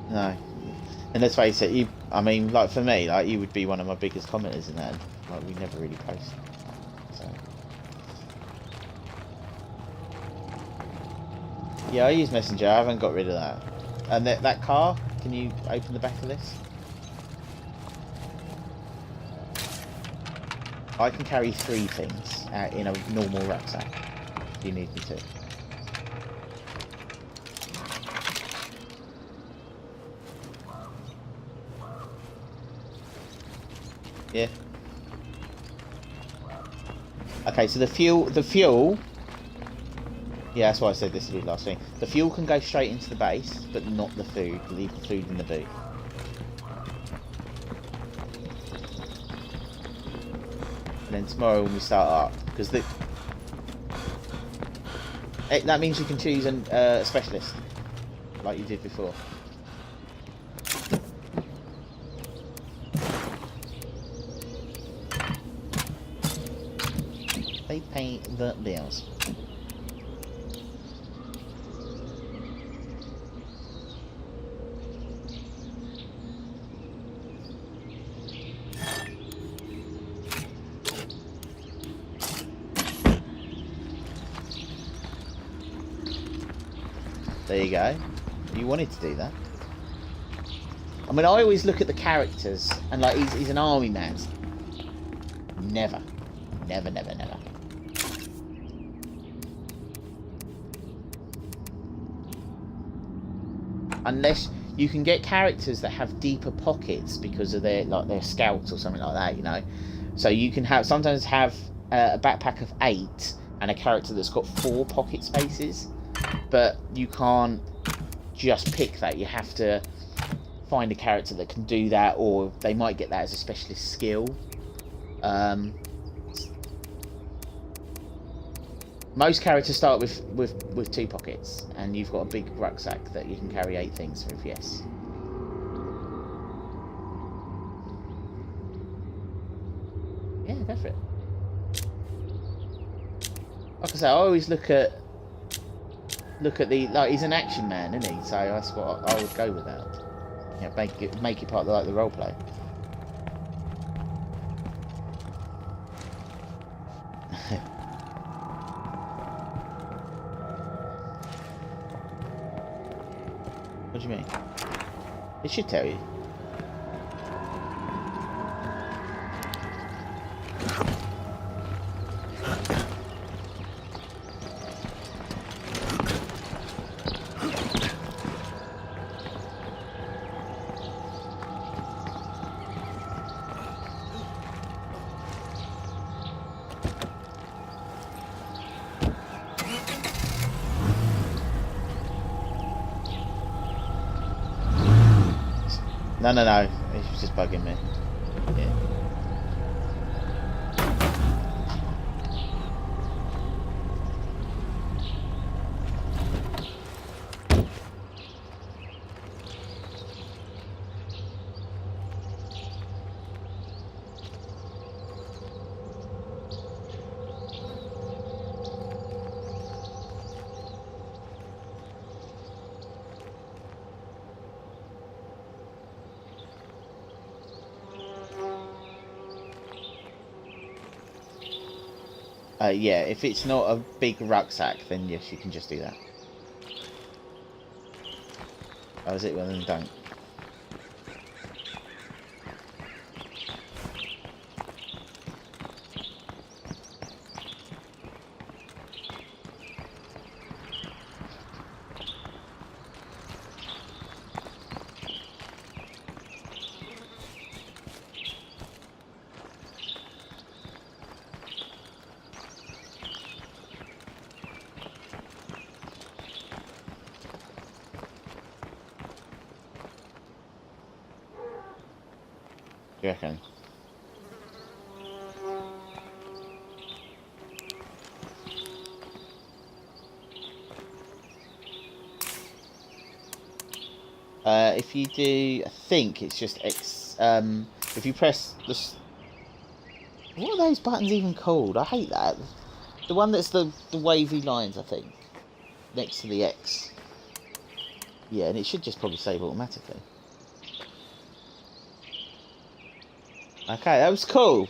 No. And let's face it, I mean, like for me, like you would be one of my biggest commenters in that. Like we never really post. So. Yeah, I use Messenger, I haven't got rid of that. And that car, can you open the back of this? I can carry 3 things out in a normal rucksack, if you need me to. Yeah. Okay, so the fuel. Yeah, that's why I said this would be the last thing. The fuel can go straight into the base, but not the food. Leave the food in the boot. And then tomorrow when we start up, because that means you can choose a specialist, like you did before. They pay the bills. There you go. You wanted to do that. I mean, I always look at the characters and like he's an army man. Never. Never, never, never. Unless you can get characters that have deeper pockets because of their scouts or something like that, you know. So you can sometimes have a backpack of 8 and a character that's got 4 pocket spaces, but you can't just pick that. You have to find a character that can do that, or they might get that as a specialist skill. Most characters start with 2 pockets, and you've got a big rucksack that you can carry 8 things with. Yes. Yeah, go for it. Like I say, I always look at the, like, he's an action man, isn't he? So that's what I would go with that. Yeah, make it part of the role play. What do you mean? It should tell you. No. It was just bugging me. Yeah. Yeah, if it's not a big rucksack, then yes, you can just do that. Oh, is it? Well, then don't. You reckon? If you do, I think it's just X. If you press the. What are those buttons even called? I hate that. The one that's the wavy lines, I think, next to the X. Yeah, and it should just probably save automatically. Okay, that was cool.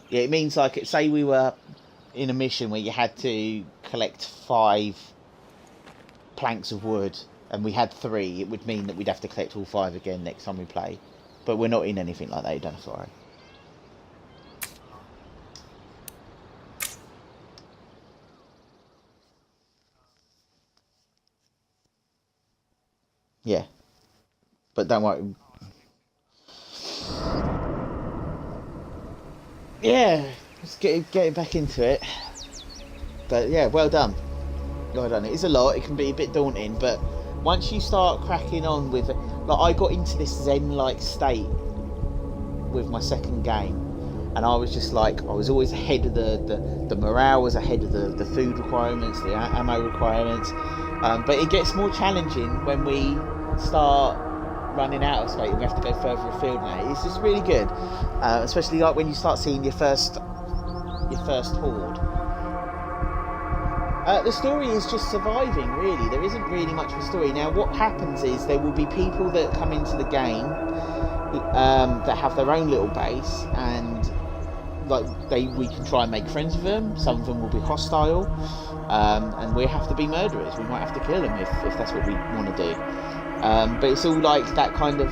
Yeah, it means like, say we were in a mission where you had to collect 5 planks of wood and we had 3, it would mean that we'd have to collect all 5 again next time we play. But we're not in anything like that, you don't have to worry. Yeah, but don't worry. Yeah, let's get back into it. But yeah, well done. Well done. It is a lot. It can be a bit daunting, but once you start cracking on with it, like I got into this zen-like state with my second game, and I was just like, I was always ahead of the morale was ahead of the food requirements, the ammo requirements. But it gets more challenging when we start running out of space. We have to go further afield now. It's just really good, especially like when you start seeing your first horde. The story is just surviving, really. There isn't really much of a story. Now, what happens is there will be people that come into the game that have their own little base, and we can try and make friends with them. Some of them will be hostile, and we have to be murderers. We might have to kill them if that's what we want to do. But it's all like that kind of.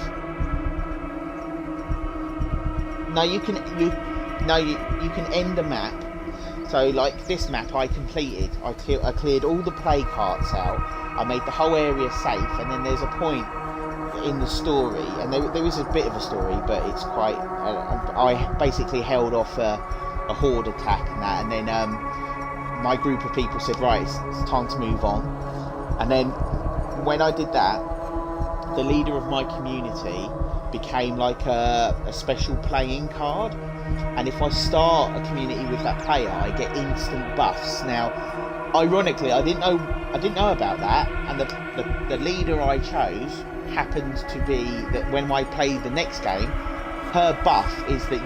Now you can end a map. So like this map I completed. I cleared all the play carts out. I made the whole area safe, and then there's a point in the story, and there is a bit of a story, but it's quite. I basically held off a horde attack and that, and then my group of people said, right, it's time to move on. And then when I did that, the leader of my community became like a special playing card, and if I start a community with that player, I get instant buffs. Now, ironically, I didn't know about that, and the leader I chose happened to be that when I play the next game, her buff is that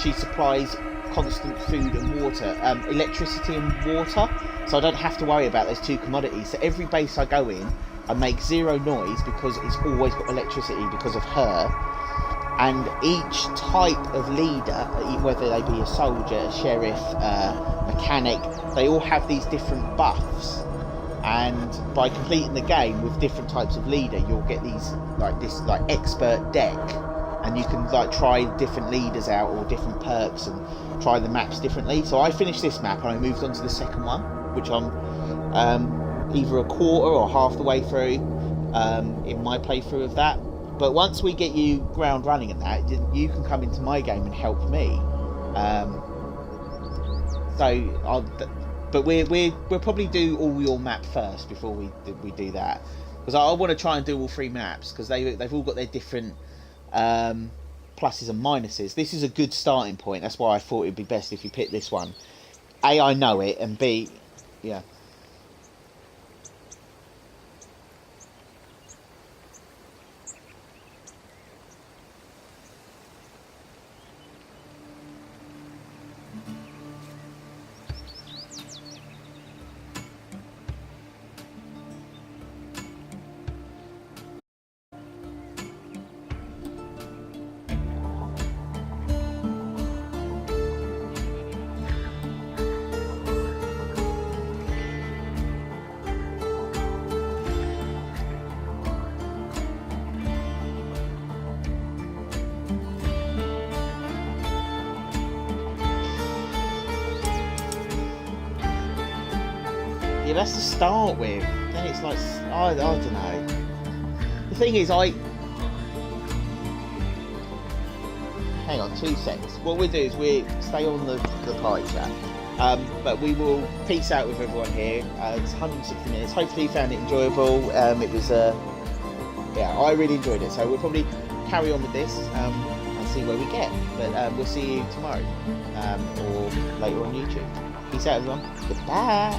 she supplies constant food and water, electricity and water, so I don't have to worry about those two commodities. So every base I go in, I make zero noise because it's always got electricity because of her. And each type of leader, whether they be a soldier, a sheriff, mechanic, they all have these different buffs. And by completing the game with different types of leader, you'll get these this expert deck, and you can try different leaders out or different perks and try the maps differently. So I finished this map and I moved on to the second one, which I'm either a quarter or half the way through in my playthrough of that. But once we get you ground running at that, you can come into my game and help me. But we'll probably do all your map first before we do that, because I want to try and do all three maps, because they've all got their different pluses and minuses. This is a good starting point. That's why I thought it'd be best if you pick this one. A, I know it, and B, yeah. Yeah, that's to start with. Then it's like, I don't know. The thing is, hang on 2 seconds. What we'll do is we stay on the party chat. But we will peace out with everyone here. It's 160 minutes. Hopefully you found it enjoyable. It was, yeah, I really enjoyed it. So we'll probably carry on with this and see where we get. But we'll see you tomorrow or later on YouTube. Peace out, everyone. Goodbye.